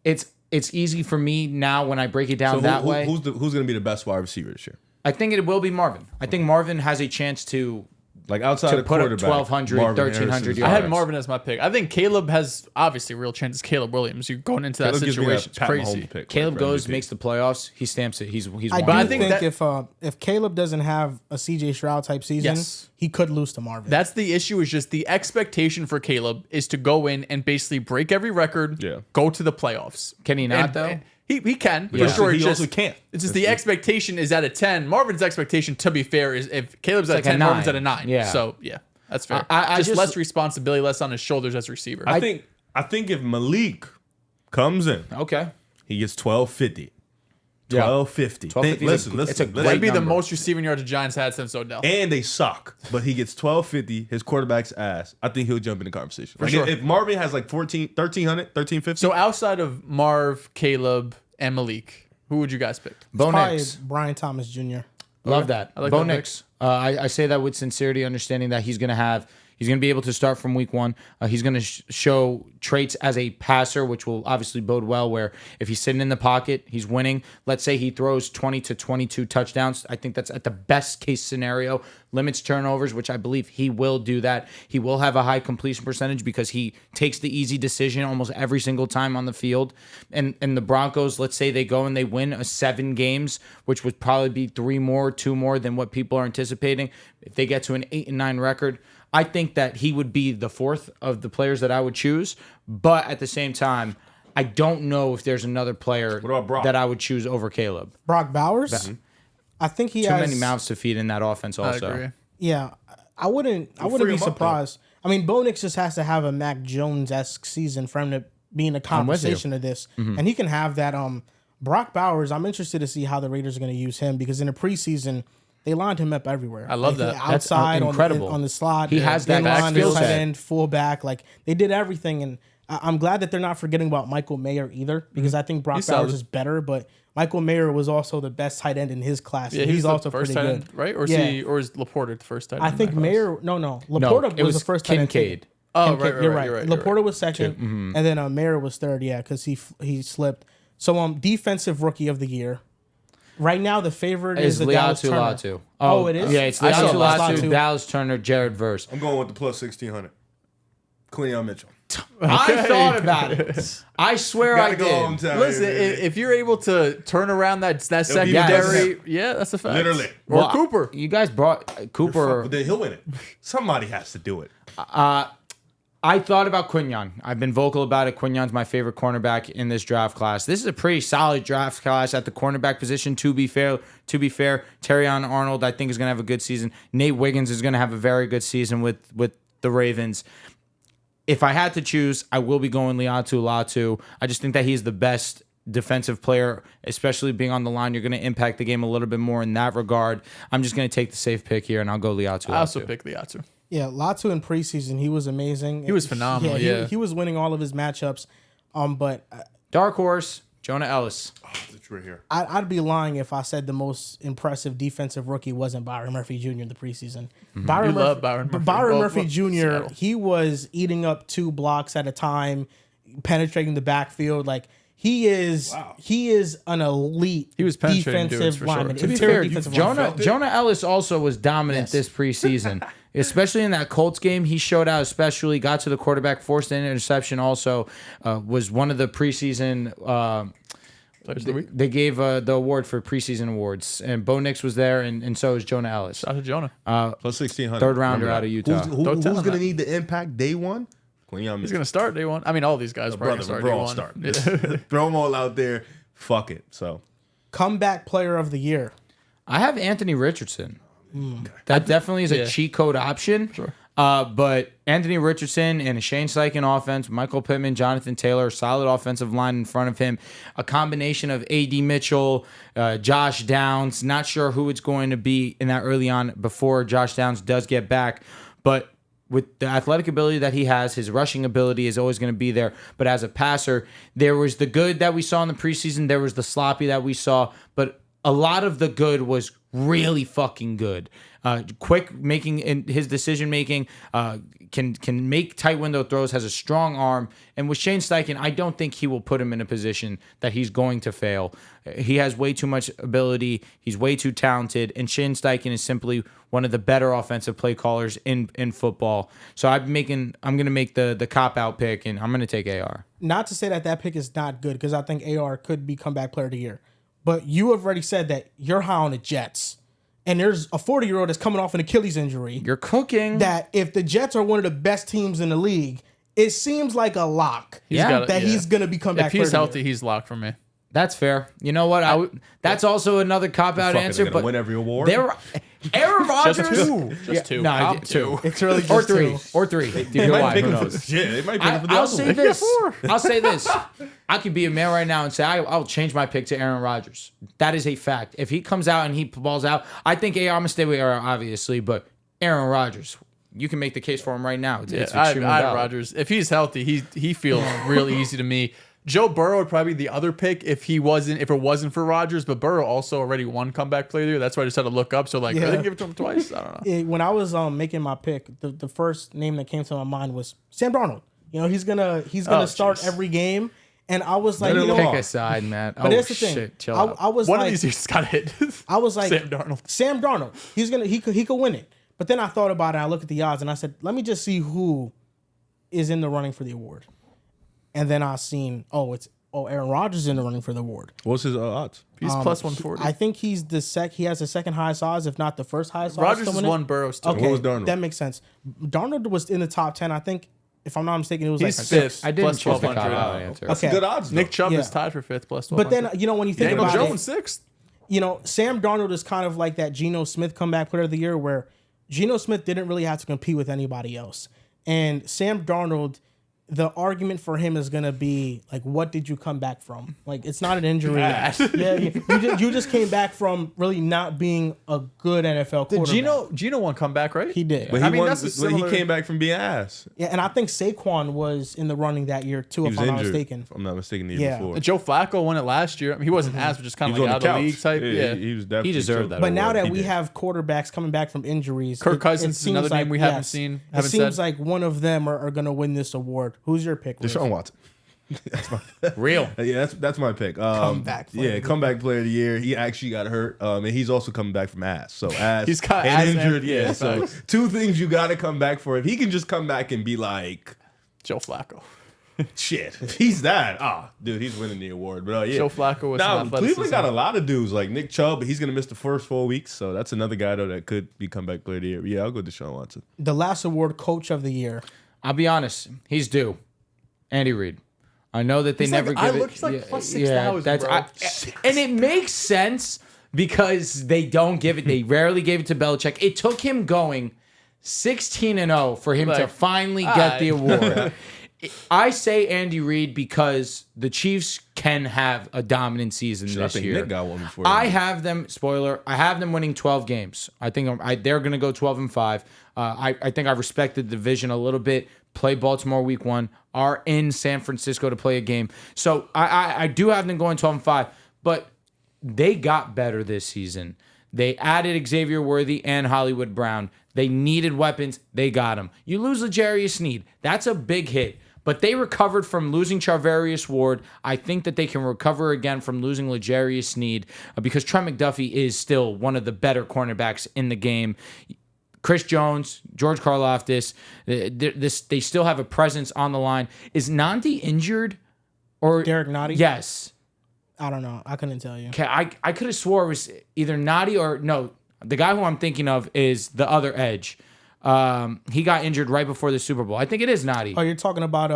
it's easy for me now when I break it down that way. Who's going to be the best wide receiver this year? I think it will be Marvin. I think Marvin has a chance to Like outside to of put up quarterback, 1,200, Marvin 1,300 Harrison's yards. I had Marvin as my pick. I think Caleb has obviously real chances. Caleb Williams, you going into that Caleb gives me situation, it's Pat crazy. Mahomes pick, Caleb like, for goes, MVP. makes the playoffs. He stamps it. He's I won. do I think think that- if Caleb doesn't have a CJ Stroud type season, Yes. he could lose to Marvin. That's the issue. Is just the expectation for Caleb is to go in and basically break every record. Yeah. Go to the playoffs. Can he not, And- though? and He can Yeah. for sure. He It's also just, can't. It's just the expectation is at a 10. Marvin's expectation, to be fair, is if Caleb's at like a a 10, Marvin's 9. at a 9. Yeah. So yeah, that's fair. I just just- less responsibility, less on his shoulders as receiver. I think if Malik comes in, Okay. he gets 1,250. Yeah. 1,250. 1,250 is Listen. it's a listen. great That'd be the number. most receiving yards the Giants had since Odell. And they suck, but he gets 1,250. His quarterback's ass. I think he'll jump in the conversation. Like sure. if Marvin has like 1,300, 1,350. So outside of Marv, Caleb, and Malik, who would you guys pick? Bo Probably Nix. Brian Thomas Jr. Love that. I like Bo that pick. Nix. I say that with sincerity, understanding that he's going to be able to start from week one. He's going to show traits as a passer, which will obviously bode well, where if he's sitting in the pocket, he's winning. Let's say he throws 20 to 22 touchdowns. I think that's at the best case scenario. Limits turnovers, which I believe he will do that. He will have a high completion percentage because he takes the easy decision almost every single time on the field. And the Broncos, let's say they go and they win 7 games, which would probably be 2 more than what people are anticipating. If they get to an 8-9 record, I think that he would be the 4th of the players that I would choose. But at the same time, I don't know if there's another player about Brock? that I would choose over Caleb. Brock Bowers. I think he Too has many mouths to feed in that offense I also. agree. Yeah, I wouldn't free be him up, surprised. I mean, Bo Nix just has to have a Mac Jones-esque season for him to be in the conversation of this, and he can have that. Brock Bowers, I'm interested to see how the Raiders are going to use him because in the preseason they lined him up everywhere. I love that. That's outside incredible. on the slot. He has that line, skill tight set. end, fullback. Like they did everything, and I'm glad that they're not forgetting about Michael Mayer either because I think Brock He's Bowers solid. is better, but Michael Mayer was also the best tight end in his class. Yeah, and he's the also first pretty tight good, end, right? Or Yeah. is Laporta the first tight end? I in think that class? Mayer. No, No, Laporta it was was the first tight end. Kincaid. Oh, Kincaid, right, you're right, right. you're Laporta was second, and then Mayer was third. Yeah, because he slipped. So defensive rookie of the year. Right now, the favorite is the Dallas Turner. Latu. Oh, it is? Yeah, it's I saw Latu, Latu. Dallas Turner, Jared Verse. I'm going with the plus 1,600. Cleon Mitchell. I thought about it. I swear I Gotta go home, did. tell Listen, you, man. if you're able to turn around that be secondary, because- yeah, that's a fact. Literally. Or Well, Cooper. You guys brought Cooper. But then he'll win it. Somebody has to do it. I thought about Quinyon. I've been vocal about it. Quinyon's my favorite cornerback in this draft class. This is a pretty solid draft class at the cornerback position. To be fair, Terrion Arnold I think is going to have a good season. Nate Wiggins is going to have a very good season with the Ravens. If I had to choose, I will be going Latu. I just think that he's the best defensive player, especially being on the line. You're going to impact the game a little bit more in that regard. I'm just going to take the safe pick here, and I'll go Latu. I also picked Liatu. Yeah, Latu in preseason, he was amazing. He was phenomenal, yeah. He was winning all of his matchups. But Dark horse, Jonah Ellis. It's right here. I'd be lying if I said the most impressive defensive rookie wasn't Byron Murphy Jr. in the preseason. You love Byron Murphy. Byron Well, Murphy Jr. Seattle. He was eating up 2 blocks at a time, penetrating the backfield. Like he is an elite He was penetrating dudes defensive for sure. lineman. To be Interior Fair, defensive lineman. Jonah Ellis also was dominant this preseason, especially in that Colts game. He showed out, especially got to the quarterback, forced an interception. Also, was one of the preseason. Players of the week. They gave the award for preseason awards, and Bo Nix was there, and so is Jonah Ellis, Shout out to Jonah. Plus 1,600. third rounder Remember out that. of Utah. Who's tell him going to that. need the impact day one? Cleon He's Mitchell. going to start day one. I mean, all these guys are probably Brother, going to we're start all day one. starting. Throw them all out there. Fuck it. So Comeback player of the year. I have Anthony Richardson. That definitely is a cheat code option. Sure. But Anthony Richardson and a Shane Steichen offense, Michael Pittman, Jonathan Taylor, solid offensive line in front of him. A combination of A.D. Mitchell, Josh Downs. Not sure who it's going to be in that early on before Josh Downs does get back. But with the athletic ability that he has, his rushing ability is always going to be there. But as a passer, there was the good that we saw in the preseason. There was the sloppy that we saw. But a lot of the good was really fucking good. Quick making in his decision making, can make tight window throws, has a strong arm. And with Shane Steichen, I don't think he will put him in a position that he's going to fail. He has way too much ability. He's way too talented. And Shane Steichen is simply one of the better offensive play callers in football. So I'm going to make the cop-out pick, and I'm going to take AR. Not to say that pick is not good, because I think AR could be comeback player of the year. But you have already said that you're high on the Jets. And there's a 40-year-old that's coming off an Achilles injury. You're cooking. That if the Jets are one of the best teams in the league, it seems like a lock he's going to be comeback player of the year. If he's healthy, he's locked for me. That's fair. You know what? That's also another cop-out answer. But win every award. Aaron Rodgers. Just two. No, two. It's really just or three. two. Or three. They might pick him for they might pick him for the I'll other say one. this. I'll say this. I could be a man right now and say I'll change my pick to Aaron Rodgers. That is a fact. If he comes out and he balls out, I think I'm gonna stay with AR, obviously, but Aaron Rodgers, you can make the case for him right now. It's extremely valid. Rodgers. If he's healthy, he feels really easy to me. Joe Burrow would probably be the other pick if it wasn't for Rodgers, but Burrow also already won comeback player of the year. That's why I just had to look up. So like, they give it to him twice. I don't know. When I was making my pick, the first name that came to my mind was Sam Darnold. You know, he's gonna start every game, and I was like, pick a side, man. But that's the thing. Chill out. I was one like, of these years got hit. I was like, Sam Darnold. He could win it. But then I thought about it. I looked at the odds, and I said, let me just see who is in the running for the award. And then I seen, Aaron Rodgers is in the running for the award. What's his odds? He's plus 140. I think he has the second highest odds, if not the first highest odds. Rodgers is one, Burrow's two. Okay, what was Darnold? That makes sense. Darnold was in the top 10. I think, if I'm not mistaken, it was He's like fifth. I didn't plus choose the 1,200. cop-out answer. That's Okay. good odds. Nick Chubb Yeah. is tied for fifth plus 1,200. But then, when you think Daniel about Jones it, sixth. Sam Darnold is kind of like that Geno Smith comeback player of the year, where Geno Smith didn't really have to compete with anybody else. And Sam Darnold, the argument for him is going to be, like, what did you come back from? Like, it's not an injury. You just came back from really not being a good NFL quarterback. Geno won comeback, right? He did. But he came back from being ass. Yeah, and I think Saquon was in the running that year, too, if I'm not mistaken. If I'm not mistaken, the year before. Joe Flacco won it last year. I mean, he wasn't ass, but just kind of like out of the league type. Yeah. He was definitely. He deserved that. But now that we have quarterbacks coming back from inges, Kirk Cousins is another name we haven't seen. It seems like one of them are going to win this award. Who's your pick? Deshaun Watson. That's my real. Yeah, that's my pick. Comeback player. Comeback player of the year. He actually got hurt, and he's also coming back from ass. So ass, he's got and ass injured. and, Yeah, so two things you got to come back for. If he can just come back and be like Joe Flacco, shit. If he's that, dude, he's winning the award. But Joe Flacco was now Cleveland got a lot of dudes like Nick Chubb, but he's gonna miss the first 4 weeks. So that's another guy though that could be comeback player of the year. Yeah, I'll go Deshaun Watson. The last award, Coach of the Year. I'll be honest. He's due. Andy Reid. I know that they never give it. He's like plus 6,000, bro. And it makes sense because they don't give it. They rarely gave it to Belichick. It took him going 16-0 for him to finally get the award. I say Andy Reid because the Chiefs can have a dominant season this I think year. Nick got one before. I have them. Spoiler: I have them winning 12 games. I think they're going to go 12-5. I think I respected the division a little bit. Play Baltimore week 1. Are in San Francisco to play a game. So I do have them going 12-5. But they got better this season. They added Xavier Worthy and Hollywood Brown. They needed weapons. They got them. You lose L'Jarius Sneed. That's a big hit. But they recovered from losing Charvarius Ward. I think that they can recover again from losing L'Jarius Sneed because Trent McDuffie is still one of the better cornerbacks in the game. Chris Jones, George Karlaftis, they still have a presence on the line. Is Nandi injured? Or Derek Nadi? Yes. I don't know. I couldn't tell you. Okay, I could have swore it was either Nadi or no. The guy who I'm thinking of is the other edge. He got injured right before the Super Bowl. I think it is Nadi. Oh, you're talking about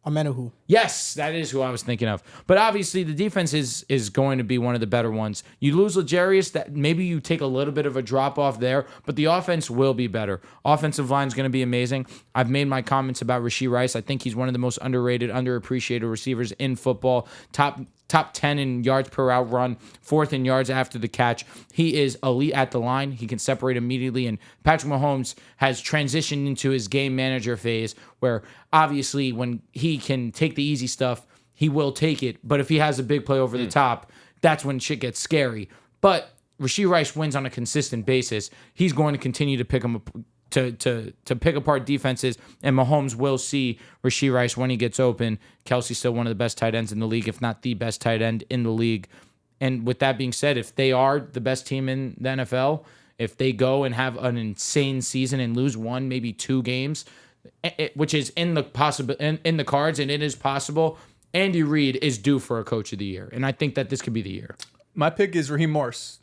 Amenahu. Yes, that is who I was thinking of. But obviously, the defense is going to be one of the better ones. You lose L'Jarius, that maybe you take a little bit of a drop off there, but the offense will be better. Offensive line is going to be amazing. I've made my comments about Rashee Rice. I think he's one of the most underrated, underappreciated receivers in football. Top 10 in yards per route run, 4th in yards after the catch. He is elite at the line. He can separate immediately. And Patrick Mahomes has transitioned into his game manager phase where obviously when he can take the easy stuff, he will take it. But if he has a big play over the top, that's when shit gets scary. But Rashee Rice wins on a consistent basis. He's going to continue to pick him up, to pick apart defenses, and Mahomes will see Rashee Rice when he gets open. Kelsey's still one of the best tight ends in the league, if not the best tight end in the league. And with that being said, if they are the best team in the NFL, if they go and have an insane season and lose one, maybe 2 games, which is in the cards, and it is possible, Andy Reid is due for a coach of the year. And I think that this could be the year. My pick is Raheem Morris,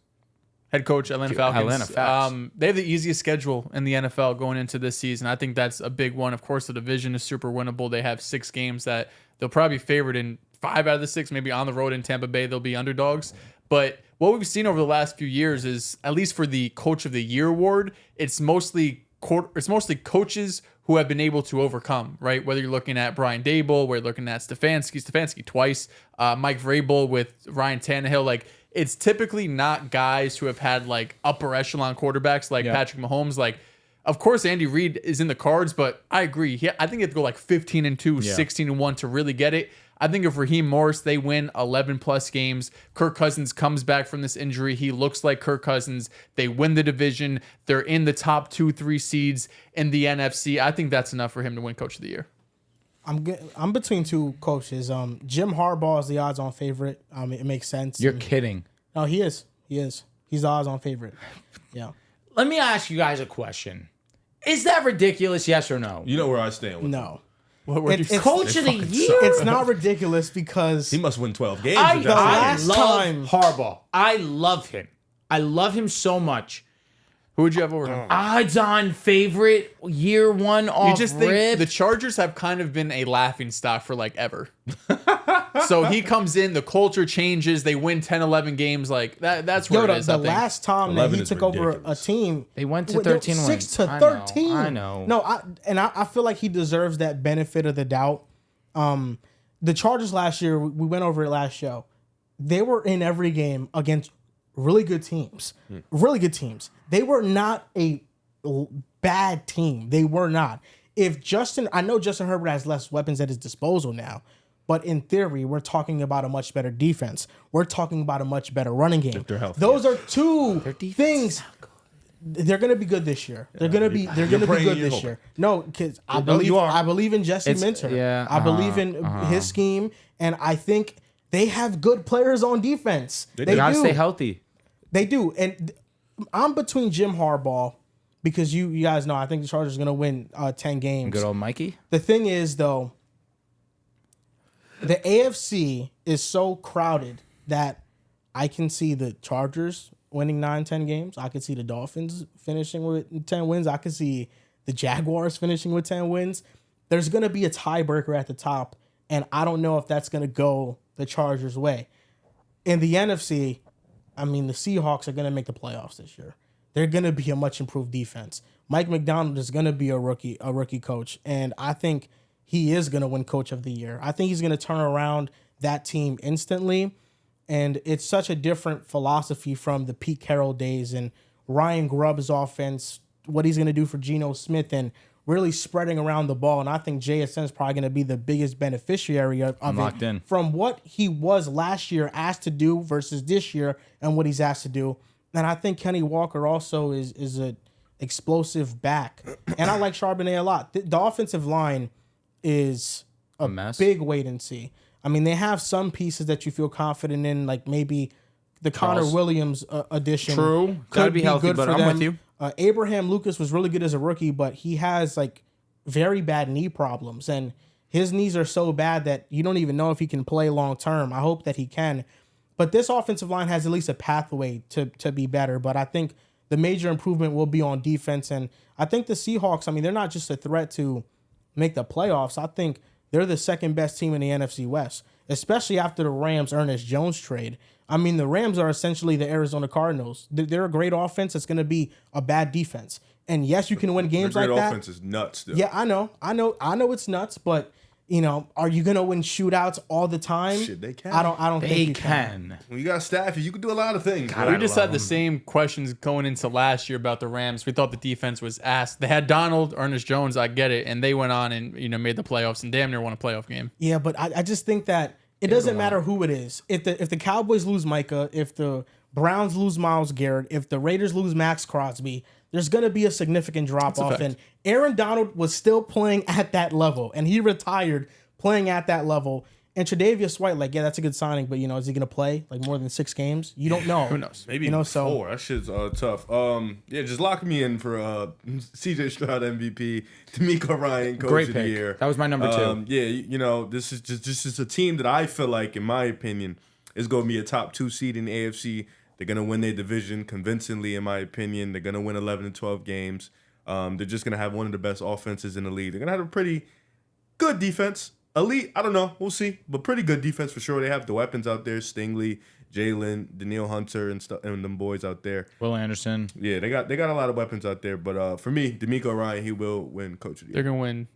head coach, Atlanta Falcons. They have the easiest schedule in the NFL going into this season. I think that's a big one. Of course, the division is super winnable. They have 6 games that they'll probably be favored in 5 out of the 6. Maybe on the road in Tampa Bay, they'll be underdogs. But what we've seen over the last few years is, at least for the Coach of the Year award, it's mostly coaches who have been able to overcome, right? Whether you're looking at Brian Daboll, where you're looking at Stefanski twice, Mike Vrabel with Ryan Tannehill, like, it's typically not guys who have had like upper echelon quarterbacks like Patrick Mahomes. Like, of course, Andy Reid is in the cards, but I agree. I think you have to go like 15-2, 16-1 to really get it. I think if Raheem Morris, they win 11 plus games. Kirk Cousins comes back from this injury. He looks like Kirk Cousins. They win the division. They're in the top 2-3 seeds in the NFC. I think that's enough for him to win Coach of the Year. I'm between 2 coaches. Jim Harbaugh is the odds-on favorite. It makes sense. You're kidding. No, he is. He's the odds-on favorite. Yeah. Let me ask you guys a question. Is that ridiculous, yes or no? You know where I stand with No. It's Coach of the Year? It's not ridiculous because he must win 12 games. I love Harbaugh. I love him. I love him so much. Who would you have over him? Odds-on favorite, year 1 off You just think rip. the Chargers have kind of been a laughing stock for like ever. So he comes in, the culture changes, they win 10, 11 games. Like that's where it is. The last time that he took over a team, they went to 13 wins. 6 to 13. I know. No, I feel like he deserves that benefit of the doubt. The Chargers last year, we went over it last show. They were in every game against really good teams. Really good teams. They were not a bad team. They were not. I know Justin Herbert has less weapons at his disposal now, but in theory, we're talking about a much better defense. We're talking about a much better running game. If they're healthy. Those are 2 things. They're gonna be good this year. They're gonna be good this year. No, because I believe in Jesse Minter. I believe in his scheme, and I think they have good players on defense. They gotta stay healthy. They do, and I'm between Jim Harbaugh because you guys know I think the Chargers are gonna win 10 games. Good old Mikey. The thing is, though, the AFC is so crowded that I can see the Chargers winning 9, 10 games. I could see the Dolphins finishing with 10 wins. I could see the Jaguars finishing with 10 wins. There's going to be a tiebreaker at the top, and I don't know if that's going to go the Chargers' way. In the NFC, I mean, the Seahawks are going to make the playoffs this year. They're going to be a much improved defense. Mike McDonald is going to be a rookie coach, and I think he is going to win Coach of the Year. I think he's going to turn around that team instantly. And it's such a different philosophy from the Pete Carroll days and Ryan Grubb's offense, what he's going to do for Geno Smith and really spreading around the ball. And I think JSN is probably going to be the biggest beneficiary of it from what he was last year asked to do versus this year and what he's asked to do. And I think Kenny Walker also is an explosive back. And I like Charbonnet a lot. The offensive line is a mess. Big wait and see. I mean, they have some pieces that you feel confident in, like maybe the Connor Williams addition. True. Gotta be healthy, but I'm with you. Abraham Lucas was really good as a rookie, but he has like very bad knee problems. And his knees are so bad that you don't even know if he can play long term. I hope that he can. But this offensive line has at least a pathway to be better. But I think the major improvement will be on defense. And I think the Seahawks, I mean, they're not just a threat to make the playoffs. I think they're the second best team in the NFC West, especially after the Rams Ernest Jones trade. I mean, the Rams are essentially the Arizona Cardinals. They're a great offense. It's going to be a bad defense. And yes, you can win games like that. Their offense is nuts still. Yeah, I know it's nuts, but you know, are you going to win shootouts all the time? Shit, they can. I don't think you can. When you got Stafford, you can do a lot of things. We just had the same questions going into last year about the Rams. We thought the defense was ass. They had Donald, Ernest Jones, I get it, and they went on and made the playoffs and damn near won a playoff game. Yeah, but I just think that it doesn't matter who it is. If the Cowboys lose Micah, if the Browns lose Myles Garrett, if the Raiders lose Max Crosby, there's going to be a significant drop-off. And Aaron Donald was still playing at that level, and he retired playing at that level. And Tre'Davious White, like, yeah, that's a good signing, but, is he going to play, like, more than 6 games? You don't know. Who knows? Maybe 4. That shit's tough. Just lock me in for CJ Stroud MVP, D'Amico Ryan Coach of the Year. That was my number 2. This is just a team that I feel like, in my opinion, is going to be a top 2 seed in the AFC. They're going to win their division convincingly, in my opinion. They're going to win 11 to 12 games. They're just going to have one of the best offenses in the league. They're going to have a pretty good defense. Elite, I don't know. We'll see. But pretty good defense for sure. They have the weapons out there. Stingley, Jalen, Daniil Hunter, and them boys out there. Will Anderson. Yeah, they got a lot of weapons out there. But for me, D'Amico Ryan, he will win Coach of the Year. They're going to win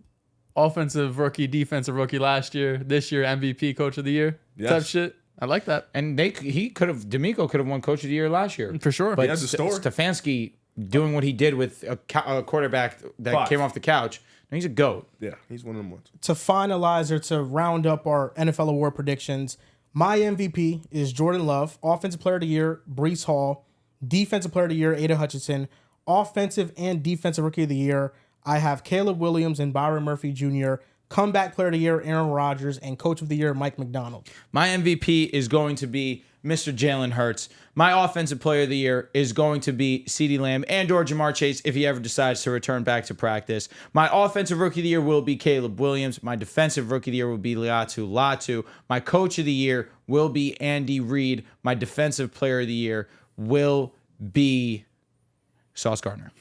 offensive rookie, defensive rookie last year. This year, MVP Coach of the Year. Yes. Type shit. I like that. And D'Amico could have won Coach of the Year last year. For sure. But he has a story. Stefanski doing what he did with a quarterback that came off the couch. He's a GOAT. Yeah, he's one of them ones. To finalize or to round up our NFL award predictions, my MVP is Jordan Love. Offensive Player of the Year, Breece Hall. Defensive Player of the Year, Aiden Hutchinson. Offensive and Defensive Rookie of the Year, I have Caleb Williams and Byron Murphy Jr. Comeback Player of the Year, Aaron Rodgers. And Coach of the Year, Mike McDonald. My MVP is going to be Mr. Jalen Hurts. My Offensive Player of the Year is going to be CeeDee Lamb and/or Jamar Chase if he ever decides to return back to practice. My Offensive Rookie of the Year will be Caleb Williams. My Defensive Rookie of the Year will be Liatu Latu. My Coach of the Year will be Andy Reid. My Defensive Player of the Year will be Sauce Gardner.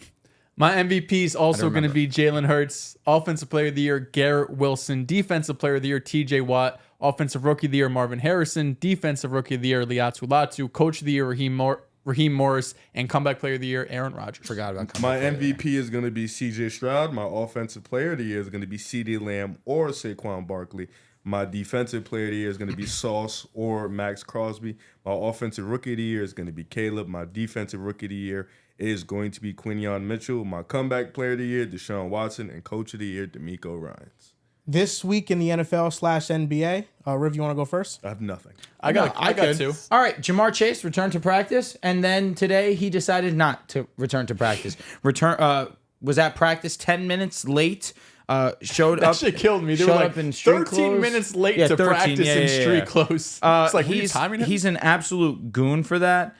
My MVP is also going to be Jalen Hurts. Offensive Player of the Year, Garrett Wilson. Defensive Player of the Year, TJ Watt. Offensive Rookie of the Year, Marvin Harrison. Defensive Rookie of the Year, Liatu Latu. Coach of the Year, Raheem Morris. And Comeback Player of the Year, Aaron Rodgers. Forgot about My MVP is going to be CJ Stroud. My Offensive Player of the Year is going to be CeeDee Lamb or Saquon Barkley. My Defensive Player of the Year is going to be Sauce or Max Crosby. My Offensive Rookie of the Year is going to be Caleb. My Defensive Rookie of the Year is going to be Quinyon Mitchell. My Comeback Player of the Year, Deshaun Watson. And Coach of the Year, D'Amico Ryans. This week in the NFL/NBA, Riv, you want to go first? I have nothing. I got 2. All right, Jamar Chase returned to practice, and then today he decided not to return to practice. Was at practice 10 minutes late. Showed that up. Shit killed me. They were like in street 13 clothes. Minutes late to 13, practice in street clothes. It's like, he's an absolute goon for that.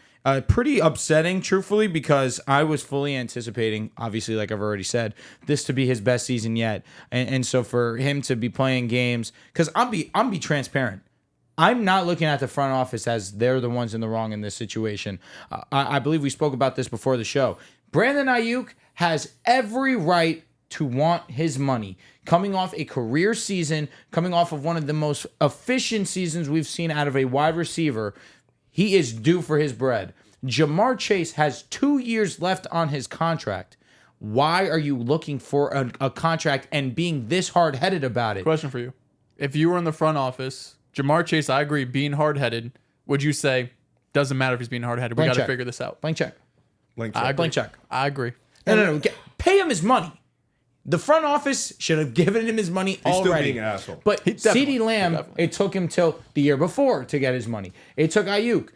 Pretty upsetting, truthfully, because I was fully anticipating, obviously, like I've already said, this to be his best season yet, and so for him to be playing games, because I'm be transparent. I'm not looking at the front office as they're the ones in the wrong in this situation. I believe we spoke about this before the show. Brandon Ayuk has every right to want his money. Coming off a career season, coming off of one of the most efficient seasons we've seen out of a wide receiver, he is due for his bread. Jamar Chase has 2 years left on his contract. Why are you looking for a contract and being this hard-headed about it? Question for you. If you were in the front office, Jamar Chase, I agree, being hard-headed, would you say, doesn't matter if he's being hard-headed, we got to figure this out? Blank check. Blank check. Blank check. I agree. No. Pay him his money. The front office should have given him his money already. He's still being an asshole. But CeeDee Lamb, it took him till the year before to get his money. It took Ayuk.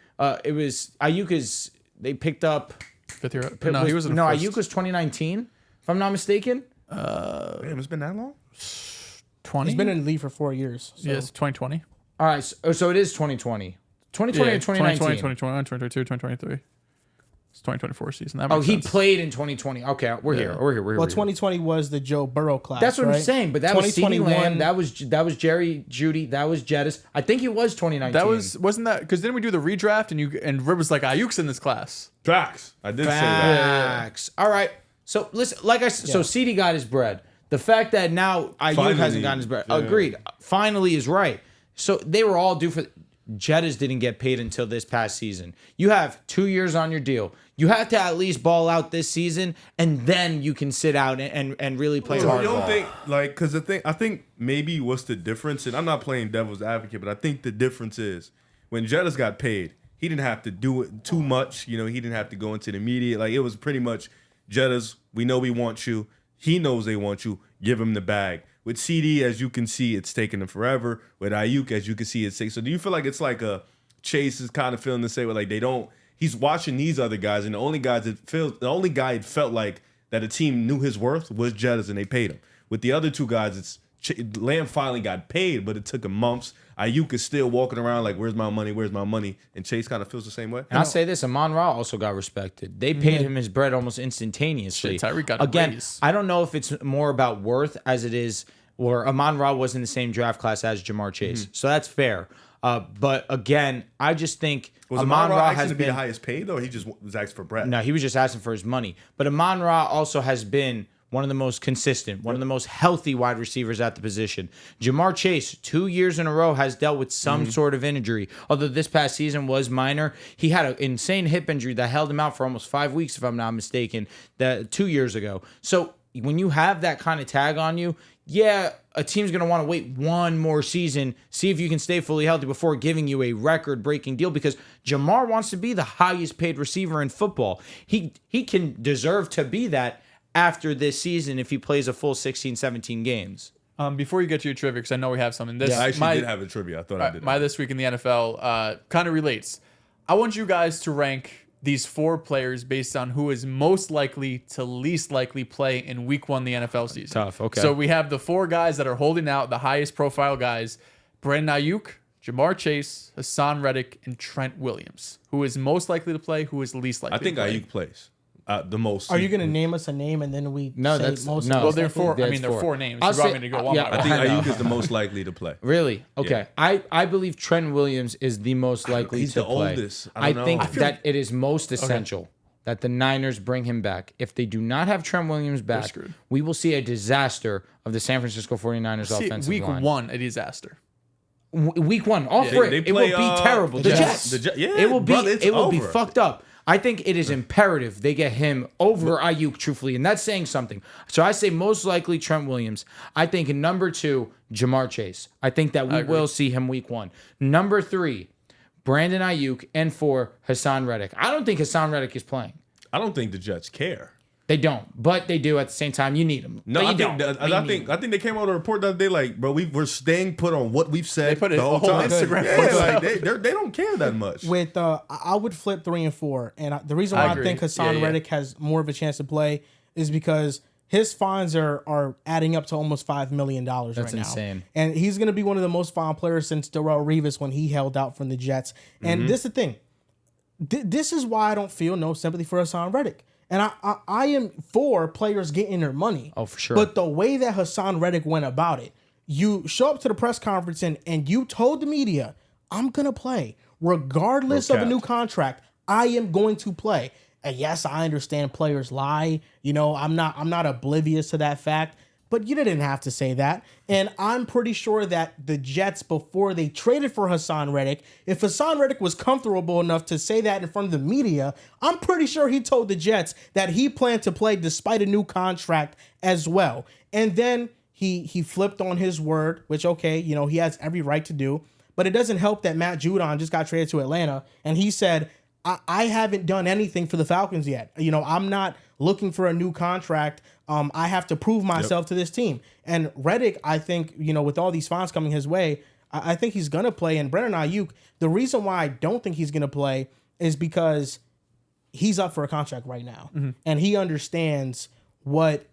They picked up 5th year. No, he was in the first. Ayuk was 2019, if I'm not mistaken. Damn, it's been that long? 20? He's been in the league for 4 years. So. Yes, 2020. All right, so it is 2020. 2020 or 2019? 2021, 2022, 2023. It's 2024 season. That Oh, makes he sense. played in 2020. Okay, we're here. Well, 2020 was the Joe Burrow class. That's what right? I'm saying. But that was CeeDee 2021. Lamb. That was Jerry Judy. That was Jettis. I think it was 2019. That wasn't that because didn't we do the redraft and Rib was like Ayuk's in this class. Facts. I did say that. Facts. All right. So listen, like I said, so CeeDee got his bread. The fact that now Ayuk Finally. hasn't gotten his bread, Yeah. agreed. Finally is right. So they were all due for. Jettis didn't get paid until this past season. You have 2 years on your deal. You have to at least ball out this season, and then you can sit out and really play hard. You don't think because I think maybe what's the difference, and I'm not playing devil's advocate, but I think the difference is when Jettis got paid, he didn't have to do it too much. He didn't have to go into the media. Like it was pretty much Jettis. We know we want you. He knows they want you. Give him the bag. With CD, as you can see, it's taking him forever. With Ayuk, as you can see, it's taking. So do you feel like it's like a Chase is kind of feeling the same way? Like he's watching these other guys, and the only guy it felt like that a team knew his worth was Jettas, and they paid him. With the other two guys, Lamb finally got paid, but it took him months. Ayuk is still walking around like, where's my money? Where's my money? And Chase kind of feels the same way. And I'll say this, Amon-Ra also got respected. They paid him his bread almost instantaneously. Shit, Tyreek got a Again, raise. I don't know if it's more about worth as it is, or Amon-Ra was in the same draft class as Jamar Chase. So that's fair. But again, I just think Was Amon-Ra asking has to be been the highest paid, though? Or he just was asking for bread? No, he was just asking for his money. But Amon-Ra also has been one of the most consistent, one of the most healthy wide receivers at the position. Jamar Chase, 2 years in a row, has dealt with some sort of injury. Although this past season was minor, he had an insane hip injury that held him out for almost 5 weeks, if I'm not mistaken, 2 years ago. So when you have that kind of tag on you, yeah, a team's going to want to wait one more season, see if you can stay fully healthy before giving you a record-breaking deal, because Jamar wants to be the highest paid receiver in football. He can deserve to be that after this season if he plays a full 16, 17 games. Before you get to your trivia, because I know we have some in this. Yeah, I actually did have a trivia. I thought I did. My This Week in the NFL kind of relates. I want you guys to rank these 4 players based on who is most likely to least likely play in week 1 of the NFL season. Tough, okay. So we have the 4 guys that are holding out, the highest profile guys: Brandon Ayuk, Jamar Chase, Hassan Reddick, and Trent Williams. Who is most likely to play, who is least likely I think to play? Ayuk plays the most. Are you going to name us a name and then we No, say that's- most? no. of Well, us there are likely? 4. I There's mean, there are 4. 4 names. I'll You want say- me to go one yeah, by I one? think I know. Ayuk is the most likely to play. Really? Okay. I believe Trent Williams is the most likely He's to the play. oldest. I I don't think know. that it is most essential that the Niners bring him back. If they do not have Trent Williams back, screwed. we will see a disaster of the San Francisco 49ers See, offensive week line. 1, a disaster. Week 1, off rip, they it play, will be terrible. The Jets. Jets. Yeah, it will be brother, it's it will be over. fucked up. I think it is imperative they get him over Ayuk, truthfully, and that's saying something. So I say most likely Trent Williams. I think in number 2, Jamar Chase. I think that we will see him week 1. Number 3, Brandon Ayuk, and 4, Hassan Reddick. I don't think Hassan Reddick is playing. I don't think the Jets care. They don't, but they do at the same time. You need him. No, I think they came out with a report the other day like, bro, we're staying put on what we've said. They put the a whole whole time. Instagram Yeah, post like out. they don't care that much. With I would flip 3 and 4, and the reason I why I agree. think Hassan Yeah, yeah. Reddick has more of a chance to play is because his fines are adding up to almost $5 million right now. That's insane. And he's going to be one of the most fined players since Darrelle Revis when he held out from the Jets. And this is the thing. This is why I don't feel no sympathy for Hassan Reddick. And I am for players getting their money. Oh, for sure. But the way that Hassan Reddick went about it, you show up to the press conference and you told the media, I'm going to play. Regardless of a new contract, I am going to play. And yes, I understand players lie. You know, I'm not oblivious to that fact. But you didn't have to say that. And I'm pretty sure that the Jets, before they traded for Hassan Reddick, if Hassan Reddick was comfortable enough to say that in front of the media, I'm pretty sure he told the Jets that he planned to play despite a new contract as well. And then he flipped on his word, which, okay, you know, he has every right to do. But it doesn't help that Matt Judon just got traded to Atlanta, and he said, I haven't done anything for the Falcons yet. You know, I'm not looking for a new contract. I have to prove myself to this team. And Reddick, I think, you know, with all these fines coming his way, I think he's going to play. And Brandon Ayuk, the reason why I don't think he's going to play is because he's up for a contract right now. And he understands what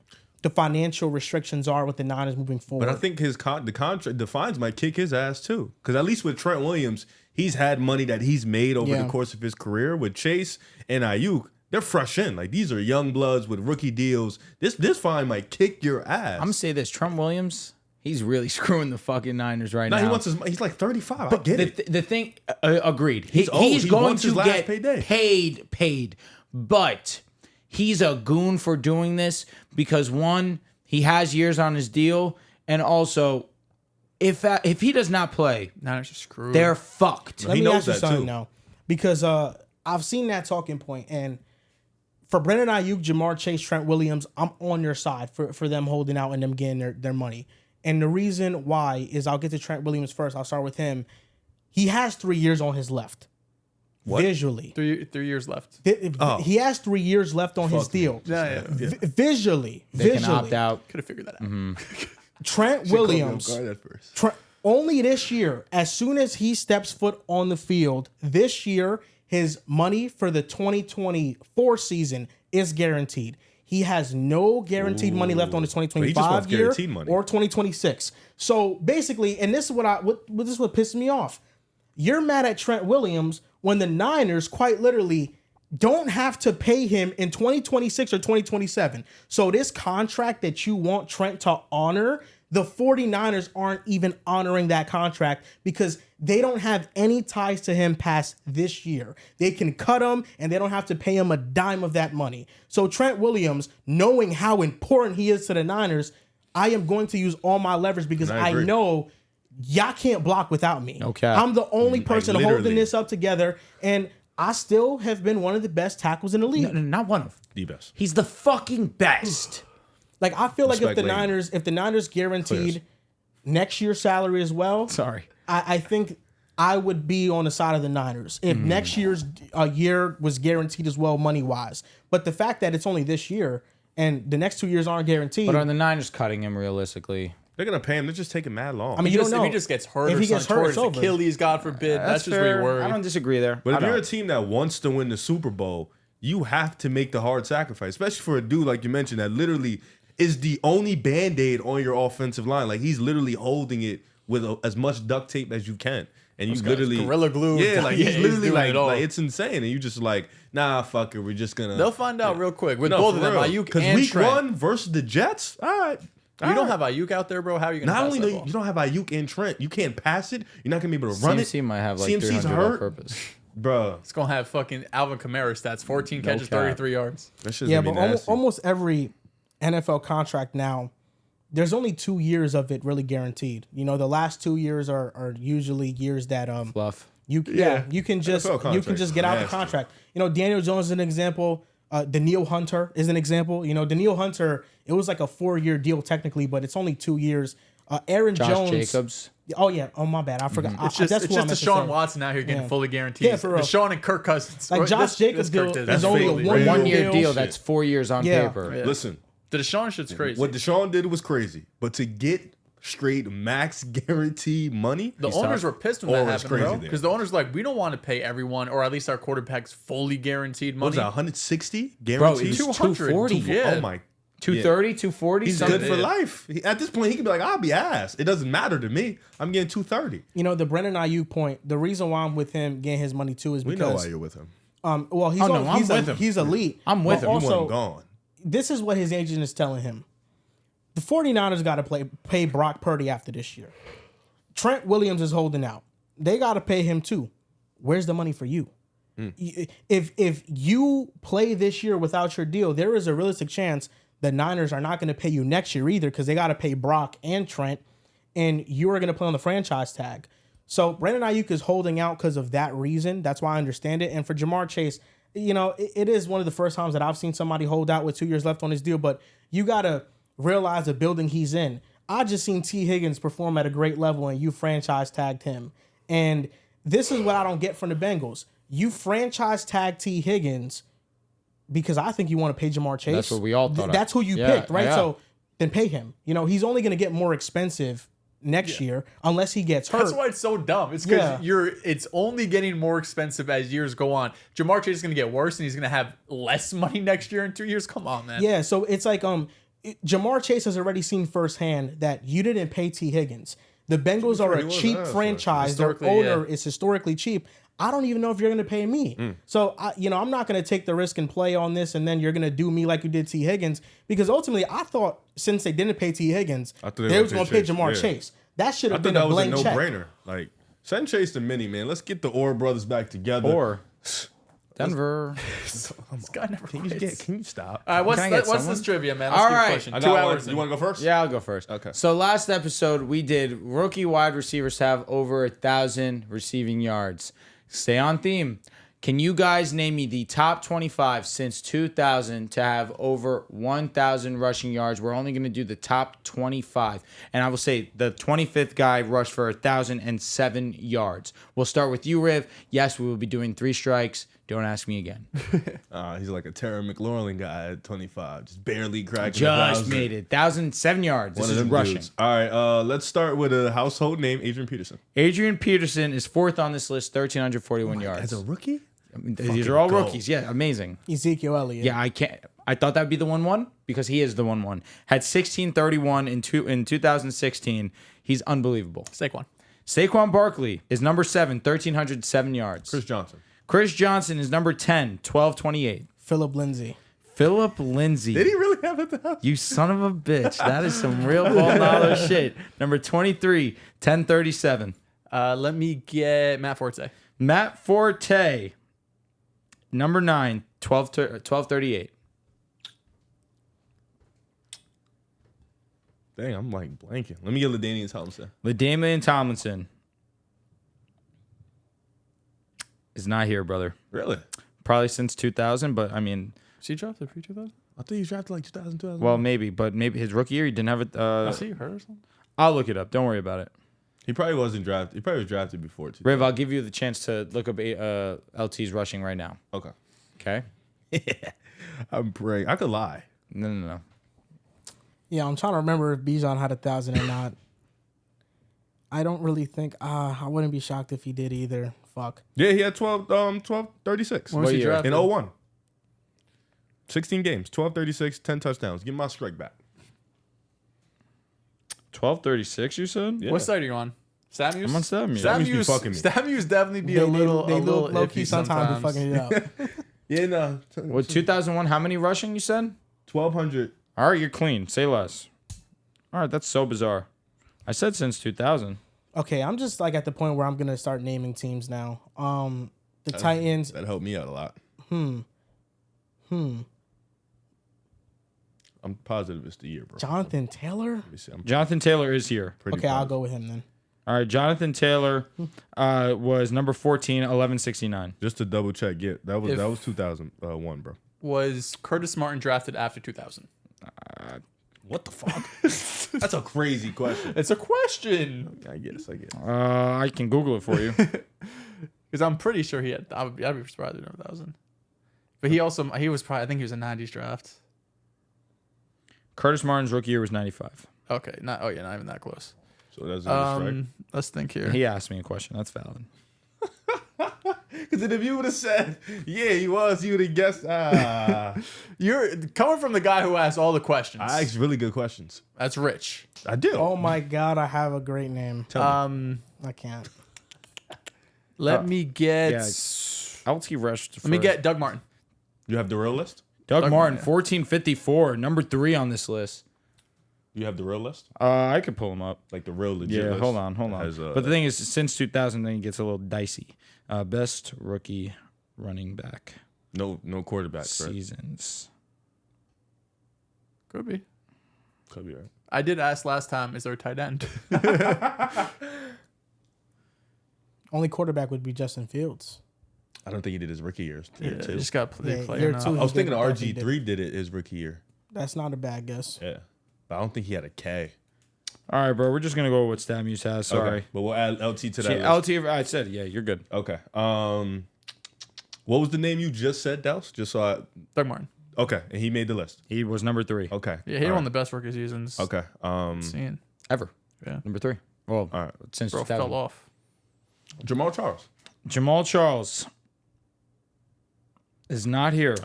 the financial restrictions are with the Niners moving forward. But I think the fines might kick his ass too. Because at least with Trent Williams, he's had money that he's made over the course of his career. With Chase and Ayuk, they're fresh in. Like, these are young bloods with rookie deals. This fine might kick your ass. I'm gonna say this: Trent Williams, he's really screwing the fucking Niners right now. he wants he's like 35. I get it. The thing, agreed. He's old. He's He going wants his to last get payday. paid, but he's a goon for doing this because, one, he has years on his deal, and also, if he does not play, Niners are screwed. they're fucked. Let He me knows ask you that, something too. now, because I've seen that talking point, and for Brandon Ayuk, Jamar Chase, Trent Williams, I'm on your side for them holding out and them getting their money. And the reason why is, I'll get to Trent Williams first. I'll start with him. He has 3 years on his left. What? Visually. 3 years left. He has 3 years left on his Fuck me. deal. Yeah. Visually. They can opt out. Could have figured that out. Trent Williams. Only this year, as soon as he steps foot on the field, this year, his money for the 2024 season is guaranteed. He has no guaranteed money left on the 2025 year or 2026. So basically, and this is this is what pisses me off. You're mad at Trent Williams when the Niners quite literally don't have to pay him in 2026 or 2027. So this contract that you want Trent to honor, the 49ers aren't even honoring that contract because they don't have any ties to him past this year. They can cut him and they don't have to pay him a dime of that money. So Trent Williams, knowing how important he is to the Niners, I am going to use all my leverage because I know y'all can't block without me. Okay. I'm the only person holding this up together, and I still have been one of the best tackles in the league. No, not one of the best. He's the fucking best. Like, I feel like if the Niners guaranteed next year's salary as well, I think I would be on the side of the Niners if next year's year was guaranteed as well, money wise. But the fact that it's only this year and the next 2 years aren't guaranteed. But are the Niners cutting him realistically? They're gonna pay him. They're just taking mad long. I mean, you don't know. If he just gets hurt, if he gets hurt, his Achilles, God forbid, that's just where you worry. I don't disagree there. But if you're a team that wants to win the Super Bowl, you have to make the hard sacrifice, especially for a dude like you mentioned that literally is the only Band-Aid on your offensive line. Like, he's literally holding it with as much duct tape as you can. And you literally Gorilla Glue. Yeah, like he's literally like it's insane. And you just like, nah, fuck it. We're just gonna. They'll find out real quick with both of them. Ayuk because and week Trent. 1 versus the Jets. All right. You don't have Ayuk out there, bro. How are you gonna? Not pass only that do ball? you don't have Ayuk and Trent, you can't pass it. You're not gonna be able to run it. CMC might have like CMC's 300 hurt. on purpose. Bro, It's gonna have fucking Alvin Kamara stats: 14 catches, 33 yards. that shit's Yeah, gonna but be nasty. almost every NFL contract now, there's only 2 years of it really guaranteed. You know, the last 2 years are usually years that Fluff. you can just get out the contract. You know, Daniel Jones is an example. Daniil Hunter is an example. You know, Daniil Hunter, it was like a 4-year deal technically, but it's only 2 years. Aaron Jones, Jacobs. Oh yeah. Oh my bad. I forgot. It's just Deshaun Watson out here getting fully guaranteed. Yeah, for real. Deshaun and Kirk Cousins. Like Josh Jacobs deal is only a fake. 1 year deal. deal. That's 4 years on paper. Yeah. Listen, The Deshaun shit's crazy. what Deshaun did was crazy, but to get straight max guarantee money, The owners were pissed when that Oh, it's happened, crazy bro. there. Because the owners were like, we don't want to pay everyone, or at least our quarterbacks, fully guaranteed what was money. that, 160 Bro, guaranteed? it was 200, 240. yeah. Oh my. 230, 240. He's something. good for life. At this point, he can be like, I'll be ass. It doesn't matter to me. I'm getting 230. You know, the Brandon Ayuk point. The reason why I'm with him getting his money too is We because know why you're with him. well, he's I'm with him. He's elite. I'm with him. You want him Also, gone. this is what his agent is telling him. The 49ers got to pay Brock Purdy after this year. Trent Williams is holding out. They got to pay him too. Where's the money for you? If you play this year without your deal, there is a realistic chance the Niners are not going to pay you next year either because they got to pay Brock and Trent, and you are going to play on the franchise tag. So Brandon Ayuk is holding out because of that reason. That's why I understand it. And for Jamar Chase, you know, it is one of the first times that I've seen somebody hold out with 2 years left on his deal, but you got to realize the building he's in. I just seen T. Higgins perform at a great level and you franchise tagged him. And this is what I don't get from the Bengals. You franchise tag T. Higgins because I think you want to pay Jamar Chase. That's what we all thought. That's who you picked, right? So then pay him. You know, he's only going to get more expensive next year unless he gets hurt. That's why it's so dumb. It's because it's only getting more expensive as years go on. Jamar Chase is going to get worse and he's going to have less money next year in 2 years. Come on, man. Yeah, so it's like Jamar Chase has already seen firsthand that you didn't pay T. Higgins. The Bengals are a cheap franchise. Their owner is historically cheap. I don't even know if you're going to pay me. So, I'm not going to take the risk and play on this, and then you're going to do me like you did T. Higgins. Because ultimately, I thought since they didn't pay T. Higgins, they was going to pay Jamar Chase. That should have been a blank check. That was a no-brainer. Like, send Chase to Mini, man. Let's get the OROY brothers back together. Or Denver. This guy never Can you stop? All right, what's this trivia, man? Let's All keep right. pushing. I 2 got hours. one. You want to go first? Yeah, I'll go first. Okay. So last episode we did rookie wide receivers have over 1,000 receiving yards. Stay on theme. Can you guys name me the top 25 since 2000 to have over 1,000 rushing yards? We're only going to do the top 25. And I will say the 25th guy rushed for 1,007 yards. We'll start with you, Riv. Yes, we will be doing 3 strikes. Don't ask me again. He's like a Terry McLaurin guy at 25. Just barely cracking Just made it. 1,007 yards. This is rushing. Dudes. All right, let's start with a household name, Adrian Peterson. Adrian Peterson is 4th on this list, 1,341 yards. As a rookie? These are all rookies. Yeah, amazing. Ezekiel Elliott. Yeah, I can't. I thought that'd be the 1-1 because he is the 1-1. Had 1631 in 2016. He's unbelievable. Saquon Barkley is number 7, 1,307 yards. Chris Johnson is number 10, 1,228. Philip Lindsay. Philip Lindsay. Did he really have it? You son of a bitch. That is some real ball knowledge shit. Number 23, 1,037. Let me get Matt Forte. Matt Forte, number 9, 1,238. Dang, I'm like blanking. Let me get LaDainian Tomlinson. LaDainian Tomlinson is not here, brother. Really? Probably since 2000, but I mean... Was he drafted pre-2000? I think he was drafted like 2000. Well, maybe, but maybe his rookie year, he didn't have it. Was he hurt or something? I'll look it up. Don't worry about it. He probably wasn't drafted. He probably was drafted before, too. Riv, I'll give you the chance to look up LT's rushing right now. Okay. Okay? I'm praying. I could lie. No. Yeah, I'm trying to remember if Bijan had 1,000 or not. I don't really think. I wouldn't be shocked if he did either. Fuck. Yeah, he had 1236. When was he drafted? In 01. 16 games, 1236, 10 touchdowns. Give me my strike back. 1236, you said? Yeah. What side are you on? Samuels? I'm on Samuels. Samuels be fucking me. Samuels definitely be a little low key iffy sometimes. Be fucking it up. Yeah, no. What, 2001, how many rushing you said? 1,200. All right, you're clean. Say less. All right, that's so bizarre. I said since 2000. Okay, I'm just like at the point where I'm gonna start naming teams now. The Titans. That helped me out a lot. I'm positive it's the year, bro. Jonathan Taylor. Let me see. Jonathan Taylor is here. Okay, I'll go with him then. All right, Jonathan Taylor was number 14, 1169. Just to double check, yeah, that was 2001, bro. Was Curtis Martin drafted after 2000? What the fuck? That's a crazy question. It's a question. I guess. I can Google it for you. Because I'm pretty sure he had. I'd be surprised if he had 1,000. But he was probably. I think he was a 90s draft. Curtis Martin's rookie year was 95. Okay, not even that close. So that's a strike. Let's think here. He asked me a question. That's valid. Because if you would have said, yeah, he was, you would have guessed. You're coming from the guy who asked all the questions. I asked really good questions. That's rich. I do. Oh my god, I have a great name. Tell me. I can't. Let me get. Yeah, LT rushed. Let me get Doug Martin. You have the real list? Doug Martin, 1454, number 3 on this list. You have the real list? I could pull him up. Like the real legit list? Hold on. But the thing is, since 2000, then it gets a little dicey. Best rookie running back. No quarterbacks, seasons. Could be. Could be right. I did ask last time, is there a tight end? Only quarterback would be Justin Fields. I don't think he did his rookie years. Yeah, just got play year now. two. I was thinking Definitely RG3 did it his rookie year. That's not a bad guess. Yeah. But I don't think he had a K. All right, bro. We're just going to go with what Stamuse has. Sorry. Okay. But we'll add LT to that list. LT, I said, yeah, you're good. Okay. What was the name you just said, Dehls? Just so I... Doug Martin. Okay. And he made the list. He was number 3. Okay. Yeah, he had one of the best rookie seasons. Okay. Seen. Ever. Yeah. Number 3. Well, all right. Since Bro 2000. fell off. Jamal Charles. Jamal Charles is not here.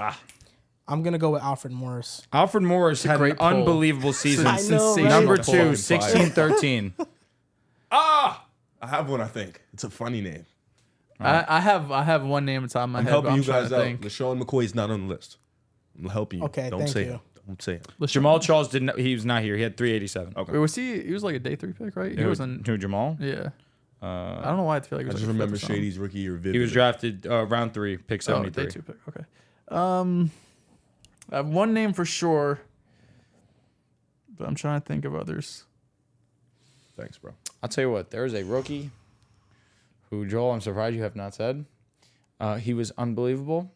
I'm gonna go with Alfred Morris. Alfred Morris had an great pull. unbelievable season. I know, right? Number Fucking 2, 1613. I have one, I think. It's a funny name. I have one name on top of my I'm head. helping But I'm you trying guys to out. think. LaShawn McCoy's not on the list. I'm helping you. Okay, Don't thank say you. it. Don't say it. Jamal Charles didn't. He was not here. He had 387. Okay. Wait, was he? He was like a day 3 pick, right? He wasn't. Who, Jamal? Yeah. I don't know why I feel like he I was. just like a remember fifth or something. Shady's rookie year vividly. He was drafted round 3, pick Oh, 73. day 2 pick. Okay. I have one name for sure, but I'm trying to think of others. Thanks, bro. I'll tell you what. There's a rookie who, Joel, I'm surprised you have not said. He was unbelievable,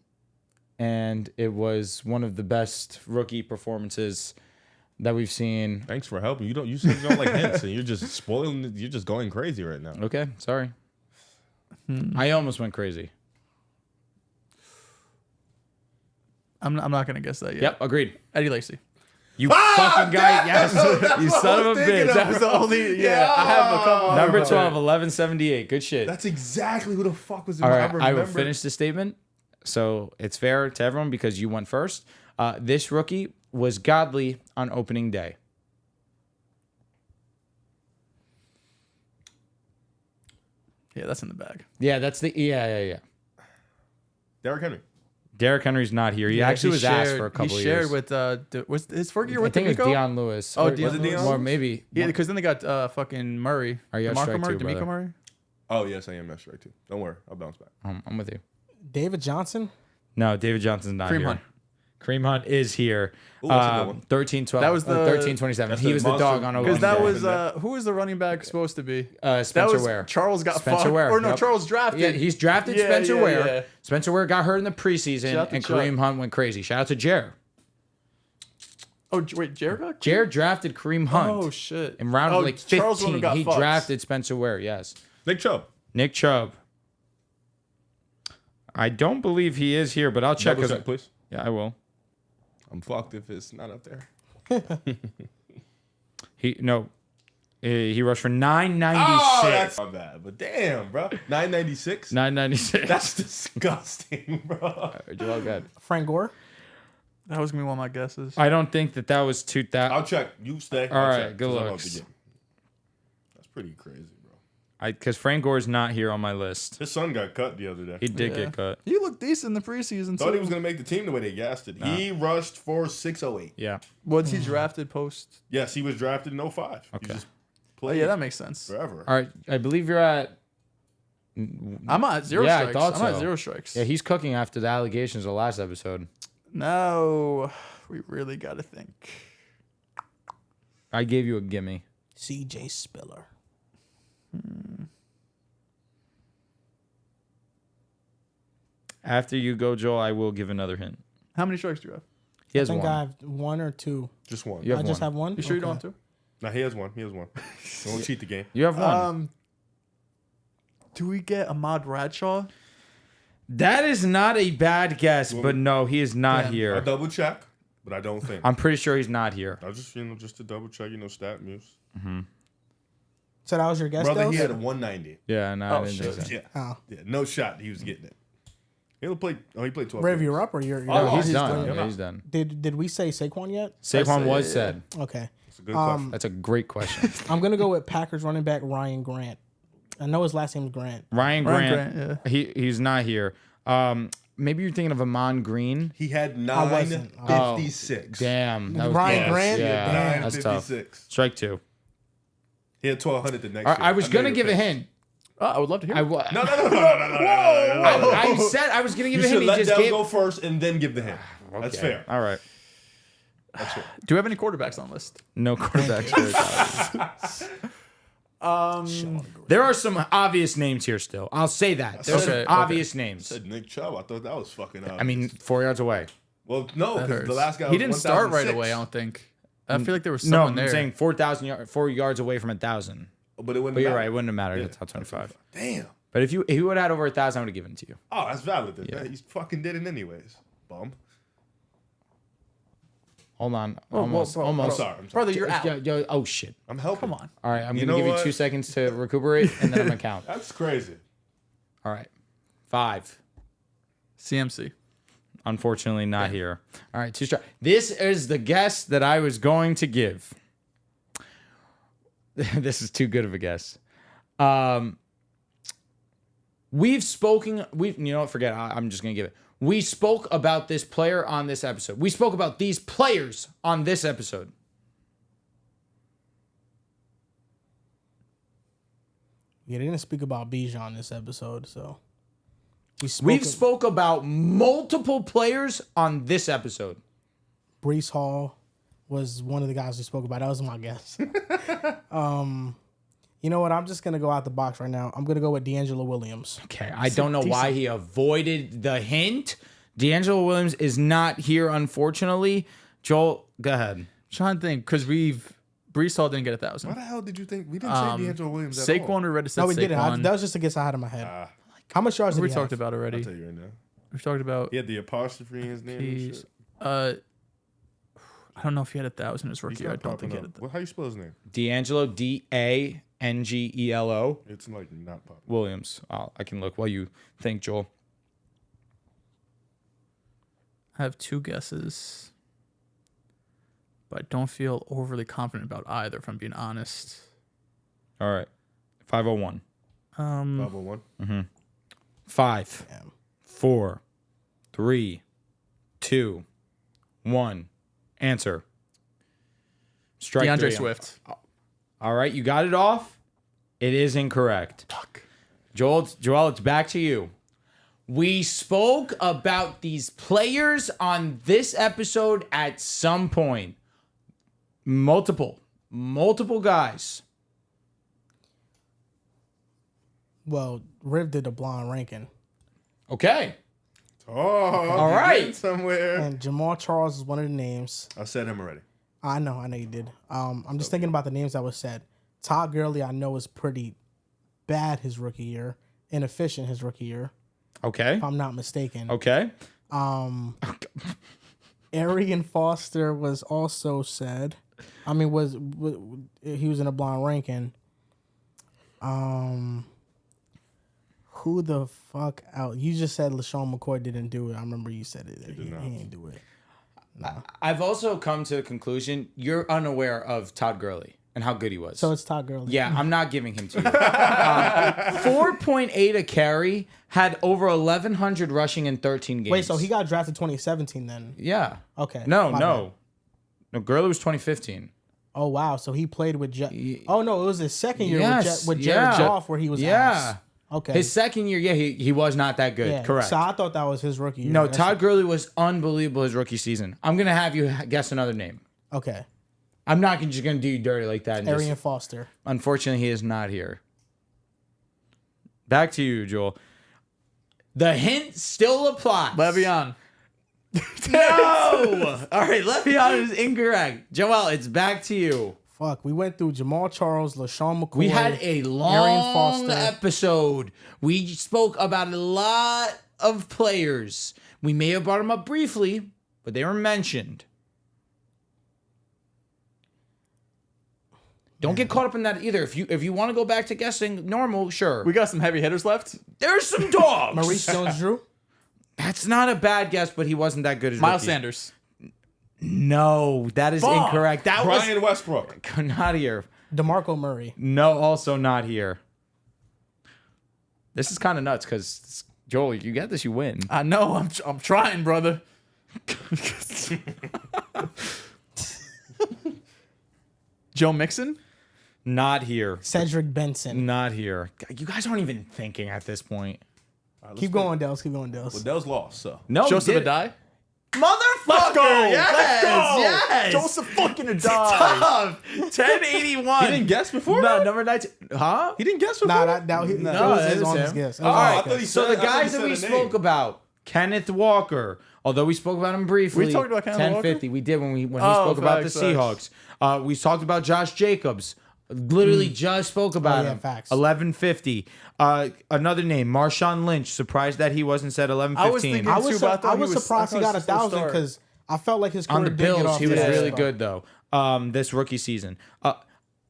and it was one of the best rookie performances that we've seen. Thanks for helping. You said you don't like hints, and you're just spoiling. You're just going crazy right now. Okay, sorry. I almost went crazy. I'm not gonna guess that yet. Yep, agreed. Eddie Lacy. You fucking guy. Yes, you son of a bitch. That was the only. Yeah, I have a couple. Number 12, 1178. Good shit. That's exactly who the fuck was in All my right, I will remember. finish the statement, So it's fair to everyone because you went first. This rookie was godly on opening day. Yeah, that's in the bag. Yeah, that's the yeah. Derrick Henry. Derrick Henry's not here. He actually was asked for a couple He of shared years. with was his first year I with think it was D'Amico? Deion Lewis. Oh, Or- Deion Was it Lewis? Deion? Or maybe. Yeah, because then they got fucking Murray. Are you on DeMarco strike Murray? too, brother? DeMarco Murray? Oh, yes, I am. That's right, too. Don't worry. I'll bounce back. I'm with you. David Johnson. No, David Johnson's not Kareem here. Hunt. Kareem Hunt is here. Ooh, that's a good one. 13-12. That was the- 13-27. That's He the was the monster- dog on opening Because that day. was who was the running back supposed to be? Spencer That was Ware. Charles got Spencer fucked. Ware, Or no, yep. Charles drafted. Yeah, he's drafted Yeah, Spencer yeah, Ware. yeah. Spencer Ware got hurt in the Shout preseason, out to and Chuck. Kareem Hunt went crazy. Shout out to Jer. Oh wait, Jared got Jer drafted Kareem Hunt. Oh shit! In round like Charles Woodard 15, got he fucked. drafted Spencer Ware. Yes, Nick Chubb. Nick Chubb. I don't believe he is here, but I'll check. Double check, please. Yeah, I will. I'm fucked if it's not up there. He rushed for 996. Oh, that's not bad. But damn, bro. 996? 996. That's disgusting, bro. Joel, good. Frank Gore. That was gonna be one of my guesses. I don't think that was 2000. I'll check. You stay. All I'll right, check, good 'cause I'm looks. about to get- That's pretty crazy, bro. Because Frank Gore's not here on my list. His son got cut the other day. He did get cut. He looked decent in the preseason. Thought he too. was going to make the team the way they gassed it. He rushed for 608. Yeah. Was he drafted post? Yes, he was drafted in 05. Okay. He just Oh played yeah, that makes sense. forever. All right. I believe you're at. I'm at zero Yeah, I strikes. thought I'm at so. 0 strikes. Yeah, he's cooking after the allegations of the last episode. Now we really got to think. I gave you a gimme. C.J. Spiller. After you go, Joel, I will give another hint. How many strikes do you have? He has I think one. I have one or two. Just one. You have I just one. have one. You sure you Okay. don't have two? No, he has one. He has one. Don't cheat the game. You have one. Do we get Ahmad Bradshaw? That is not a bad guess, but no, he is not Damn. I'll here. double check, but I don't think. I'm pretty sure he's not here. I'll just, just to double check, stat muse. So that was your guess, Brother, he Dehls? had a 190. Yeah, no, I Oh, didn't think shit. so. Yeah. Oh. Yeah, no shot. He was getting it. He played 12 Rev, games. you're up or you're Oh, He's he's done. done. Yeah, he's done. Did we say Saquon yet? Saquon was said. Okay. It's a good question. That's a great question. I'm gonna go with Packers running back Ryan Grant. I know his last name is Grant. Ryan Ryan Grant. Grant, He's not here. Maybe you're thinking of Amon Green. He had wasn't. 956. Damn. That was Ryan close. Grant? Yeah, Damn. that's tough. 956. Strike two. He had 1,200 the next All right, year. I was know gonna you're give a pissed. hint. Oh, I would love to hear. I, it. wa- No. I said I was gonna give You a hint. should He let just Dell gave. go first and then give the hint. That's Okay. fair. All right. That's fair. Do we have any quarterbacks on the list? No quarterbacks. There are some obvious names here still. I'll say that. There's Okay, some obvious names. Said Nick Chubb. I thought that was fucking obvious. I mean, 4 yards away. well, no, That because hurts. the last guy He was didn't start right 1,006. away. I don't think. I feel like there was No, someone I'm there. saying 4 yards away from 1,000. But it wouldn't But you're matter. right. It wouldn't have mattered. Yeah. It's top 25. Damn. But if you would have had over 1,000, I would have given it to you. Oh, that's valid. Then. Yeah. He fucking did it anyways. Bum. Hold on. Whoa, Almost. bro. I'm Almost. sorry. I'm sorry. Brother, you're out. Oh, shit. I'm helping. Come on. All right. I'm You going to know give you what? 2 seconds to recuperate, and then I'm going to count. That's crazy. All right. 5. CMC. Unfortunately, not here. All right, 2 strike. This is the guess that I was going to give. This is too good of a guess. We've spoken. You know what? Forget it. I'm just gonna give it. We spoke about this player on this episode. We spoke about these players on this episode. Yeah, they didn't speak about Bijan this episode, so We've spoke about multiple players on this episode. Brees Hall was one of the guys we spoke about. That was my guess. You know what? I'm just gonna go out the box right now. I'm gonna go with D'Angelo Williams. Okay, I don't know why he avoided the hint. D'Angelo Williams is not here, unfortunately. Joel, go ahead. Trying to think because Brees Hall didn't get 1,000. Why the hell did you think we didn't say D'Angelo Williams at all? Saquon or Redis said No, we didn't. Saquon. That was just a guess I had in my head. Ah, How much yards did We he talked have? about I'll already. tell you right now. We've talked about. He had the apostrophe in his name. And He's, shit. I don't know if he had 1,000 his He's rookie year. I not don't think he popping had up. Well, how you spell his name? D'Angelo, D'Angelo It's like not popping. Williams. I can look while you think, Joel. I have 2 guesses, but I don't feel overly confident about either, if I'm being honest. All right. 501. 501. 5, Damn. 4, 3, 2, 1. Answer. Strike DeAndre 3. Swift. All right, you got it off. It is incorrect. Fuck. Joel, it's back to you. We spoke about these players on this episode at some point. Multiple guys. Well, Riv did a blind ranking. Okay. Oh, all right. Somewhere. And Jamal Charles is one of the names. I said him already. I know you did. I'm just thinking about the names that was said. Todd Gurley, I know, is pretty bad his rookie year. Inefficient his rookie year, Okay. if I'm not mistaken. Okay. Arian Foster was also said. I mean, was he was in a blind ranking. Who the fuck out? You just said LaShawn McCoy didn't do it. I remember you said it. He didn't do it. I've also come to the conclusion you're unaware of Todd Gurley and how good he was. So it's Todd Gurley. Yeah, I'm not giving him to you. 4.8 a carry, had over 1,100 rushing in 13 games. Wait, so he got drafted 2017 then? Yeah. Okay. No. my bad. No, Gurley was 2015. Oh wow, so he played with. Oh no, it was his second year Yes, with Jared Goff where he was. ass. Okay. His second year, he was not that good. Yeah. Correct. So I thought that was his rookie year. No, Todd Gurley was unbelievable his rookie season. I'm going to have you guess another name. Okay. I'm not just going to do you dirty like that. Arian Foster. Unfortunately, he is not here. Back to you, Joel. The hint still applies. Le'Veon. No! All right, Le'Veon is incorrect. Joel, it's back to you. Fuck, we went through Jamal Charles, LaShawn McCoy. We had a Arian long Foster. episode. We spoke about a lot of players. We may have brought them up briefly, but they were mentioned. Don't get caught up in that either. If you want to go back to guessing normal, sure. We got some heavy hitters left. There's some dogs. Maurice Jones-Drew. That's not a bad guess, but he wasn't that good as Miles rookie. Sanders. No, that is Fuck. incorrect. That Brian Westbrook. was not here. DeMarco Murray. No, also not here. This is kind of nuts because Joel, you get this, you win. I know. I'm trying, brother. Joe Mixon. Not here. Cedric Benson. Not here. You guys aren't even thinking at this point. Keep going, Dehls. Keep going, Dehls. Well, Dell's lost, so. No, Joseph you did it. Adai. Motherfucker! Let's go. Yes, Let's go. yes. Joseph fucking Adai. Tough. 1081. He didn't guess before? No, number 19. Huh? He didn't guess before? Nah, that was that his was honest him. guess. All right. I thought he So said- the I thought guys he that we said a name. spoke about, Kenneth Walker, although we spoke about him briefly. We talked about Kenneth Walker? 1050. We did when he spoke about the facts. Seahawks. We talked about Josh Jacobs. Literally just spoke about him. facts. 1150. Another name, Marshawn Lynch. Surprised that he wasn't said 1115. I was thinking- I was, too, but I thought I he was was- surprised I he thought got he was supposed to 1,000 start. because I felt like his career on the did get Bills, off he was the really start. good though. This rookie season.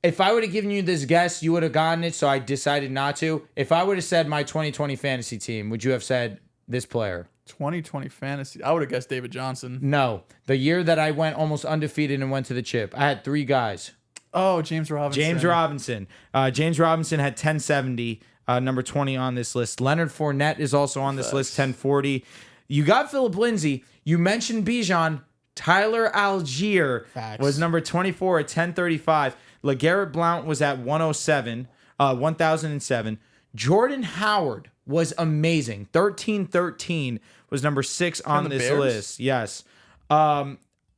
If I would have given you this guess, you would have gotten it. So I decided not to. If I would have said my 2020 fantasy team, would you have said this player? 2020 fantasy. I would have guessed David Johnson. No. The year that I went almost undefeated and went to the chip, I had 3 guys. Oh, James Robinson. James Robinson. James Robinson had 1070, number 20 on this list. Leonard Fournette is also on this list, 1040. You got Philip Lindsay. You mentioned Bijan. Tyler Algier Facts. was number 24 at 1035. LeGarrette Blount was at 1007. Jordan Howard was amazing. 1313 was number 6 on the this Bears? list. Yes.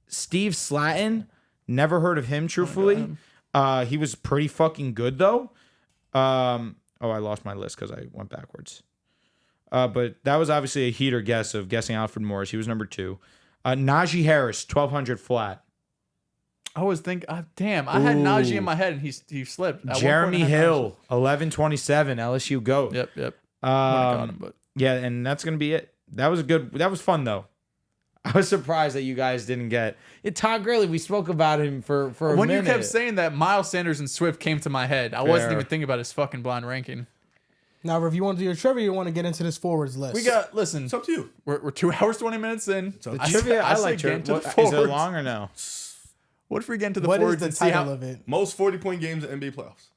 Steve Slatton, never heard of him, truthfully. He was pretty fucking good, though. I lost my list because I went backwards. But that was obviously a heater guess of guessing Alfred Morris. He was number 2. Najee Harris, 1200 flat. I was thinking, damn, I had Najee in my head and he slipped. At one Jeremy point I had Hill, Najee. 1127, LSU GOAT. Yep. Would've got him, but Yeah, and that's gonna be it. That was fun though. I was surprised that you guys didn't get it. Todd Gurley, we spoke about him for a when minute. you kept saying that, Miles Sanders and Swift came to my head. I wasn't Fair. even thinking about his fucking blind ranking. Now, if you want to do your trivia, you want to get into this forwards list. Listen. It's up to you. We're 2 hours 20 minutes in. The trivia, I like trivia. Is it long or no? What if we get into the What forwards is and the see title how of it? Most 40-point games in NBA playoffs.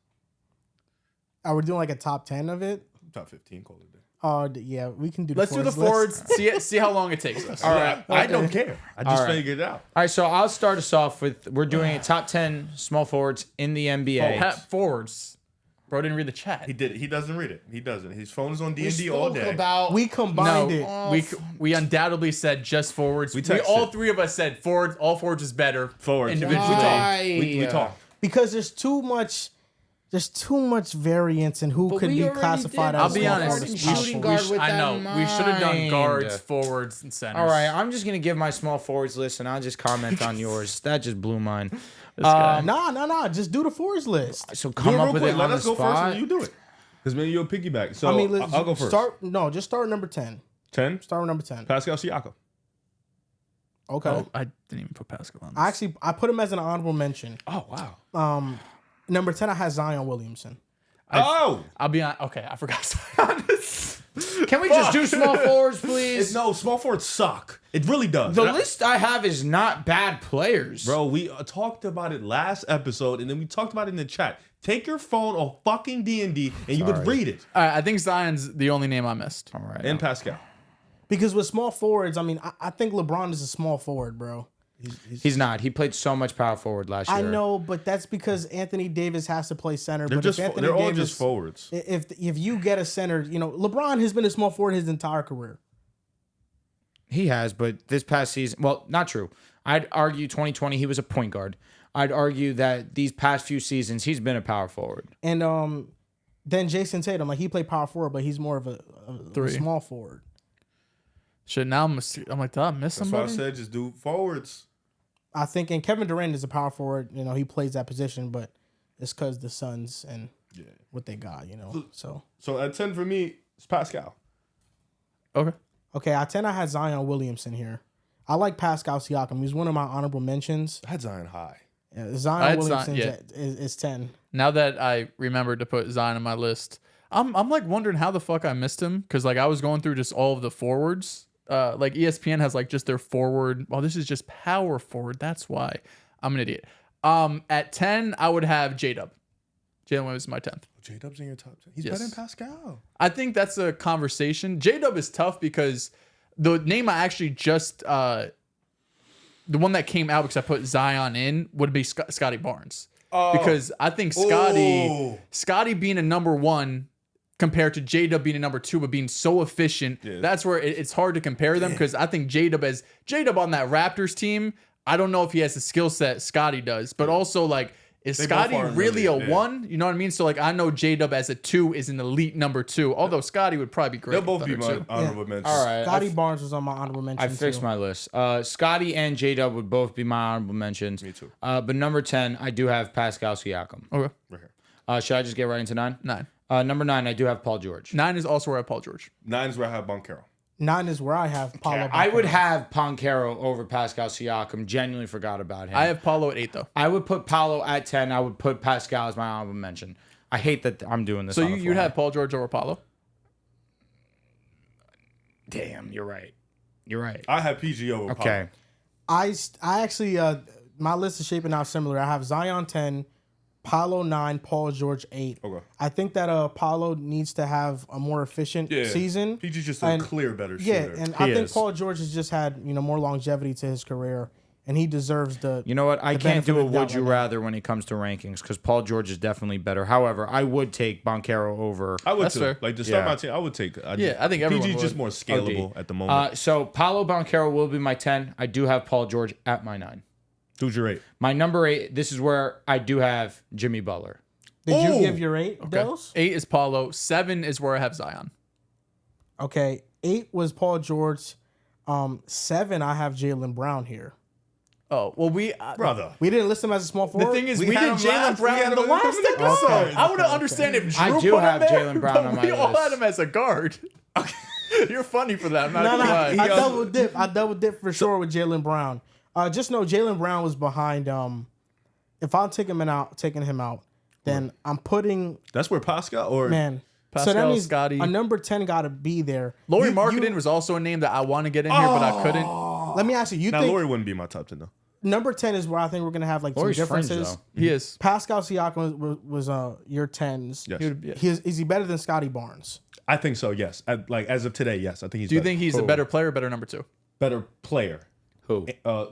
Are we doing like a top 10 of it? Top 15, call it there. Oh, yeah, we can do the Let's do the forwards. See how long it takes us. All right. I don't care. I just figured it out. All right, so I'll start us off with we're doing a top 10 small forwards in the NBA. Forwards. Bro didn't read the chat. He did. He doesn't read it. He doesn't. His phone is on D&D all day. We combined it. We undoubtedly said just forwards. We all 3 of us said forwards. All forwards is better. Forwards. Individually. We talk. Because there's too much variance in who could be classified as. I'll be honest. We should have done guards, forwards, and centers. All right, I'm just gonna give my small forwards list, and I'll just comment on yours. That just blew mine. Nah. Just do the forwards list. So come up with it Let on us the go first spot. and you do it. Because maybe you'll piggyback. So I'll go first. Just start with number 10. 10? Start with number 10. Pascal Siakam. Okay. Oh, I didn't even put Pascal on this. I put him as an honorable mention. Oh, wow. Number 10, I had Zion Williamson. I'll be on. Okay, I forgot to be honest. Can we just do small forwards, please? No, small forwards suck. It really does. The list I have is not bad players. Bro, we talked about it last episode, and then we talked about it in the chat. Take your phone off fucking D&D, and you could read it. I think Zion's the only name I missed. All right. And Pascal. Because with small forwards, I mean, I think LeBron is a small forward, bro. He's not. He played so much power forward last year. I know, but that's because Anthony Davis has to play center. They're all just forwards. If you get a center, LeBron has been a small forward his entire career. He has, but this past season, well, not true. I'd argue 2020 he was a point guard. I'd argue that these past few seasons he's been a power forward. And then Jason Tatum, he played power forward, but he's more of a small forward. Shit, now I'm like, did I miss somebody? That's why I said just do forwards. I think, and Kevin Durant is a power forward. He plays that position, but it's because the Suns and what they got, So at 10 for me, it's Pascal. Okay, at 10, I had Zion Williamson here. I like Pascal Siakam. He's one of my honorable mentions. I had Zion high. Zion Williamson is 10. Now that I remembered to put Zion on my list, I'm like wondering how the fuck I missed him, because I was going through just all of the forwards. ESPN has just their forward. Well, this is just power forward. That's why I'm an idiot. At 10, I would have J-Dub. Jalen Williams is my 10th. J-Dub's in your top 10. He's better than Pascal. I think that's a conversation. J-Dub is tough because the name I actually just the one that came out because I put Zion in would be Scotty Barnes. Because I think Scotty being a number 1 compared to J-Dub being a number 2, but being so efficient, that's where it's hard to compare them, because I think J-Dub on that Raptors team, I don't know if he has the skill set Scotty does, but also is Scotty really a 1? You know what I mean? So I know J-Dub as a 2 is an elite number 2, although Scotty would probably be great. They'll both be my honorable mentions. All right. Scotty Barnes was on my honorable mention. I fixed my list. Scotty and J-Dub would both be my honorable mentions. Me too. But number 10, I do have Pascal Siakam. Okay. Right here. Should I just get right into 9? 9. Number 9, I do have Paul George. 9 is also where I have Paul George. 9 is where I have Boncaro. 9 is where I have Paulo. I would have Poncaro over Pascal Siakam. Genuinely forgot about him. I have Paulo at 8, though. I would put Paulo at 10. I would put Pascal as my honorable mention. I hate that I'm doing this. So you'd have Paul George over Paulo? Damn, you're right. I have PG over Okay. I actually, my list is shaping out similar. I have Zion 10, Paulo 9, Paul George 8. Okay. I think that Paulo needs to have a more efficient season. PG's just a clear better shooter. Yeah, and I think Paul George has just had more longevity to his career, and he deserves the. You know what? I can't do a would you rather when it comes to rankings, because Paul George is definitely better. However, I would take Boncaro over. I would That's too. fair. To start my team, I would take. I think everyone PG's would. just more scalable at the moment. So Paulo Boncaro will be my 10. I do have Paul George at my 9. Who's your 8? My number 8. This is where I do have Jimmy Butler. Did you give your 8, Dehls? 8 is Paulo. 7 is where I have Zion. Okay, 8 was Paul George. 7, I have Jaylen Brown here. Oh, well, Brother. We didn't list him as a small forward. The thing is, we We did had him Jaylen last- we Brown had in the him last in the episode. Okay. I would have understand if Drew I do put him have there, Jaylen Brown but on my we all list. had him as a guard. You're funny for that. I'm not No, gonna lie. I double dip. I double dip for sure with Jaylen Brown. Just know Jaylen Brown was behind. If I'm taking him out, then I'm putting. That's where Pascal or Man, Pascal, So that means Scotty. a number 10 got to be there. Lauri Markkanen was also a name that I want to get in here, but I couldn't. Let me ask you. You Now, think Lauri wouldn't be my top 10 though. number 10 is where I think we're gonna have like Lauri's some fringe, differences? though. He is. Pascal Siakam was your 10s. Yes. He would, yeah. Is he better than Scotty Barnes? I think so. Yes. Like as of today, yes. I think he's. Do you better. think he's a better player or better number 2? better player? Who?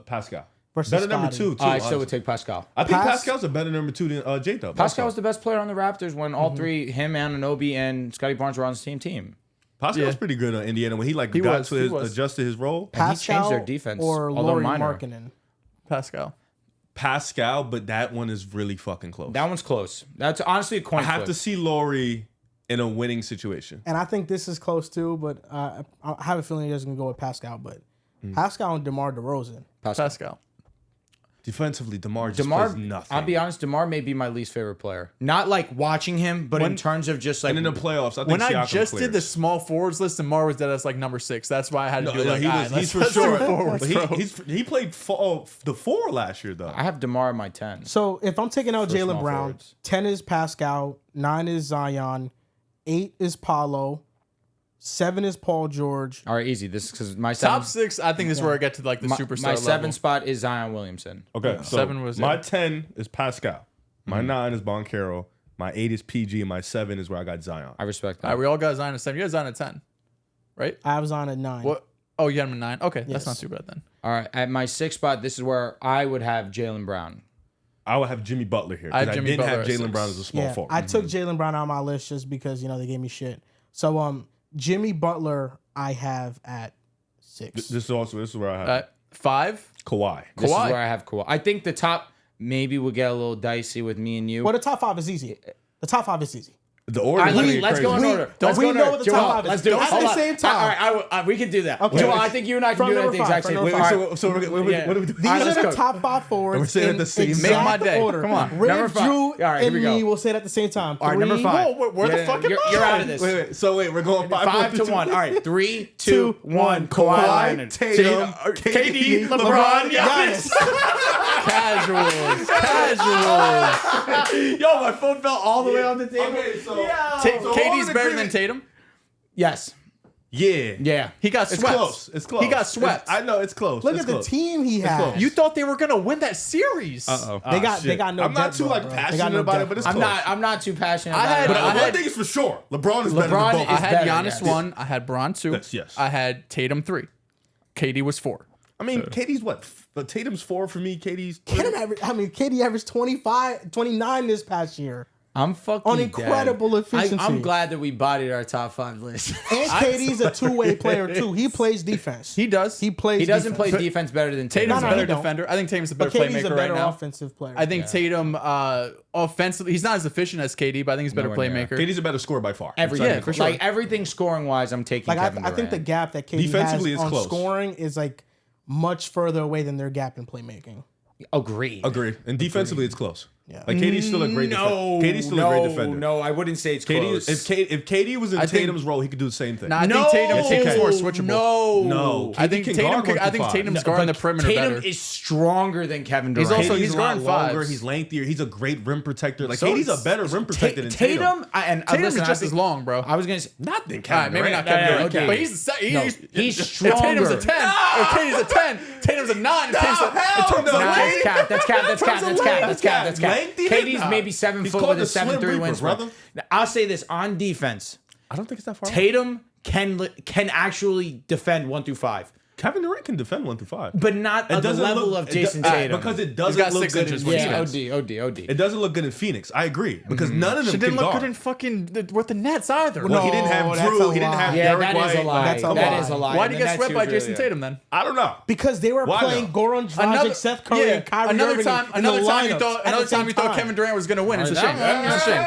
Pascal. Versus Better number Scotty. 2 too. I still would honestly. take Pascal. I think Pas- Pascal's a better number 2 than J-Dub. Pascal was the best player on the Raptors when all three, him, Anunoby, and Scotty Barnes were on the same team. Pascal's Yeah. pretty good on Indiana when he got was, to he his was. adjusted his role. And he changed their defense, or although Lauri minor. Markkanen. Pascal. Pascal, but that one is really fucking close. That one's close. That's honestly a coin I have flip. to see Lauri in a winning situation. And I think this is close too, but I have a feeling he doesn't go with Pascal. But Pascal and DeMar DeRozan. Pascal. Defensively, DeMar just plays nothing. I'll be honest, DeMar may be my least favorite player. Not like watching him, but in terms of just like and in the playoffs, I think When I Siakam just clears. did the small forwards list, DeMar was dead as like number 6. That's why I had to do like, he's for let's do sure. forwards, But bro. he played the 4 last year though. I have DeMar in my 10. So if I'm taking out For Jalen small Brown, forwards. 10 is Pascal, 9 is Zion, 8 is Paulo, 7 is Paul George. All right, easy. This is because my Top seven, 6, I think this is where I get to like the superstar my level. 7 spot is Zion Williamson. Okay, so 7 was my it. 10 is Pascal. My 9 is Boncaro. My 8 is PG, and my 7 is where I got Zion. I respect that. All right, we all got Zion at 7. You got Zion at 10, right? I have Zion at 9. What? Oh, you had him at 9. Okay, Yes. that's not too bad then. All right, at my 6th spot, this is where I would have Jalen Brown. I would have Jimmy Butler here. I have Because I Jimmy didn't have Butler at Jalen 6. Brown as a small Yeah, forward. I took Jalen Brown out of my list just because they gave me shit. So Jimmy Butler I have at 6. This is where I have At 5, Kawhi. This Kawhi. is where I have Kawhi. I think the top maybe will get a little dicey with me and you. Well, the top 5 is easy. The top 5 is easy. The order All right, is let's go in We- order. don't Let's we go in know order. what the top Joel, five is? let's do it. At Hold the on. same time. All right, we can do that. Okay. Joel, I think you and I can From do it at number the five, exact from same. number All five. right. So what do we do? These All right, are let's the go. top 5 forwards. We're saying it in at the same exact time. Make my day. order. Come on. Riv, Number 5. Drew, All right, here and we go. me will say it at the same time. All right, number 3, 5. Whoa, where the fuck am I? You're out of this. Wait. So we're going 5 to 1. All right, 3, 2, 1. Kawhi Leonard. Tatum, KD, LeBron, Giannis. Casuals. Yo, my phone fell all the way on the table. Okay, so KD's better than Tatum. Yes. yeah, Yeah. He got it's swept. close. It's close. He got swept. I know it's close. Look It's at the close. team he close. has. You thought they were gonna win that series. They got no I'm not depth, too bro. They got passionate no about depth. it, but it's I'm close. not too passionate I about had- it. But I one had- thing is for sure, LeBron is better LeBron than both. I is had better, Giannis yes. 1. I had Bron 2. Yes. I had Tatum 3. KD was 4. I mean, KD's what? But Tatum's 4 for me. KD's KD averaged 29 this past year. I'm fucking On dead. incredible efficiency. I'm glad that we bodied our top 5 list. And KD's a two-way player too. He plays defense. He does. He plays. He doesn't defense. play defense better than Tatum. Tatum's No, a he better don't. defender. I think Tatum's a better But KD's a playmaker better right now. offensive player. I think Tatum offensively, he's not as efficient as KD, but I think he's a better Nowhere near. playmaker. KD's a better scorer by far. Everything. Yeah, for sure. Like everything scoring wise, I'm taking like Kevin I think the Durant. gap that KD Defensively has is on close. scoring is like much further away than their gap in playmaking. Agreed. Agreed. And defensively, it's close. Yeah. Like KD's still a great defender. KD's still a great defender. No, I wouldn't say it's KD, close. if KD was in I think- Tatum's role, he could do the same thing. Nah, I think Tatum's more switchable. No, I think can Tatum. guard I think 1-5. Tatum's No, guarding the but perimeter Tatum better. is stronger than Kevin Durant. also- KD's a lot guarding longer. fives. He's lengthier. He's a great rim protector. Like So KD's a is- better rim protector than Tatum. Tatum, and Tatum listen, is I just think- as long, bro. I was gonna say Not than All Kevin right, maybe Durant. not Kevin No, Durant, okay. but he's he's if Tatum's a stronger. 10. If KD's a 10, Tatum's a 9. hell no. Nah, that's cap. That's cap. That's cap. That's cap. That's cap. That's cap. Lengthy? KD's Nah. maybe 7 He's foot called with a the Slim 7'3" Reaper, wingspan. brother. I'll say this on defense: I don't think it's that far. Tatum can actually defend 1 through 5, Kevin Durant can defend 1 through 5. but not at the level of Jason Tatum. Because it got doesn't look 6 good inches in when he Phoenix. spins. OD. It doesn't look good in Phoenix. I agree. Because none of them She can didn't look guard. good in fucking with the Nets either. Well, he didn't No, have that's Drew. a He didn't lie. have Yeah, Derek that White. is a lie. That's a That lie. is a lie. Why did he And get that swept too by is Jason really- Tatum then? I don't know. Because they were Why playing though? Goran Dragic, Seth Curry, and Kyrie another Irving time, in the another time you lineups thought, at another the same time you thought Kevin Durant was gonna win. It's a shame. It's a shame.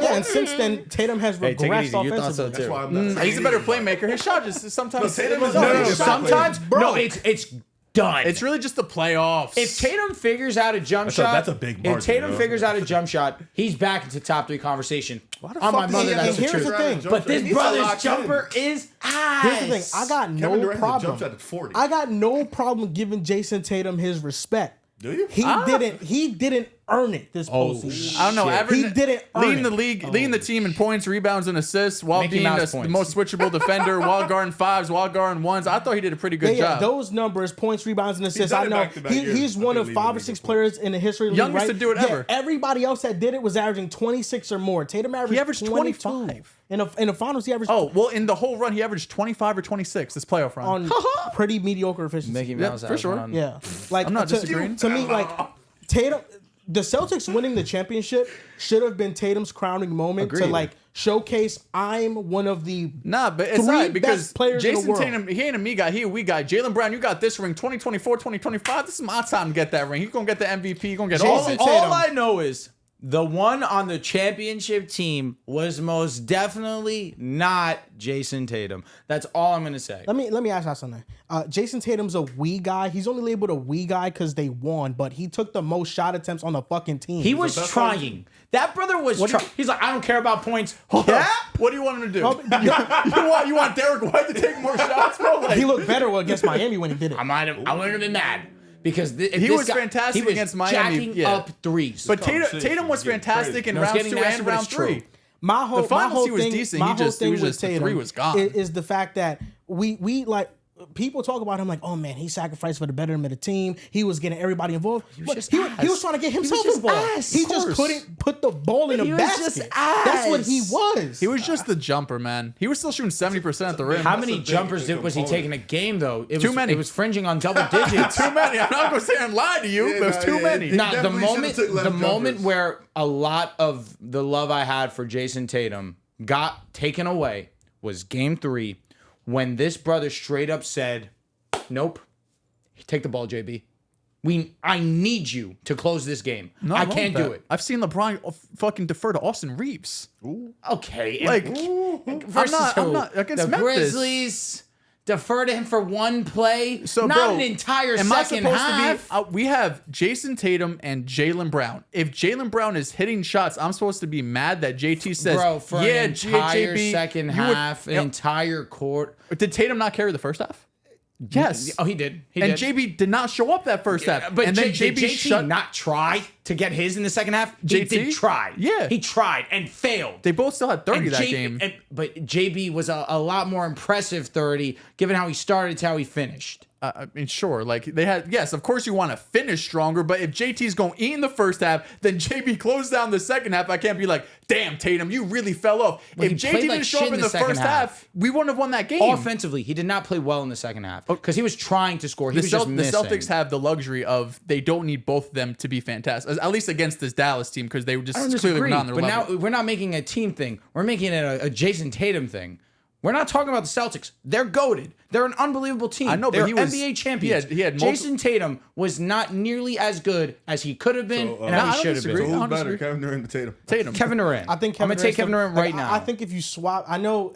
Yeah, and since then Tatum has Hey, take it regressed easy. You thought so offensively. too. That's why I'm not He's a better playmaker. His shot just sometimes. Tatum is No, No, sometimes, Bro. no, it's done. It's really just the playoffs. If Tatum figures out a jump That's a- shot, that's a big If margin, Tatum bro. figures out a jump shot, he's back into top 3 conversation. the On fuck my does mother, he that's have the to Here's truth. the thing. But this He needs to brother's lock in. jumper is ass. Here's the thing. I got Kevin no Durant has a problem. jump shot at 40. I got no problem giving Jason Tatum his respect. Do you? He didn't earn it this postseason. I don't know. He didn't earn leading it. the league, leading the team in points, rebounds, and assists, while Mickey being Mouse the points. most switchable defender, while guarding fives, while guarding ones. I thought he did a pretty good job. Those numbers, points, rebounds, and assists. done I it know back-to-back years. he's I one think of 5 or 6 players in the history of the league, Youngest right? to do it ever. Everybody else that did it was averaging 26 or more. Tatum averaged, He averaged 22. 25. In the finals, he averaged In the whole run, he averaged 25 or 26 this playoff run. on pretty mediocre efficiency. Mickey Mouse for has sure. one. Yeah, like I'm not to, disagreeing. To me, like Tatum, the Celtics winning the championship should have been Tatum's crowning moment to Agreed. like showcase I'm one of the Nah, but it's 3 not because best players in the Jason world. Tatum, he ain't a me guy, he a we guy. Jaylen Brown, you got this ring 2024, 2025. This is my time to get that ring. He's going to get the MVP. He's going to get all of Jason it. Tatum. All I know is the one on the championship team was most definitely not Jason Tatum. That's all I'm gonna say. Let me ask you something. Jason Tatum's a we guy. He's only labeled a we guy because they won, but he took the most shot attempts on the fucking team. He was trying. That brother was trying. He's like, I don't care about points. Yeah? What do you want him to do? you want Derek White to take more shots, bro? Like, He looked better against Miami when he did it. I wouldn't have been mad because He was fantastic against Miami, Jacking yeah. up threes. but conversation Tatum was is getting fantastic crazy. in No, it's round getting 2 nasty, and but round it's true. 3. My whole finals, he was thing, decent. My He whole just- thing he was with just- the Tatum three was gone. is the fact that we like people talk about him like, oh man, he sacrificed for the betterment of the team. He was getting everybody involved. But just he was trying to get himself just involved. ass, He of just course. couldn't put the ball in He a was basket. just That's what he ass. was. He was just the jumper, man. He was still shooting 70% at the rim. How many big jumpers was he component. taking a game though? It Too was, many. It was fringing on double digits. Too many. I'm not going to say and lie to you. There's too many. He Now, the definitely moment should've took less moment jumpers. where a lot of the love I had for Jason Tatum got taken away was game 3 when this brother straight up said, nope, take the ball, JB. I need you to close this game. No, I I'm wrong can't with do that. it. I've seen LeBron fucking defer to Austin Reeves. Okay. Like, versus I'm not against the Memphis. Grizzlies defer to him for one play. So, not bro, an entire am I second supposed half. to be? We have Jason Tatum and Jaylen Brown. If Jaylen Brown is hitting shots, I'm supposed to be mad that JT says, Bro, for "Yeah, an entire JB, second you would-" half, an You know, entire court. Did Tatum not carry the first half? Yes. Oh, he did. He And did. JB did not show up that first half. But and then did JB JT shut. not try to get his in the second half? He JT? did try. Yeah. He tried and failed. They both still had 30 And that JB game. but JB was a lot more impressive 30, given how he started to how he finished. I mean, sure. Like they had, yes, of course you want to finish stronger, but if JT's going to eat in the first half, then JB closed down the second half. I can't be like, damn, Tatum, you really fell off. Well, if he JT played didn't like show shit up in in the the first second half, half. we wouldn't have won that game. Offensively, he did not play well in the second half because he was trying to score. He was just The missing. Celtics have the luxury of they don't need both of them to be fantastic, at least against this Dallas team, because they were just I don't clearly disagree, not on their but level. now we're not making a team thing. We're making it a Jason Tatum thing. We're not talking about the Celtics. They're goated. They're an unbelievable team. I know, but They're he was- NBA champions. he had Jason Tatum was not nearly as good as he could have been So, and I how he don't should have disagree. been. Who's I better, disagree. Kevin Durant or Tatum? Tatum. Kevin Durant. I think I'm gonna take Kevin Durant right like, now. I think if you swap, I know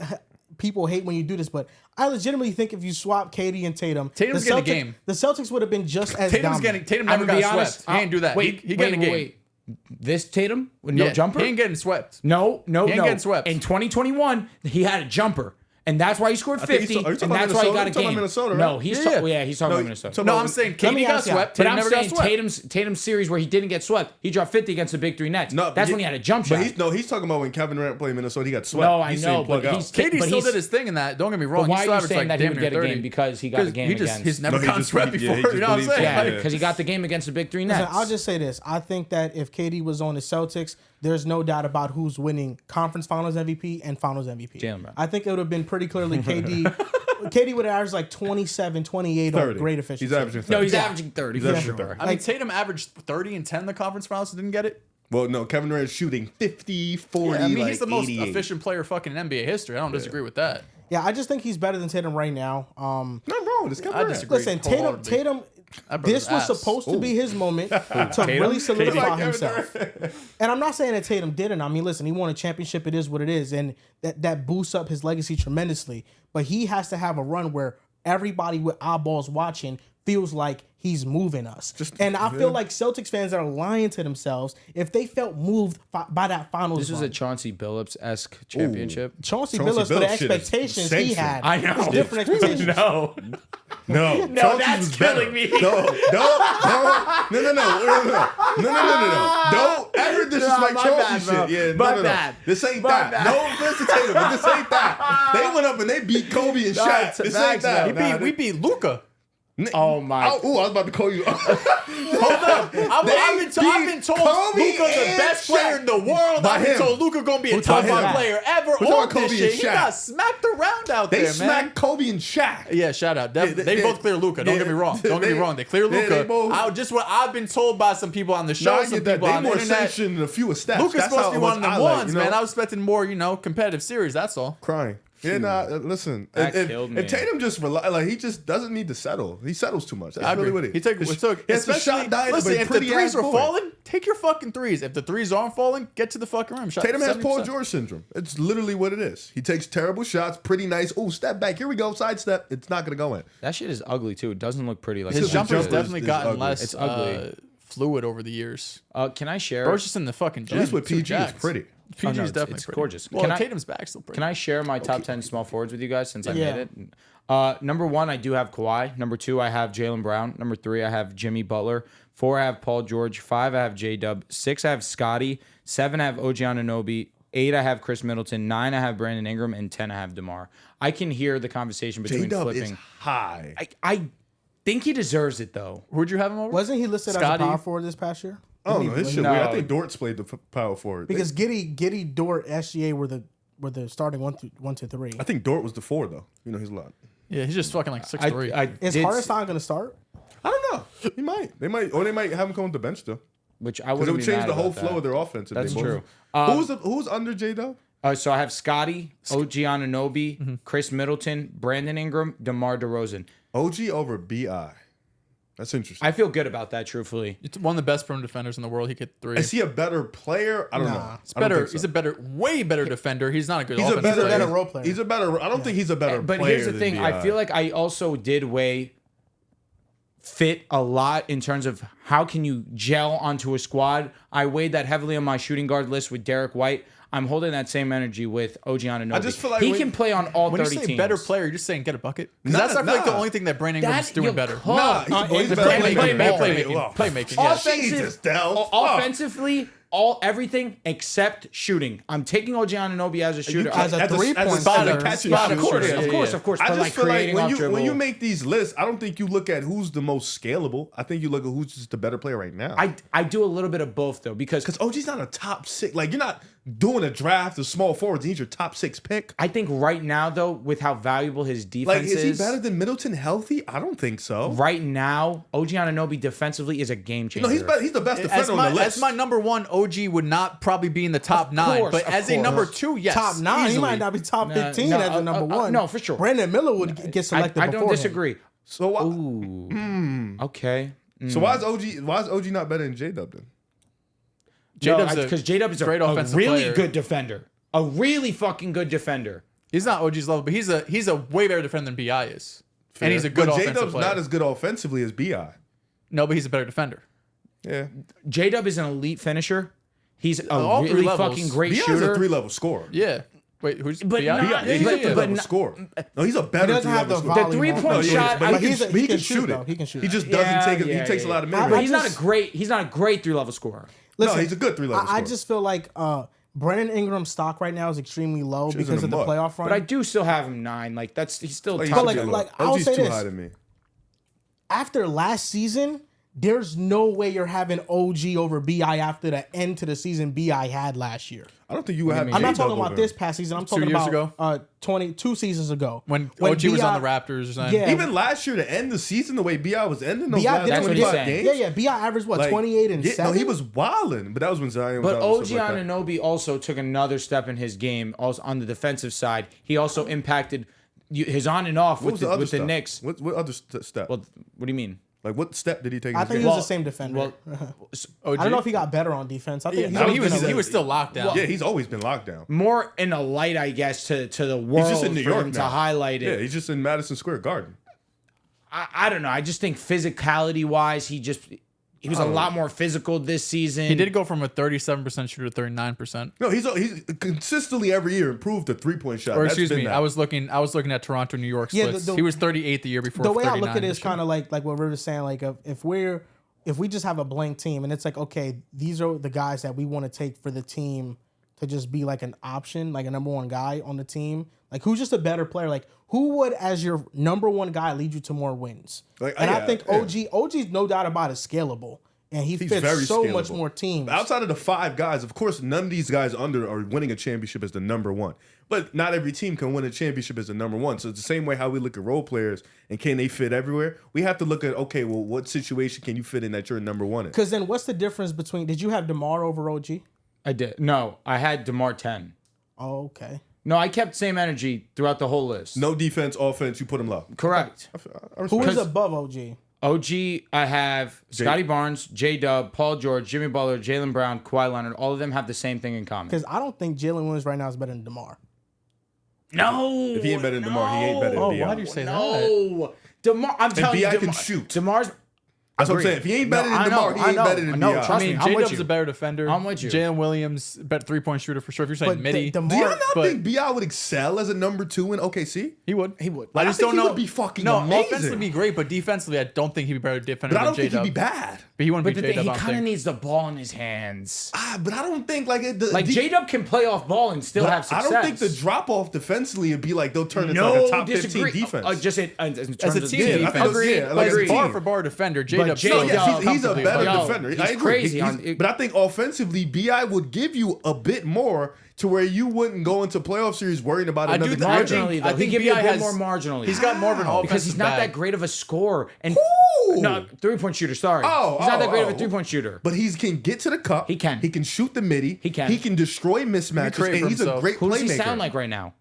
people hate when you do this, but I legitimately think if you swap KD and Tatum, Tatum's the getting a Celtics, game. the Celtics would have been just as Tatum dominant. never I'm gonna got be honest. swept. He ain't do that. Wait, he getting a game. This Tatum with no Yeah, jumper? He ain't getting swept. No. He ain't getting swept. In 2021, he had a jumper. And that's why he scored think 50, he's- are you and talking that's about why he got a Minnesota? You're talking game. about Minnesota, right? No, he's Yeah, talking. yeah. Yeah, he's talking about Minnesota. No, I'm saying Let me KD got ask you. swept. But Tatum I'm never got saying swept. Tatum's series where he didn't get swept, he dropped 50 against the big three Nets. No, That's when he had a jump But shot. he's talking about when Kevin Durant played Minnesota, he got swept. No, I He's know, saying but plug out. he's- KD but still he's- did his thing in that. Don't get me wrong. But why still are you averaged, saying like, that he damn would near get a 30. game because he got a game against? He's never No, he gotten just- swept yeah, he before. just You know what I'm believes- saying? Yeah, Like, because he got the game against the big three Listen, Nets. I'll just say this. I think that if KD was on the Celtics, there's no doubt about who's winning Conference Finals MVP and Finals MVP. Jaylen Brown. I think it would have been pretty clearly KD. KD would have averaged like 27, 28 on 30. great efficiency. He's averaging 30. No, he's averaging 30 He's for averaging sure. 30. I mean, Tatum averaged 30 and 10 in the conference finals and didn't get it. Well, no, Kevin Durant's shooting 50, 40, I mean, like he's the most 88. efficient player fucking in NBA history. I don't disagree with that. Yeah, I just think he's better than Tatum right now. Not wrong. It's Kevin I Durant. disagree. Listen, wholeheartedly. Tatum. That brother's This was ass. supposed to be his moment to Tatum? really solidify Like Kevin himself. And I'm not saying that Tatum didn't. I mean, listen, he won a championship. It is what it is, and that boosts up his legacy tremendously. But he has to have a run where everybody with eyeballs watching feels like he's moving us. And I feel like Celtics fans are lying to themselves if they felt moved by that finals. This was a Chauncey Billups-esque championship. Chauncey Billups, for the expectations he had. I know. It's different expectations. No, that's killing me. No. Don't ever disrespect Chauncey shit. Yeah, no. This ain't that. No offense to Tatum, but this ain't that. They went up and they beat Kobe and Shaq. This ain't that. We beat Luka. Oh my! I was about to call you. Hold up! I've been told Luka's the best player in the world. I've been told Luka gonna be a top 5 player ever. All this shit, he got smacked around out there, man. They smacked Kobe and Shaq. Yeah, shout out. They both clear Luka. Don't get me wrong. They clear Luka. Just what I've been told by some people on the show, some people on the internet. Sanctioned a few steps. Luka's supposed to be one of them ones, man. I was expecting more, competitive series. That's all. Crying. Yeah, listen. If Tatum just he just doesn't need to settle. He settles too much. That's really what it is. Especially, listen, if the threes were falling, take your fucking threes. If the threes aren't falling, get to the fucking rim. Tatum has Paul George syndrome. It's literally what it is. He takes terrible shots, pretty nice. Oh, step back. Here we go. Sidestep. It's not going to go in. That shit is ugly, too. It doesn't look pretty. Like his jumper's definitely gotten less it's ugly. Fluid over the years. Can I share? Bro's just in the fucking gym. At least with PG, it's pretty. PG is definitely it's pretty. Gorgeous. Well, Tatum's back still pretty. Can I share my top 10 small forwards with you guys since I made it? Number 1, I do have Kawhi. Number 2, I have Jaylen Brown. Number 3, I have Jimmy Butler. 4, I have Paul George. 5, I have J-Dub. 6, I have Scotty. 7, I have OG Anunoby. 8, I have Chris Middleton. 9, I have Brandon Ingram. And 10, I have DeMar. I can hear the conversation between J-Dub flipping. Is high. I think he deserves it, though. Who'd you have him over? Wasn't he listed as a power forward this past year? Oh no, his shit weird. I think Dort's played the power forward because Giddy, Dort, SGA were the starting 1 to 3. I think Dort was the 4 though. He's a lot. Yeah, he's just fucking like 6'3". Is Hartenstein going to start? I don't know. He might. They might have him come to the bench still. Which I wouldn't. Because it would change the whole flow of their offense. That's true. Who's under J-Dub? So I have Scotty, OG Anunoby, Chris Middleton, Brandon Ingram, DeMar DeRozan. OG over BI. That's interesting. I feel good about that, truthfully. It's one of the best perimeter defenders in the world. He hit 3. Is he a better player? I don't know. It's better. He's a way better defender. He's not a good. He's a better role player. He's a better. I don't think he's a better player. But here's the thing. I feel like I also did weigh fit a lot in terms of how can you gel onto a squad. I weighed that heavily on my shooting guard list with Derek White. I'm holding that same energy with OG Anunoby. I just feel like he can play on all 30 teams. When you say better player, you're just saying get a bucket? Because that's like the only thing that Brandon Ingram's doing better. He's playmaking. Offensively, everything except shooting. I'm taking OG Anunoby as a shooter. As a 3-point shooter. Of course. I just feel like when you make these lists, I don't think you look at who's the most scalable. I think you look at who's just the better player right now. I do a little bit of both though because OG's not a top 6. Like you're not doing a draft of small forwards. He's your top 6 pick. I think right now though, with how valuable his defense is he better than Middleton healthy? I don't think so. Right now, OG Anunoby defensively is a game changer. No, he's the best defender on the list. As my number 1, OG would not probably be in the top 9, but as a number 2, yes, top 9, easily. He might not be top 15 as a number 1. No, for sure. Brandon Miller would get selected. I don't disagree. Him. So why? Okay. So why is OG not better than J-Dub then? Because J-Dub is a really good defender. A really fucking good defender. He's not OG's level, but he's a way better defender than BI is. Fair. And he's a good offensive J-Dub's player. not as good offensively as BI. No, but he's a better defender. Yeah. J-Dub is an elite finisher. He's a really fucking great shooter. BI's a 3-level scorer. Yeah. Wait, who's but BI? He's a 3-level scorer. No, he's a better 3-level scorer. The 3-point shot, but he can shoot it. He can shoot. He just doesn't take it. He takes a lot of minutes. But he's not a great 3-level scorer. Listen, no, he's a good 3-level scorer. I just feel like Brandon Ingram's stock right now is extremely low because of the playoff run. But I do still have him 9. Like he's still top. Like I'll say this. High to me. After last season, there's no way you're having OG over BI after the end to the season BI had last year. I don't think you would have. I'm not talking about this past season. I'm talking about 22 seasons ago when OG was on the Raptors or something. Yeah. Even last year to end the season, the way BI was ending those last 25 games. Yeah. BI averaged 28 and 7. No, he was wilding, but that was when Zion was. But OG Anunoby also took another step in his game. Also on the defensive side, he also impacted his on and off with the Knicks. What other step? Well, what do you mean? Like, what step did he take? I think he was the same defender. I don't know if he got better on defense. I think he was still locked down. Yeah, he's always been locked down. More in a light, I guess, to the world. He's just in New York to highlight it. Yeah, he's just in Madison Square Garden. I don't know. I just think physicality wise, he was a lot more physical this season. He did go from a 37% shooter to 39%. No, he's consistently every year improved the 3-point shot. Or excuse me, I was looking at Toronto, New York splits. He was 38 the year before. The way I look at it is kind of like what Riv was saying. Like if we just have a blank team and it's like, okay, these are the guys that we want to take for the team to just be like an option, like a number one guy on the team. Like who's just a better player? Like who would, as your number one guy, lead you to more wins? I think OG's no doubt about it scalable. And he's fits so much more teams. Outside of the 5 guys, of course, none of these guys under are winning a championship as the number one. But not every team can win a championship as the number one. So it's the same way how we look at role players and can they fit everywhere? We have to look at, okay, well, what situation can you fit in that you're number one in? Because then what's the difference between, did you have DeMar over OG? I did. No, I had DeMar 10. Oh, okay. No, I kept same energy throughout the whole list. No defense, offense, you put him low. Correct. Who is above OG? OG, I have Scotty Barnes, J-Dub, Paul George, Jimmy Butler, Jaylen Brown, Kawhi Leonard. All of them have the same thing in common. Because I don't think Jalen Williams right now is better than DeMar. No. If he ain't better than DeMar, he ain't better than B.I. Why do you say that? No. DeMar, I'm telling you, B.I. can shoot. DeMar's... That's what I'm saying. If he ain't better than DeMar, he ain't better than B.I. Trust me, I'm with J-Dub's you. a better defender. I'm with you. Jalen Williams, better 3-point shooter for sure. If you're saying midi, Do you not think B.I. would excel as a number 2 in OKC? he would. I just don't know. He would be fucking amazing. Offensively be great, but defensively, I don't think he'd be better defender But I than don't think J-Dub. he'd be bad. But he wouldn't But be the thing, J-Dub, he I kind of think. needs the ball in his hands. But I don't think like J-Dub can play off ball and still have I success. don't think the drop off defensively would be like they'll turn into no, like a top disagree. 15 defense. Just in As terms a of team Yeah, defense, I agree. Yeah, like Agreed. bar for bar defender. J-Dub. J-Dub- He's a better defender. He's I agree. crazy. But I think offensively, BI would give you a bit more to where you wouldn't go into playoff series worrying about another I marginally, think- though. I He think give you a BI bit has- more marginally. He's got more of an offensive because he's not bag. that great of a scorer. And Who? no, 3-point shooter, sorry. He's not that great of a 3-point shooter. But he can get to the cup. He can. He can shoot the midi. He can. He can destroy mismatches. create And for he's a himself. great Who does playmaker. he sound like right now?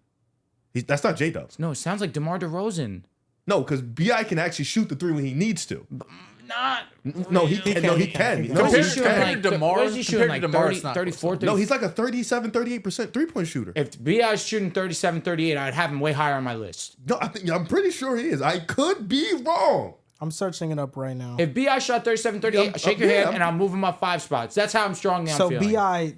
That's not J-Dub. No, it sounds like DeMar DeRozan. No, because BI can actually shoot the 3 when he needs to. Not. No, he can. No, he can. No, Compared he to can. like DeMar, What is he shooting, compared like to DeMar, 30, it's not 34, close. 30? No, he's like a 37, 38% 3-point shooter. If B.I.'s shooting 37, 38, I'd have him way higher on my list. No, I'm pretty sure he is. I could be wrong. I'm searching it up right now. If B.I. shot 37, 38, shake your hand and I'll move him up 5 spots. That's how strongly I'm So feeling. BI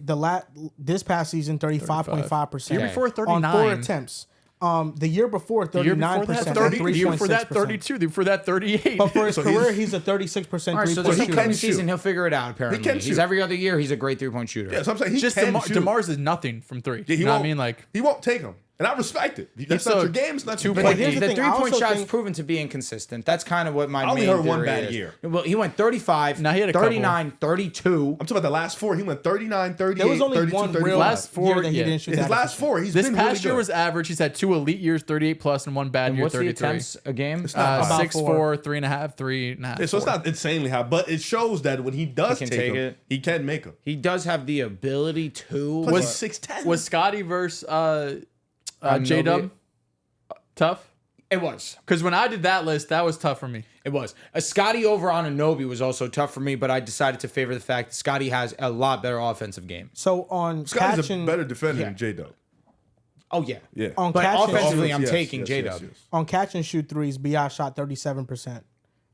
this past season 35.5%. Year before, on 39. 4 attempts. The year before 39%. The year before that, 30. The year before that, 32. The year before that, 38. But for his So career, he's a 36% All right, so three-point the he shooter. can season, shoot. he'll figure it out, apparently. can He's shoot. every other year, he's a great 3-point shooter. Yeah, so I'm saying he Just can shoot. DeMar's is nothing from 3. Yeah, You know what I mean? Like, he won't take them, and I respect it. That's So, not your game. It's not your 2 game. But here's the the thing, I 3-point also shot's think- proven to be inconsistent. That's kind of what my I only main heard one theory bad is. year. Well, he went 35, Now, he had a couple. 39, 32. I'm talking about the last 4. He went 39, 38, There was only 32, one 35. real Last year 4, that he yeah. didn't shoot His that last efficient. 4, he's this been past really year good. was average. He's had 2 elite years, 38 plus, and 1 bad And year, what's the 33. attempts a game? not bad. About 6'4", 4. 3.5, 3.5. Yeah, so it's not insanely high, but it shows that when he does He can take take them, it. he can make them. He does have the ability to. Plus, but- he's 6'10". Was Scotty versus Nobi- J-Dub tough? It was. Because when I did that list, that was tough for me. It was. A Scotty over on Nobi was also tough for me, but I decided to favor the fact that Scotty has a lot better offensive game. So on Scotty's catching, a better defender Yeah. than J-Dub. Oh, yeah. Yeah. on But catching, offensively, I'm Yes, taking yes, J-Dub. yes, yes. on catch and shoot threes, BI shot 37%.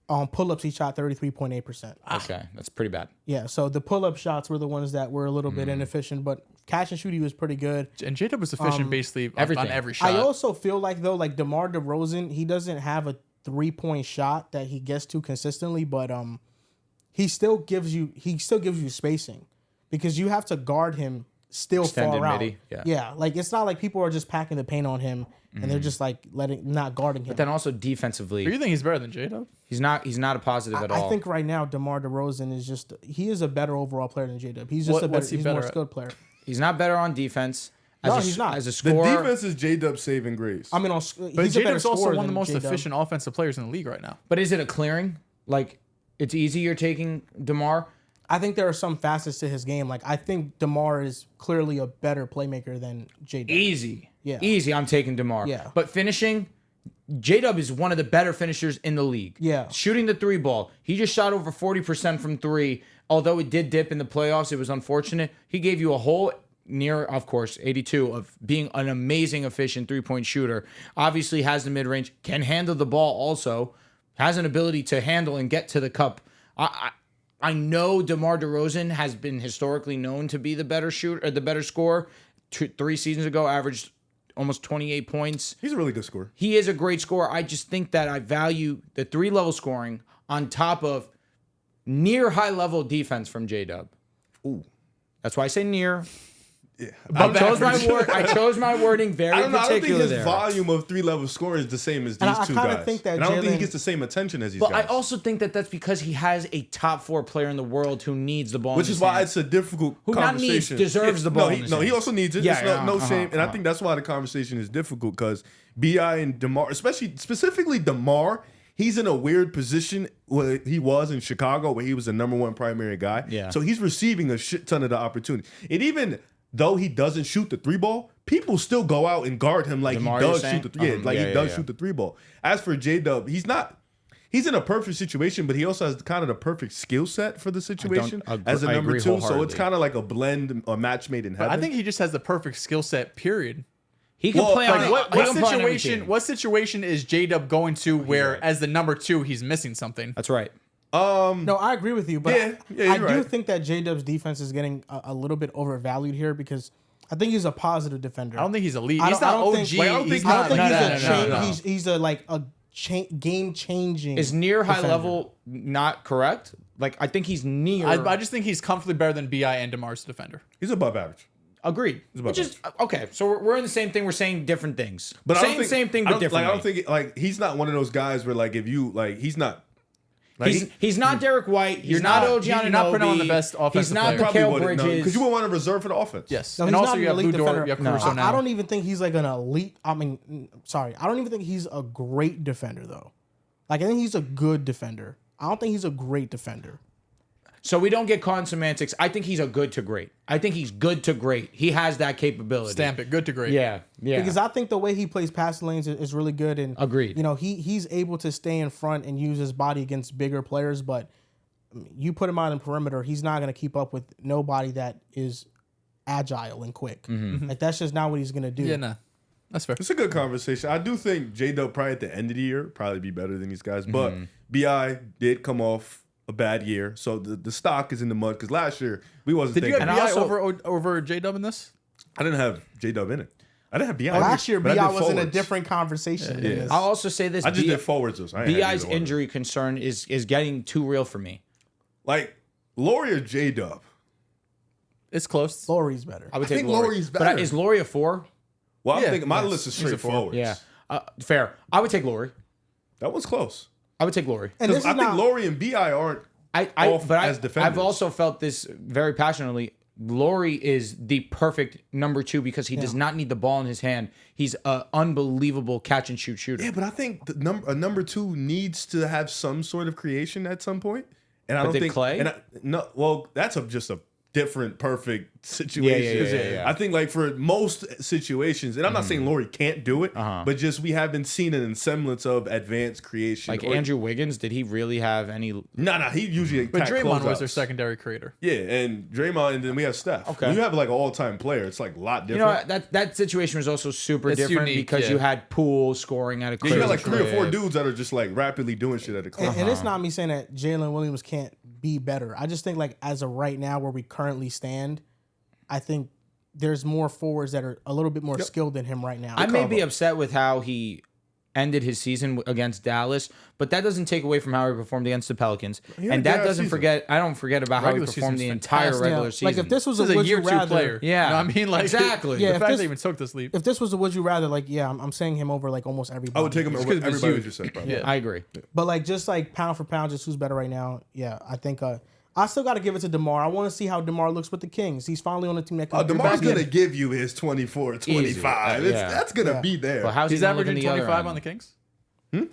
On pull-ups, he shot 33.8%. Okay, that's pretty bad. Yeah, so the pull-up shots were the ones that were a little Mm. bit inefficient, but catch and shoot, he was pretty good. And J-Dub was efficient basically everything. on every shot. I also feel like, though, like DeMar DeRozan, he doesn't have a 3-point shot that he gets to consistently, but he still gives you spacing because you have to guard him still Extended far out. midi, Yeah, like it's not like people are just packing the paint on him and they're just like not guarding him. But then also Do defensively, you think he's better than J-Dub? he's not a positive at all. I think right now DeMar DeRozan is a better overall player than J-Dub. He's just What's he he's better more at? skilled player. he's not better on defense. No, he's not. As a The scorer, defense is J-Dub saving grace. I mean, But he's a better J-Dub's also scorer one of the than most J-Dub. efficient offensive players in the league right now. but is it a clearing? Like, it's easy you're taking DeMar? I think there are some facets to his game. Like I think DeMar is clearly a better playmaker than J-Dub. Easy. Yeah. Easy, I'm taking DeMar. Yeah. But finishing, J-Dub is one of the better finishers in the league. Yeah. Shooting the 3 ball. He just shot over 40% from 3. Although it did dip in the playoffs, it was unfortunate. He gave you a whole near, of course, 82 of being an amazing, efficient 3-point shooter. Obviously has the mid-range, can handle the ball also. has an ability to handle and get to the cup. I know DeMar DeRozan has been historically known to be the better shooter, or the better scorer. 3 seasons ago, averaged almost 28 points. He's a really good scorer. He is a great scorer. I just think that I value the 3-level scoring on top of near high-level defense from J-Dub. Ooh. That's why I say near. Yeah. I chose my wording very I don't particular think his there. volume of 3-level scoring is the same as these two guys. Think that and I don't think he Jalen- gets the same attention as these But guys. I also think that that's because he has a top 4 player in the world who needs the ball. Which in is his why hands. it's a difficult Who not conversation. needs, deserves the ball in his No, he hands. also needs it. Yeah, It's no yeah, shame. And I think that's why the conversation is difficult because B.I. and DeMar, specifically DeMar, he's in a weird position where he was in Chicago where he was the number 1 primary guy. Yeah. So he's receiving a shit ton of the opportunity. And even though he doesn't shoot the 3-ball, people still go out and guard him like DeMar, he you're does saying? shoot the 3. He does shoot the 3-ball. As for J-Dub, he's in a perfect situation, but he also has kind of the perfect skill set for the situation as a number 2. So it's wholeheartedly. kind of like a blend, a match made in heaven. I think he just has the perfect skill set. Period. He can play on Like he can play on every team. what situation is J-Dub going to where as the number 2 he's missing something? That's right. No, I agree with you, but Yeah, I you're do right. think that J-Dub's defense is getting a little bit overvalued here because I think he's a positive defender. I don't think he's elite. I He's don't- I not don't OG. think- I don't think- He's I don't not- think no, he's no, a no, cha- no, no. he's a like a game changing. Is near high level not correct? Like I think he's near. I just think he's comfortably better than B.I. and DeMar's defender. He's above average. Agreed. Which is okay. So we're in the same thing. We're saying different things. But saying the same thing, but different. I don't think he's not one of those guys where like if you like he's not. Like, He's not Derek White. He's You're not not- OG you're not putting on the best He's offensive not player. Mikal Bridges. because you would want to reserve for the offense. Yes. No, And he's also not you an have elite Lou Dort, defender. you have No, Caruso now. I don't even think he's like an elite. I mean, sorry, I don't even think he's a great defender though. Like I think he's a good defender. I don't think he's a great defender. So we don't get caught in semantics. I think he's a good to great. I think he's good to great. He has that capability. Stamp it. Good to great. Yeah. Because I think the way he plays passing lanes is really good, and Agreed. You know, he's able to stay in front and use his body against bigger players, but you put him out in perimeter, he's not going to keep up with nobody that is agile and quick. Like that's just not what he's going to do. Yeah, nah. That's fair. It's a good conversation. I do think J-Dub probably at the end of the year probably be better than these guys, but B.I. did come off a bad year, so the stock is in the mud because last year we wasn't Did you thinking. have And B.I. also- over J-Dub in this? I didn't have J-Dub in it. I didn't have B.I. Last year, but I B.I. did was in a forwards. different conversation. than this. I'll also say this. I just did forwards. Though, so I ain't had Bi's either one. injury concern is getting too real for me. Like Laurie or J-Dub. It's close. Laurie's better. I would think take Laurie. Laurie's But better. is Laurie a 4? Well, I'm Yeah, thinking my yes. list is He's a straightforward. Yeah. Fair. I would take Laurie. That was close. I would take Laurie. And this Because is I think not, Laurie and B.I. aren't. Off as defenders. I've also felt this very passionately. Laurie is the perfect number 2 because he does not need the ball in his hand. He's an unbelievable catch and shoot shooter. Yeah, but I think a number 2 needs to have some sort of creation at some point. And I don't did think Clay? Well, that's just a different perfect situation. Yeah. I think like for most situations, and I'm not saying Laurie can't do it, but just we haven't seen an semblance of advanced creation. Like Andrew Wiggins, did he really have any? No, he usually. But attack Draymond was closeouts. their secondary creator. Yeah, and Draymond, and then we have Steph. Okay. When you have like an all-time player, it's like a lot You know different. what? That situation was also super It's different unique, because yeah. you had Poole scoring at a Yeah, crazy you got like 3 or 4 clip. dudes that are just like rapidly doing shit at a clip. and it's not me saying that Jalen Williams can't be better. I just think like as of right now where we currently stand, I think there's more forwards that are a little bit more skilled than him right now. I may be upset with how he ended his season against Dallas, but that doesn't take away from how he performed against the Pelicans. had a And that good doesn't season. forget. I don't forget about how he Regular performed the season's entire fantastic. regular Yeah, season. like if this was This a is a would year you 2 rather, player. Yeah. You know what I mean? Like Exactly. Yeah, The if fact this- they even took this leap. if this was a would you rather, like I'm saying him over like almost everybody. I would take him over 'cause it's everybody huge. you just said. Probably. Yeah. I agree. But like just like pound for pound, just who's better right now? Yeah, I think I still got to give it to DeMar. I want to see how DeMar looks with the Kings. He's finally on the team that can. DeMar's going to give you his 24, 25. Easy. That's going to be there. But how's He's he gonna look averaging in the other 25 end? on the Kings?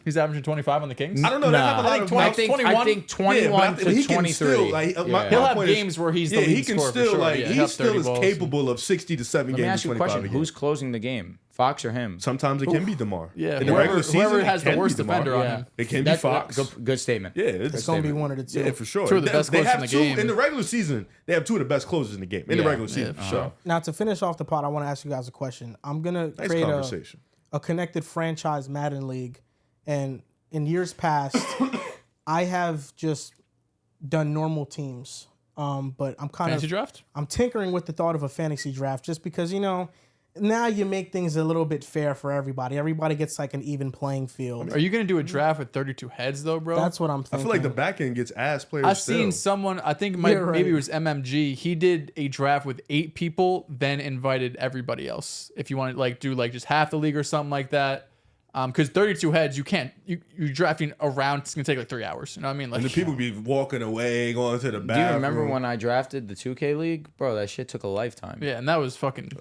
He's averaging 25 on the Kings? I don't know. They have a lot of I I think 21? 21 to he can 23. still, like, my He'll have point is- games where he's the yeah, lead he can scorer for still sure. like Yeah, he'll he have still 30 is balls. capable of 60 to 7 Let me games, ask you a 25 question: a game. Who's closing the game, Fox or him? Sometimes it can be DeMar. Yeah, in the regular season, whoever it has the can be worst DeMar. defender on Yeah. him. It can be That's Fox. Good statement. Yeah, It's going to be one of the two. Yeah, for sure. Two of the best they closers have in the two game. in the regular season. They have 2 of the best closers in the game in the Yeah, regular season. yeah, for sure. sure. Now to finish off the pod, I want to ask you guys a question. I'm gonna Nice create conversation. a connected franchise Madden league, and in years past, I have just done normal teams. But I'm kind Fantasy of draft? I'm tinkering with the thought of a fantasy draft just because, now you make things a little bit fair for everybody. Everybody gets like an even playing field. Are you going to do a draft with 32 heads, though, bro? That's what I'm thinking. I feel like the back end gets ass players. I've seen someone, I think maybe it was MMG. He did a draft with 8 people, then invited everybody else. If you want to do just half the league or something like that. Because 32 heads, you're drafting around, it's going to take like 3 hours. You know what I mean? And the people be walking away, going to the bathroom. Do you remember when I drafted the 2K league? Bro, that shit took a lifetime. Yeah, and that was fucking,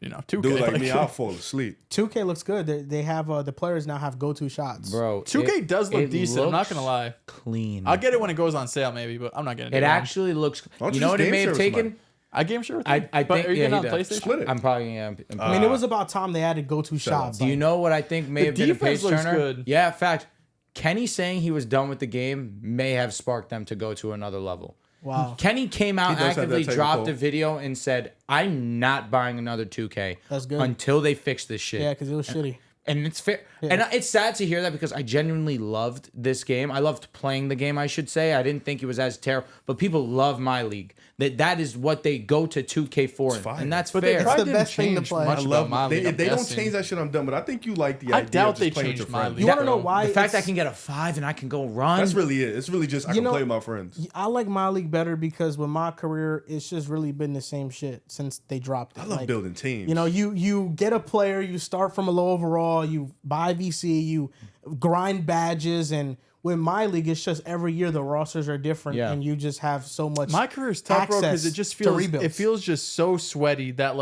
2K. Dude like me, I'll fall asleep. 2K looks good. They have the players now have go-to shots. Bro, 2K does look decent. I'm not going to lie. Clean. I'll get it when it goes on sale, maybe, but I'm not getting it. It actually looks. Don't You you know what just it may game have service taken? money? I game sure. I But think are you getting on he does. PlayStation? Split it. I'm probably gonna. I mean, it was about time they added go-to shots. Do you know what I think may The have been a defense page looks turner? good. Yeah, in fact, Kenny saying he was done with the game may have sparked them to go to another level. Wow. Kenny came out, He does have that actively type of dropped pull. a video and said, "I'm not buying another 2K That's good. until they fix this shit." Yeah, because it was shitty. And it's fair. And it's sad to hear that because I genuinely loved this game. I loved playing the game, I should say. I didn't think it was as terrible. But people love my league. That is what they go to 2K for. fire. And that's But fair. they probably the didn't best thing to change play. much I about love my league. If they I'm don't guessing. change that shit, I'm done. But I think you like the I idea doubt of just they playing with changed your my friends. league. You want to know bro. why? The fact it's- I can get a 5 and I can go run. That's really it. It's really just I can play with my friends. I like my league better because with my career, it's just really been the same shit since they dropped it. I love building teams. You get a player, you start from a low overall, you buy VC, you grind badges, and with my league, it's just every year the rosters are different, and you just have so much. My career is tough, bro, because it just feels just so sweaty that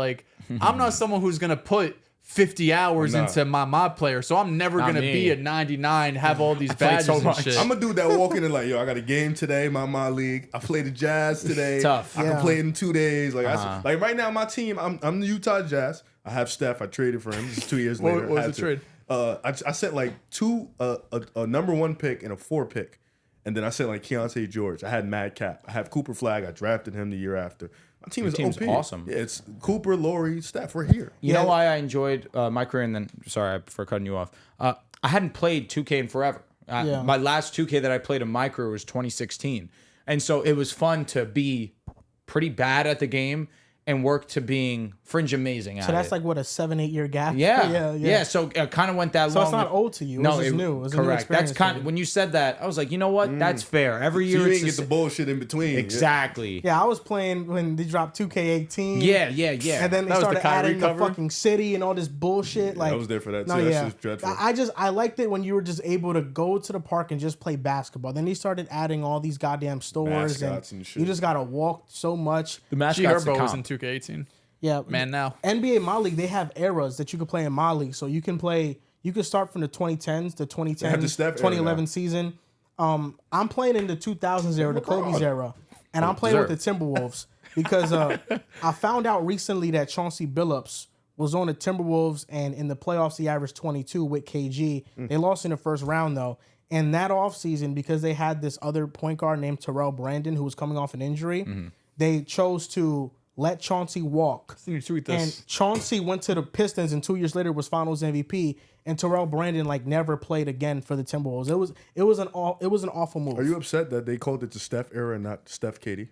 I'm not someone who's gonna put 50 hours into my mod player, so I'm never gonna be a 99, have all these badges so and much. shit. I'm a dude that walk in and like, yo, I got a game today, my league. I played the Jazz today. Tough. I Yeah. can play it in 2 days. Like like right now, my team, I'm the Utah Jazz. I have Steph. I traded for him. This is 2 years later. What was the trade? I sent like a number 1 pick and a 4 pick. And then I sent like Keontae George. I had Mad Cap. I have Cooper Flag. I drafted him the year after. My team is team's OP. awesome. Yeah, it's Cooper, Laurie, Steph. We're here. You know why I enjoyed my career? And then, sorry for cutting you off. I hadn't played 2K in forever. My last 2K that I played in my career was 2016. And so it was fun to be pretty bad at the game and work to being fringe amazing at it. So that's like what, a 7-8 year gap? Yeah. So it kind of went that long. So it's not old to you. It was just new. It was a new correct. That's experience kind for of you. when you said that, I was like, you know what? That's fair. Every So year you it's didn't get the bullshit in between. exactly. Yeah, I was playing when they dropped 2K18. Yeah. And then they That was the started Kyrie adding the cover? fucking city and all this bullshit. Like I was there for that too. No, That yeah. shit's dreadful. I liked it when you were just able to go to the park and just play basketball. Then they started adding all these goddamn stores Mascots and shit. you just gotta walk so much. The G mascots Herbo was count. in 2K18. Yeah, Man, now. NBA My League, they have eras that you can play in My League. So you can start from the 2010s, the 2010, the Steph era 2011 now. season. I'm playing in the 2000s era, the Kobe's era, and I'm playing with the Timberwolves because I found out recently that Chauncey Billups was on the Timberwolves, and in the playoffs he averaged 22 with KG. They lost in the first round though. And that offseason, because they had this other point guard named Terrell Brandon who was coming off an injury, they chose to let Chauncey walk. You tweet this. And Chauncey went to the Pistons, and 2 years later was Finals MVP. And Terrell Brandon never played again for the Timberwolves. It was an awful move. Are you upset that they called it the Steph era and not Steph KD?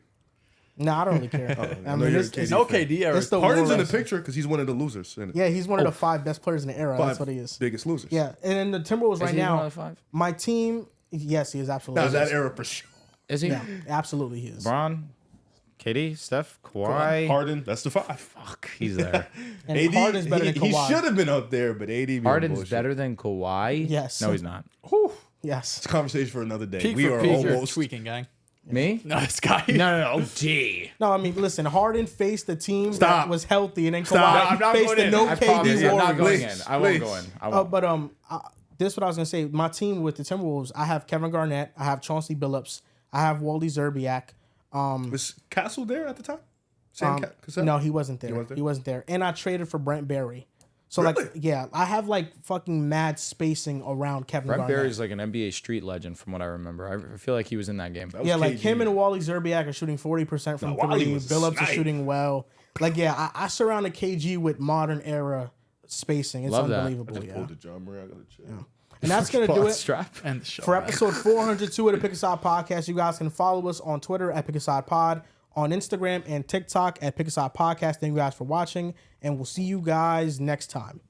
No, I don't really care. I know mean, you're a it's, KD it's, No fan. KD era. it's the Harden's in the worst. picture because he's one of the losers. Isn't it? Yeah, he's one of the 5 best players in the era. That's 5 what he is. biggest losers. Yeah, and in the Timberwolves right he one now, of the 5? my team. Yes, he is absolutely. Now that era for sure. Is he? Yeah, absolutely he is. Bron, KD, Steph, Kawhi. Harden, that's the 5. Fuck, he's there. And AD, Harden's better than he Kawhi. should have been up there, but AD be on Harden's bullshit. better than Kawhi. Yes. No, he's not. Yes. It's a conversation for another day. Peak we for are peak, you're almost tweaking, gang. Me? No, this guy. No. OD. No, I mean, listen. Harden faced a team Stop. that was healthy, and then Stop. Kawhi I'm not faced going the in. no I KD promise. I'm not Warriors. going in. Please, I won't please. go in. I won't. But this is what I was gonna say. My team with the Timberwolves, I have Kevin Garnett, I have Chauncey Billups, I have Wally Zerbiak. Was Castle there at the time? Sam Cassell? No, he wasn't there. wasn't there? He wasn't there. And I traded for Brent Berry. So Really? I have fucking mad spacing around Kevin Brent Garnett. Berry's like an NBA street legend from what I remember. I feel like he was in that game. That was Yeah, like KG. him and Wally Zerbiak are shooting 40% from Wally three. was a Billups is snipe. shooting well. I surrounded KG with modern era spacing. It's Love that. unbelievable. Just Yeah. pulled the John Moran. I gotta check. And that's going to do it strap. And the show, for episode 402 of the Pick Aside Podcast. You guys can follow us on Twitter at Pick Aside Pod, on Instagram and TikTok at Pick Aside Podcast. Thank you guys for watching, and we'll see you guys next time.